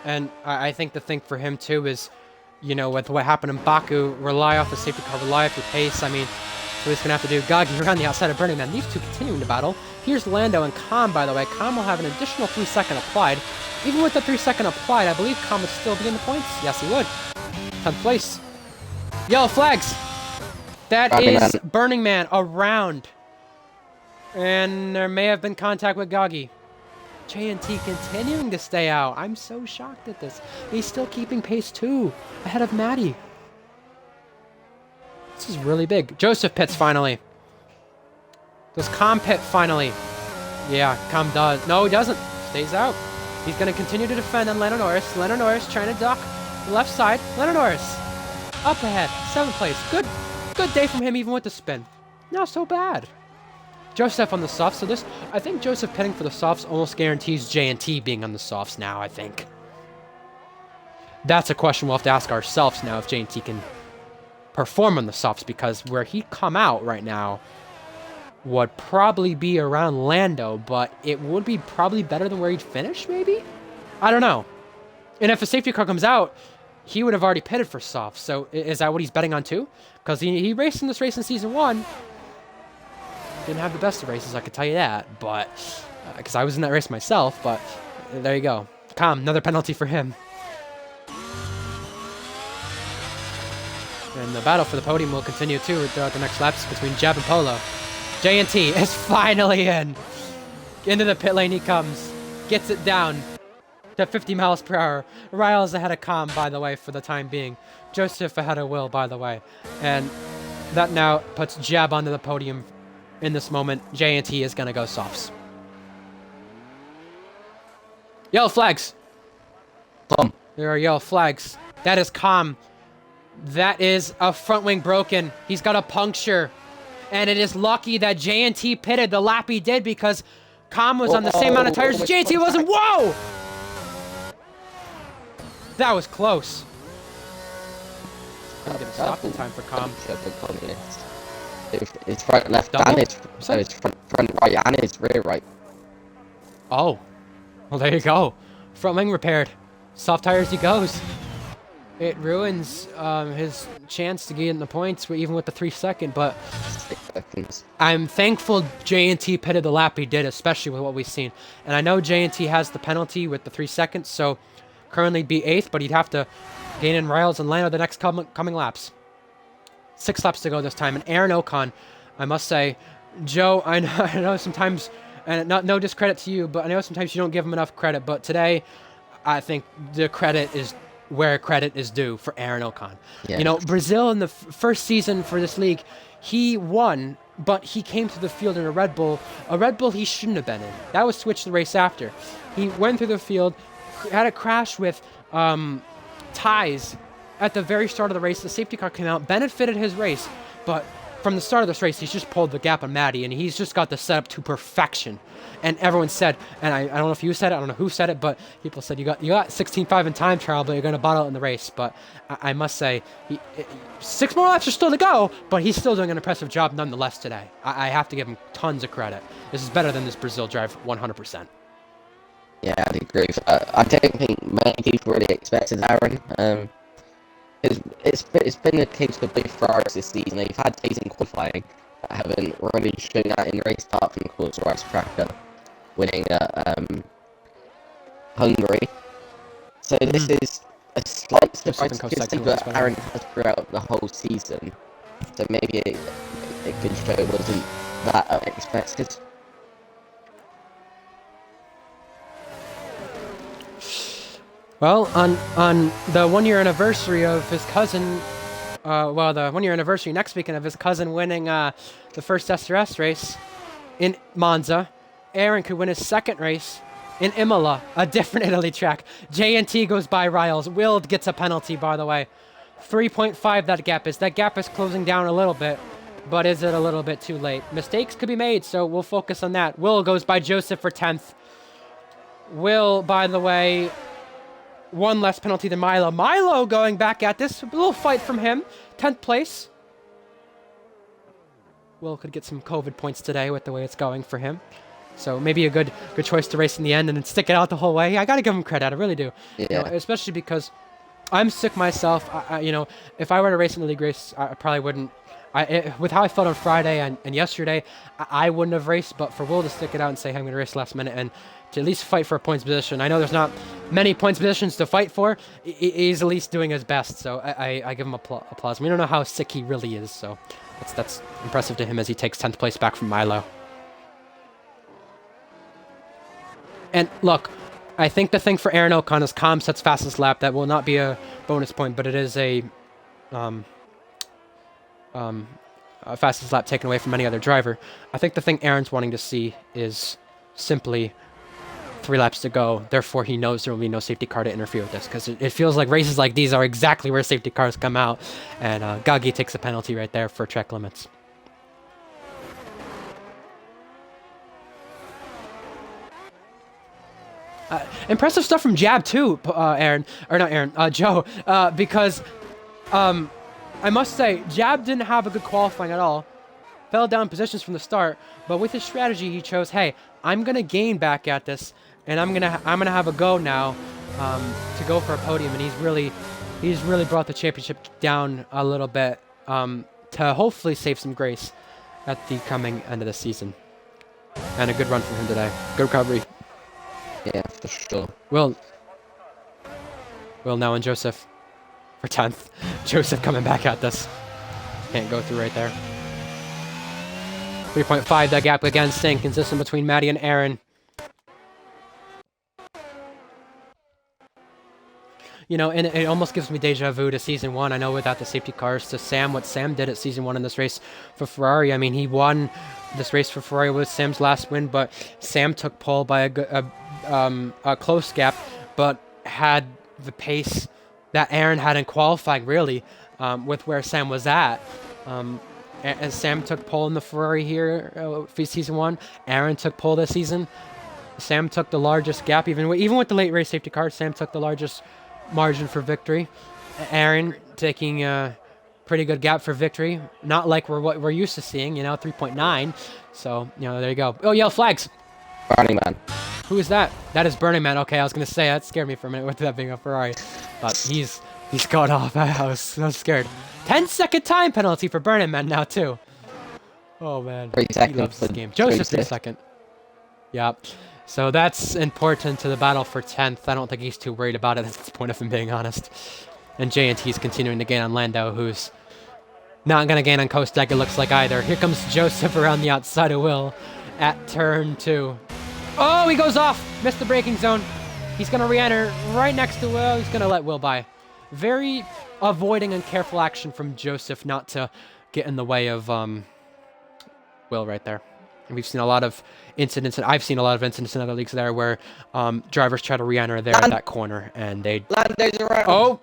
And I think the thing for him too is, you know, with what happened in Baku, rely off the safety car, rely off your pace. I mean, so he's going to have to do Gagi around the outside of Burning Man. These two continuing to battle. Here's Lando and Khan, by the way. Khan will have an additional 3-second applied. Even with the 3-second applied, I believe Khan would still be in the points. Yes, he would. 10th place. Yellow flags. That is Burning Man around. And there may have been contact with Gagi. JNT continuing to stay out. I'm so shocked at this. He's still keeping pace too, ahead of Maddie. This is really big. Joseph pits finally. Does Com pit finally? Yeah, Com does. No, he doesn't. Stays out. He's going to continue to defend on Lando Norris. Lando Norris trying to duck left side. Lando Norris up ahead. 7th place. Good day from him even with the spin. Not so bad. Joseph on the softs, so this, I think Joseph pitting for the softs almost guarantees JNT being on the softs now, I think. That's a question we'll have to ask ourselves now if JNT can perform on the softs, because where he come out right now would probably be around Lando, but it would be probably better than where he'd finish, maybe? I don't know. And if a safety car comes out, he would have already pitted for softs, so is that what he's betting on too? Because he raced in this race in Season 1. Didn't have the best of races, I could tell you that, but because I was in that race myself, but there you go. Com, another penalty for him. And the battle for the podium will continue too throughout the next laps between Jeb and Polo. JNT is finally in. Into the pit lane he comes. Gets it down to 50 miles per hour. Riles ahead of Com, by the way, for the time being. Joseph ahead of Will, by the way. And that now puts Jeb onto the podium. In this moment, JNT is going to go softs. Yellow flags. Com. There are yellow flags. That is Com. That is a front wing broken. He's got a puncture. And it is lucky that JNT pitted the lap he did because Com was on the same amount of tires as JNT wasn't. Whoa! That was close. Couldn't get a stop in time for Com. His front left Double? and his front right and his rear right. Oh. Well, there you go. Front wing repaired. Soft tires he goes. It ruins his chance to get in the points, even with the 3-second, but 6 seconds. I'm thankful JNT pitted the lap he did, especially with what we've seen. And I know JNT has the penalty with the 3 seconds, so currently be 8th, but he'd have to gain in Riles and Lando the next coming laps. 6 laps to go this time. And Aaron Ocon, I must say, Joe, I know sometimes, and no discredit to you, but I know sometimes you don't give him enough credit. But today, I think the credit is where credit is due for Aaron Ocon. Yeah. You know, Brazil in the first season for this league, he won, but he came to the field in a Red Bull he shouldn't have been in. That was switched the race after. He went through the field, had a crash with ties. At the very start of the race, the safety car came out, benefited his race, but from the start of this race, he's just pulled the gap on Maddie, and he's just got the setup to perfection. And everyone said, and I don't know if you said it, I don't know who said it, but people said you got 16.5 in time trial, but you're going to bottle it in the race. But I must say, 6 more laps are still to go, but he's still doing an impressive job nonetheless today. I have to give him tons of credit. This is better than this Brazil drive, 100%. Yeah, I'd agree with that. I don't think many people really expected Aaron. It's been the case for both Ferraris this season. They've had days in qualifying that haven't really shown that in the race, apart from, of course, Rice Cracker winning at Hungary. So this is a slight surprise but Aaron has throughout the whole season. So maybe it could show it wasn't that unexpected. Well, on the 1 year anniversary of his cousin, the 1 year anniversary next weekend of his cousin winning the first SRS race in Monza, Aaron could win his second race in Imola, a different Italy track. J&T goes by Riles. Will gets a penalty, by the way. 3.5 that gap is. That gap is closing down a little bit, but is it a little bit too late? Mistakes could be made, so we'll focus on that. Will goes by Joseph for 10th. Will, by the way, one less penalty than Milo. Milo going back at this. A little fight from him. 10th place. Will could get some COVID points today with the way it's going for him. So maybe a good choice to race in the end and then stick it out the whole way. I got to give him credit. I really do. Yeah. You know, especially because I'm sick myself. If I were to race in the league race, I probably wouldn't. With how I felt on Friday and yesterday, I wouldn't have raced. But for Will to stick it out and say, hey, I'm going to race last minute and to at least fight for a points position. I know there's not many points positions to fight for. He's at least doing his best. So I give him applause. We don't know how sick he really is. So that's impressive to him as he takes 10th place back from Milo. And look, I think the thing for Aaron Ocon is Calm sets fastest lap. That will not be a bonus point, but it is a fastest lap taken away from any other driver. I think the thing Aaron's wanting to see is simply 3 laps to go. Therefore, he knows there will be no safety car to interfere with this, because it feels like races like these are exactly where safety cars come out, and Gagi takes a penalty right there for track limits. Impressive stuff from Jab too, Joe, because I must say Jab didn't have a good qualifying at all, fell down positions from the start, but with his strategy he chose, hey, I'm gonna gain back at this, and I'm gonna have a go now to go for a podium, and he's really brought the championship down a little bit to hopefully save some grace at the coming end of the season. And a good run from him today. Good recovery. Yeah, for sure. Will now and Joseph for 10th. Joseph coming back at this. Can't go through right there. 3.5, that gap again staying consistent between Maddie and Aaron. You know, and it almost gives me deja vu to Season 1. I know without the safety cars, to Sam, what Sam did at Season 1 in this race for Ferrari. I mean, he won this race for Ferrari with Sam's last win, but Sam took pole by a close gap, but had the pace that Aaron had in qualifying, really, with where Sam was at. And Sam took pole in the Ferrari here for Season 1. Aaron took pole this season. Sam took the largest gap, even with the late race safety car. Sam took the largest margin for victory. Aaron taking a pretty good gap for victory. Not like what we're used to seeing, 3.9. So, there you go. Oh, yellow flags. Burning Man. Who is that? That is Burning Man. Okay, I was going to say, that scared me for a minute with that being a Ferrari. But he's got off. I was so scared. 10-second time penalty for Burning Man now, too. Oh, man. 3 seconds. He loves this game. Joseph 3 second. Yep. So that's important to the battle for 10th. I don't think he's too worried about it at this point, if I'm being honest. And J&T's continuing to gain on Lando, who's not going to gain on Kostek, it looks like, either. Here comes Joseph around the outside of Will at turn 2. Oh, he goes off! Missed the braking zone. He's going to re-enter right next to Will. He's going to let Will by. Very avoiding and careful action from Joseph not to get in the way of Will right there. And we've seen a lot of incidents, and I've seen a lot of incidents in other leagues there where drivers try to re-enter there at that corner, and they... Lando's around. Oh!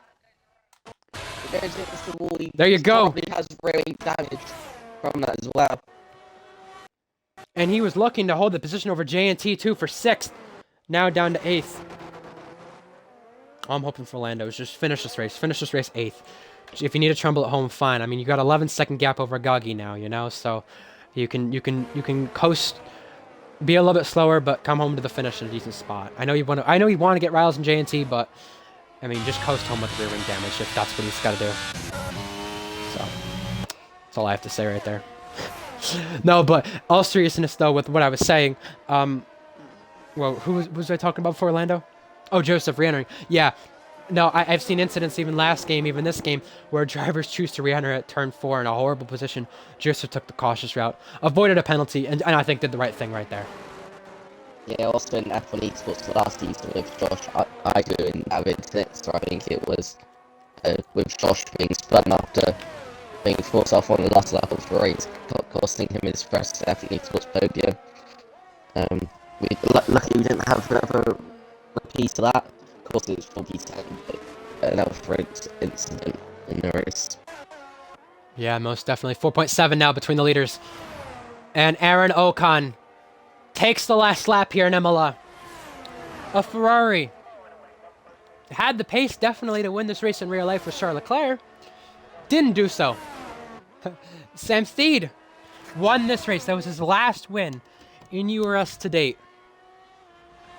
There you go. Probably has really damage from that as well. And he was looking to hold the position over J&T too for 6th. Now down to 8th. All I'm hoping for Lando is just finish this race. Finish this race 8th. If you need a trumble at home, fine. I mean, you got 11-second gap over Gagi now, so you can coast, be a little bit slower, but come home to the finish in a decent spot. I know you want to get Riles and J&T, but I mean, just coast home with rear wing damage if that's what he's got to do. So that's all I have to say right there. No, but all seriousness though, with what I was saying, well, who was I talking about before, Lando? Oh, Joseph re-entering. Yeah, No, I've seen incidents even last game, even this game, where drivers choose to re-enter at turn 4 in a horrible position. Just took the cautious route, avoided a penalty, and I think did the right thing right there. Yeah, also in F1 Esports last season with Josh Igo and David Sitzer, I think it was, with Josh being spun after being forced off on the last lap of the race, costing him his first F1 Esports podium. Luckily we didn't have another repeat of that. Of course it was for P10, but another incident in the race. Yeah, most definitely. 4.7 now between the leaders. And Aaron Ocon takes the last lap here in Imola. A Ferrari had the pace definitely to win this race in real life with Charles Leclerc. Didn't do so. Sam Steed won this race. That was his last win in URS to date.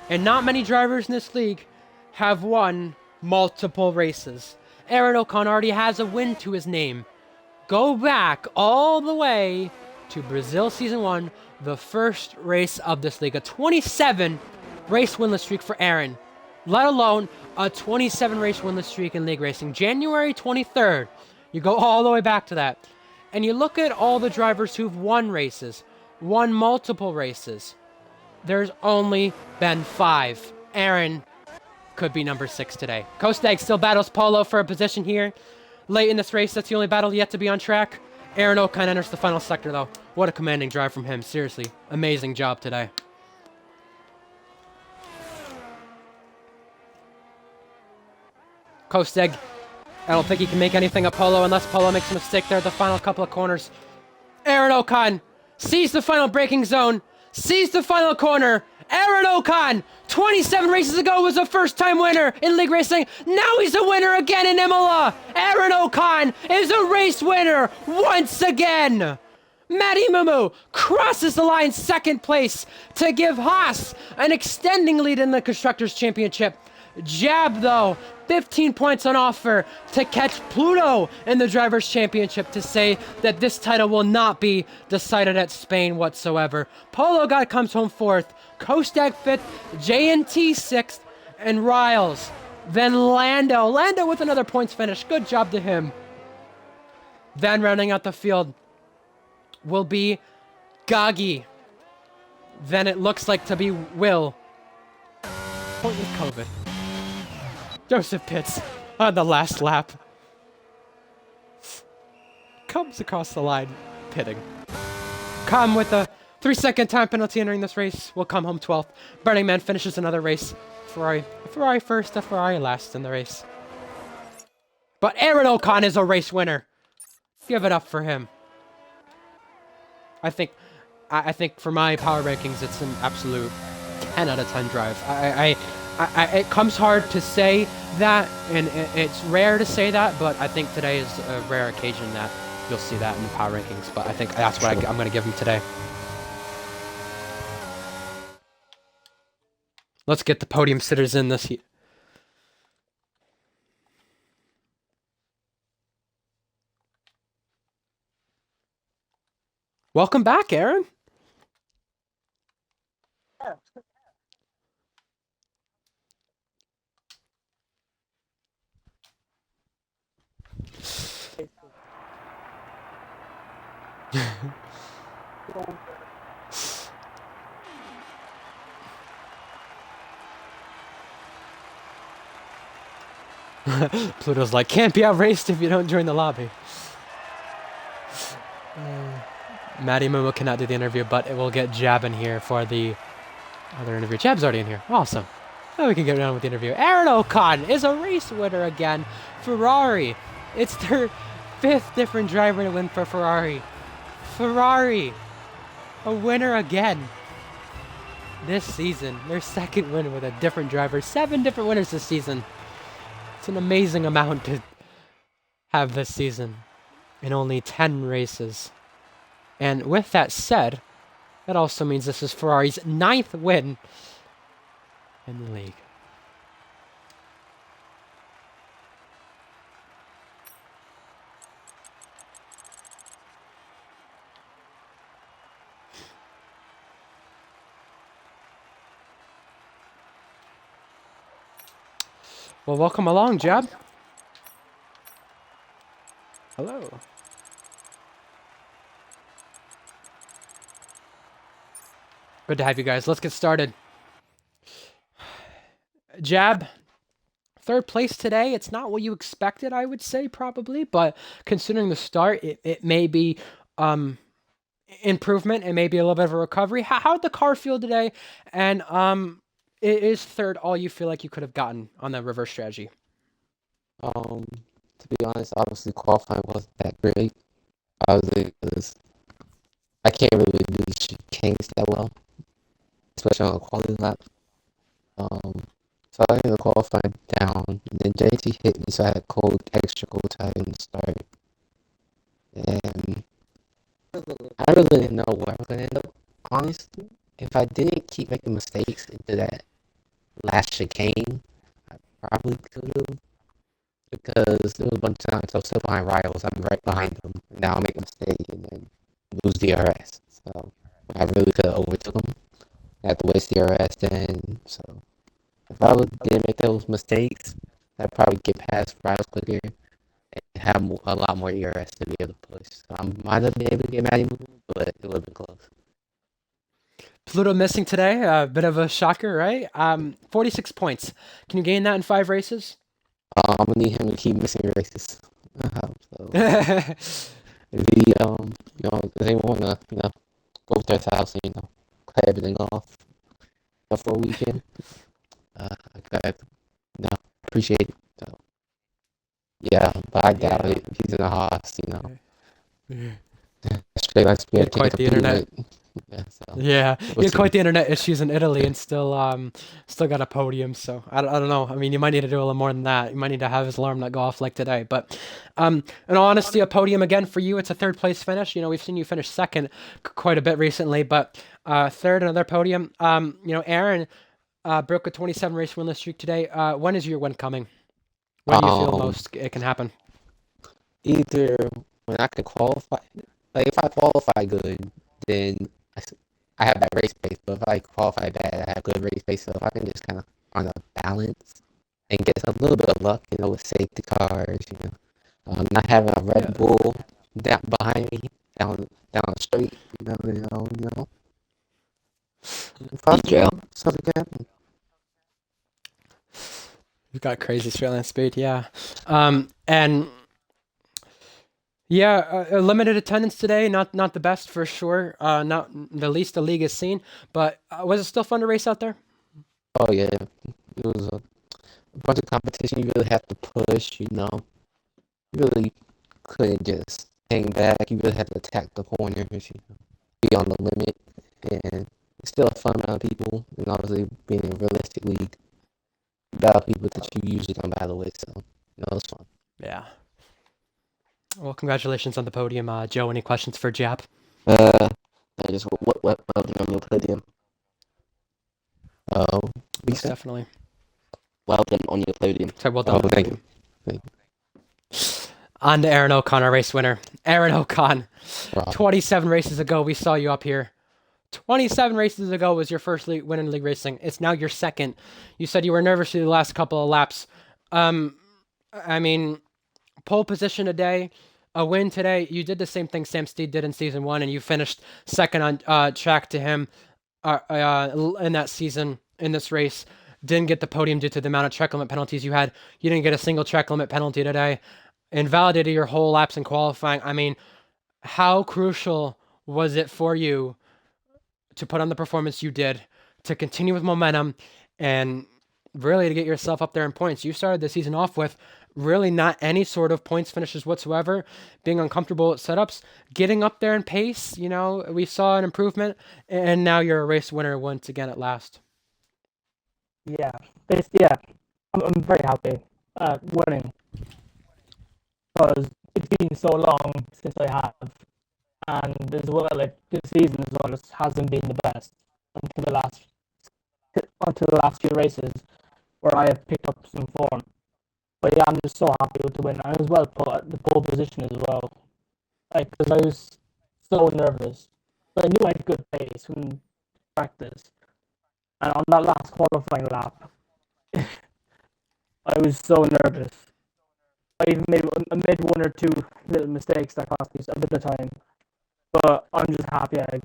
And not many drivers in this league have won multiple races. Aaron Ocon already has a win to his name. Go back all the way to Brazil Season 1, the first race of this league. A 27 race winless streak for Aaron, let alone a 27 race winless streak in league racing. January 23rd, you go all the way back to that. And you look at all the drivers who've won races, won multiple races. There's only been 5. Aaron could be number 6 today. Kostag still battles Polo for a position here. Late in this race, that's the only battle yet to be on track. Aaron Ocon enters the final sector, though. What a commanding drive from him. Seriously, amazing job today. Kostag, I don't think he can make anything of Polo unless Polo makes a mistake there at the final couple of corners. Aaron Ocon sees the final braking zone, sees the final corner. Aaron Ocon, 27 races ago, was a first-time winner in league racing. Now he's a winner again in Imola. Aaron Ocon is a race winner once again. Matty Mumu crosses the line second place to give Haas an extending lead in the Constructors' Championship. Jab, though, 15 points on offer to catch Pluto in the Drivers' Championship to say that this title will not be decided at Spain whatsoever. Polo God comes home 4th, Kostag 5th, JNT 6th, and Riles. Then Lando. Lando with another points finish. Good job to him. Then rounding out the field will be Gagi. Then it looks like to be Will. Point with COVID. Joseph Pitts on the last lap. Comes across the line, pitting. Come with a 3-second time penalty entering this race. Will come home 12th. Burning Man finishes another race. Ferrari first, a Ferrari last in the race. But Aaron Ocon is a race winner. Give it up for him. I think for my power rankings, it's an absolute 10 out of 10 drive. It comes hard to say that, and it's rare to say that, but I think today is a rare occasion that you'll see that in the power rankings. But I think that's what I'm going to give him today. Let's get the podium sitters in this heat. Welcome back, Aaron. Pluto's like, can't be outraced if you don't join the lobby. Matty Momo cannot do the interview, but it will get Jab in here for the other interview. Jab's already in here. Awesome. Now we can get on with the interview. Aaron Ocon is a race winner again. Ferrari. It's their 5th different driver to win for Ferrari. Ferrari. A winner again. This season. Their 2nd win with a different driver. 7 different winners this season. It's an amazing amount to have this season in only 10 races. And with that said, that also means this is Ferrari's 9th win in the league. Well, welcome along, Jeb. Hello. Good to have you guys. Let's get started. Jab, third place today. It's not what you expected, I would say, probably, but considering the start, it may be improvement and maybe a little bit of a recovery. How'd the car feel today? And is third all you feel like you could have gotten on the reverse strategy? To be honest, obviously qualifying wasn't that great. Obviously, because I can't really do the chicanes that well, especially on a quality lap. Um, so I ended up qualifying down. And then JT hit me, so I had extra cold tire in the start. And I really didn't know where I was gonna end up. Honestly, if I didn't keep making mistakes into that last chicane, I probably could have. Because there was a bunch of times I was still behind rivals. I'm right behind them. And now I make a mistake and then lose the URS. So I really could have overtook them. I had to waste the URS then. So if didn't make those mistakes, I'd probably get past rivals quicker and have a lot more URS to be able to push. So I might have been able to get Matty moving, but it would have been close. Pluto missing today, a bit of a shocker, right? 46 points. Can you gain that in 5 races? I'm gonna need him to keep missing races. So if he, if they wanna, go with their house and play everything off for a weekend, I appreciate it. So yeah, but I doubt it. He's in a house, Straight like You had quite the internet. Yeah, you had quite the internet issues in Italy, and still got a podium. So I don't know. I mean, you might need to do a little more than that. You might need to have his alarm not go off like today. But in all honesty, a podium again for you. It's a third place finish. We've seen you finish second quite a bit recently, but third, another podium. Aaron broke a 27 race winless streak today. When is your win coming? When do you feel most it can happen? Either when I can qualify, like if I qualify good, then I have that race pace. But if I qualify bad, I have good race pace. So if I can just kind of on a balance and get a little bit of luck, with safety cars, not having a Red Bull down behind me down the street, something like that. You've got crazy Australian speed, yeah. And yeah, limited attendance today. Not the best for sure. Not the least the league has seen. But was it still fun to race out there? Oh yeah, it was a bunch of competition. You really have to push. You really couldn't just hang back. You really had to attack the corners. Be on the limit, and it's still a fun amount of people. And obviously, being in a realistic league, battle people that you usually don't battle with. So it's fun. Yeah. Well, congratulations on the podium, Joe. Any questions for Jap? I just what on your podium? Oh, Most definitely. Well done on your podium. Sorry, well done. Thank you. On to Aaron O'Connor, race winner. Aaron O'Connor. 27 races ago, we saw you up here. 27 races ago was your first win in league racing. It's now your second. You said you were nervous through the last couple of laps. I mean, pole position today, a win today. You did the same thing Sam Steed did in season 1, and you finished second on track to him in that season, in this race. Didn't get the podium due to the amount of track limit penalties you had. You didn't get a single track limit penalty today. Invalidated your whole laps in qualifying. I mean, how crucial was it for you to put on the performance you did, to continue with momentum, and really to get yourself up there in points? You started the season off with really not any sort of points finishes whatsoever, being uncomfortable at setups, getting up there in pace. We saw an improvement, and now you're a race winner once again at last. Yeah, I'm very happy winning, because it's been so long since I have, and as well, like this season as well, just hasn't been the best until the last few races where I have picked up some form. But yeah, I'm just so happy with the win, and as well the pole position as well. Like, because I was so nervous, but I knew I had good pace from practice, and on that last qualifying lap, I was so nervous. I even made one or two little mistakes that cost me a bit of time. But I'm just happy I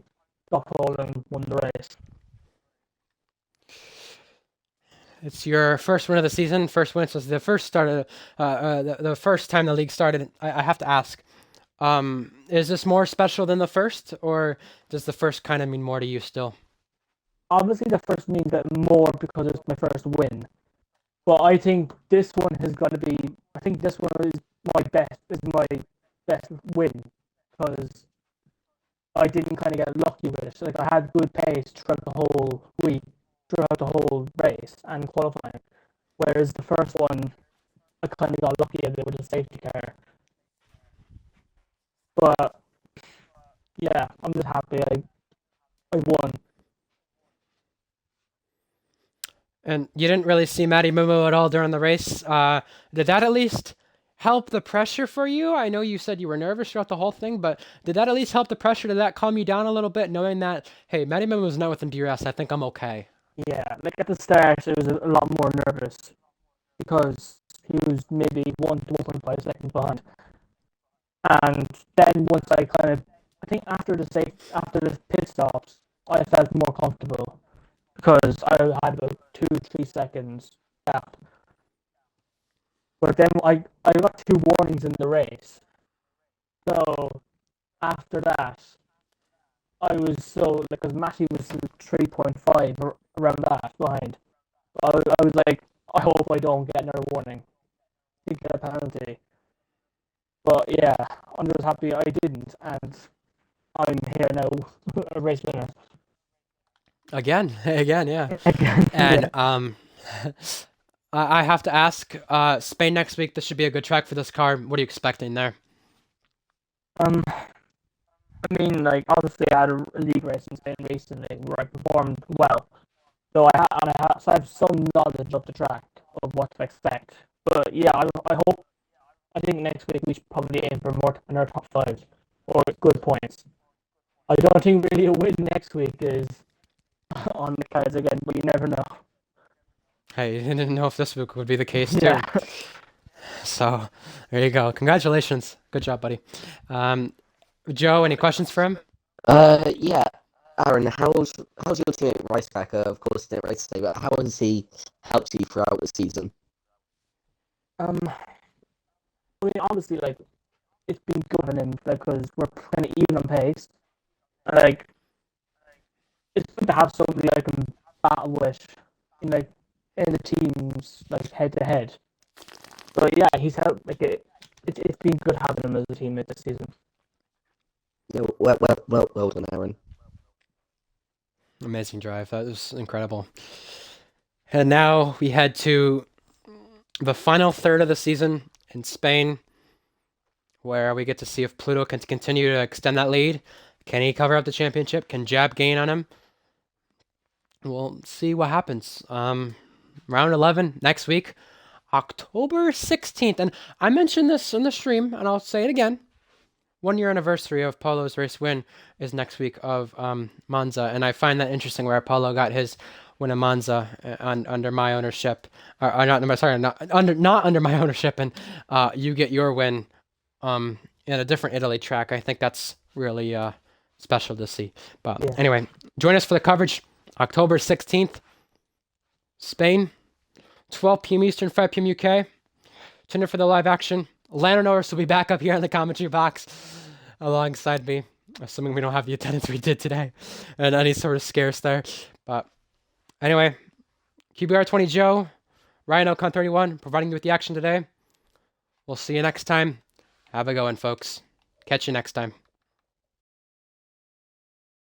got pole and won the race. It's your first win of the season. First win since the first start of the first time the league started. I have to ask, is this more special than the first, or does the first kind of mean more to you still? Obviously, the first means a bit more because it's my first win. But I think this one has got to be. I think this one is my best win because I didn't kind of get lucky with it. Like I had good pace throughout the whole week, throughout the whole race and qualifying. Whereas the first one, I kind of got lucky a bit with the safety car. But yeah, I'm just happy I won. And you didn't really see Matty Mumu at all during the race. Did that at least help the pressure for you? I know you said you were nervous throughout the whole thing, but did that at least help the pressure? Did that calm you down a little bit, knowing that, hey, Matty Mumu was not within DRS. I think I'm okay. Yeah, like at the start, it was a lot more nervous because he was maybe 1 to 1.5 seconds behind. And then once I think after the pit stops, I felt more comfortable because I had about 2 3 seconds gap. But then I got two warnings in the race, so after that I was so like because Matty was 3.5 around that behind. I was like, I hope I don't get another warning to get a penalty. But yeah, I'm just happy I didn't, and I'm here now, a race winner. Again, again, yeah. And Yeah. I have to ask, Spain next week. This should be a good track for this car. What are you expecting there? I mean, like obviously I had a league race in Spain recently where I performed well, so I have some knowledge of the track of what to expect. But yeah, I think next week we should probably aim for more in our top five or good points. I don't think really a win next week is on the cards again, but you never know. Hey, you didn't know if this week would be the case Yeah. too. So there you go. Congratulations. Good job, buddy. Um, Joe, any questions for him? Yeah. Aaron, how's your teammate Ricebacker? Of course, didn't race today, but how has he helped you throughout the season? Um, I mean, obviously, like it's been good on him because we're kind of even on pace. Like it's good to have somebody I can battle with in like in the teams like head to head. But yeah, he's helped. Like it's been good having him as a teammate this season. Yeah, well done, Aaron. Amazing drive. That was incredible. And now we head to the final third of the season in Spain, where we get to see if Pluto can continue to extend that lead. Can he cover up the championship? Can Jab gain on him? We'll see what happens. Round 11 next week, October 16th. And I mentioned this in the stream, and I'll say it again. 1 year anniversary of Paulo's race win is next week of Monza, and I find that interesting where Paulo got his win in Monza under my ownership, or not, sorry, not under my ownership, and you get your win in a different Italy track. I think that's really special to see. But Yeah. anyway, join us for the coverage October 16th, Spain, 12 p.m. Eastern, 5 p.m. UK. Tune in for the live action. Lando Norris will be back up here in the commentary box alongside me, assuming we don't have the attendance we did today and any sort of scares there. But anyway, QBR20 Joe, Ryan Ocon 31, providing you with the action today. We'll see you next time. Have a good one, folks. Catch you next time.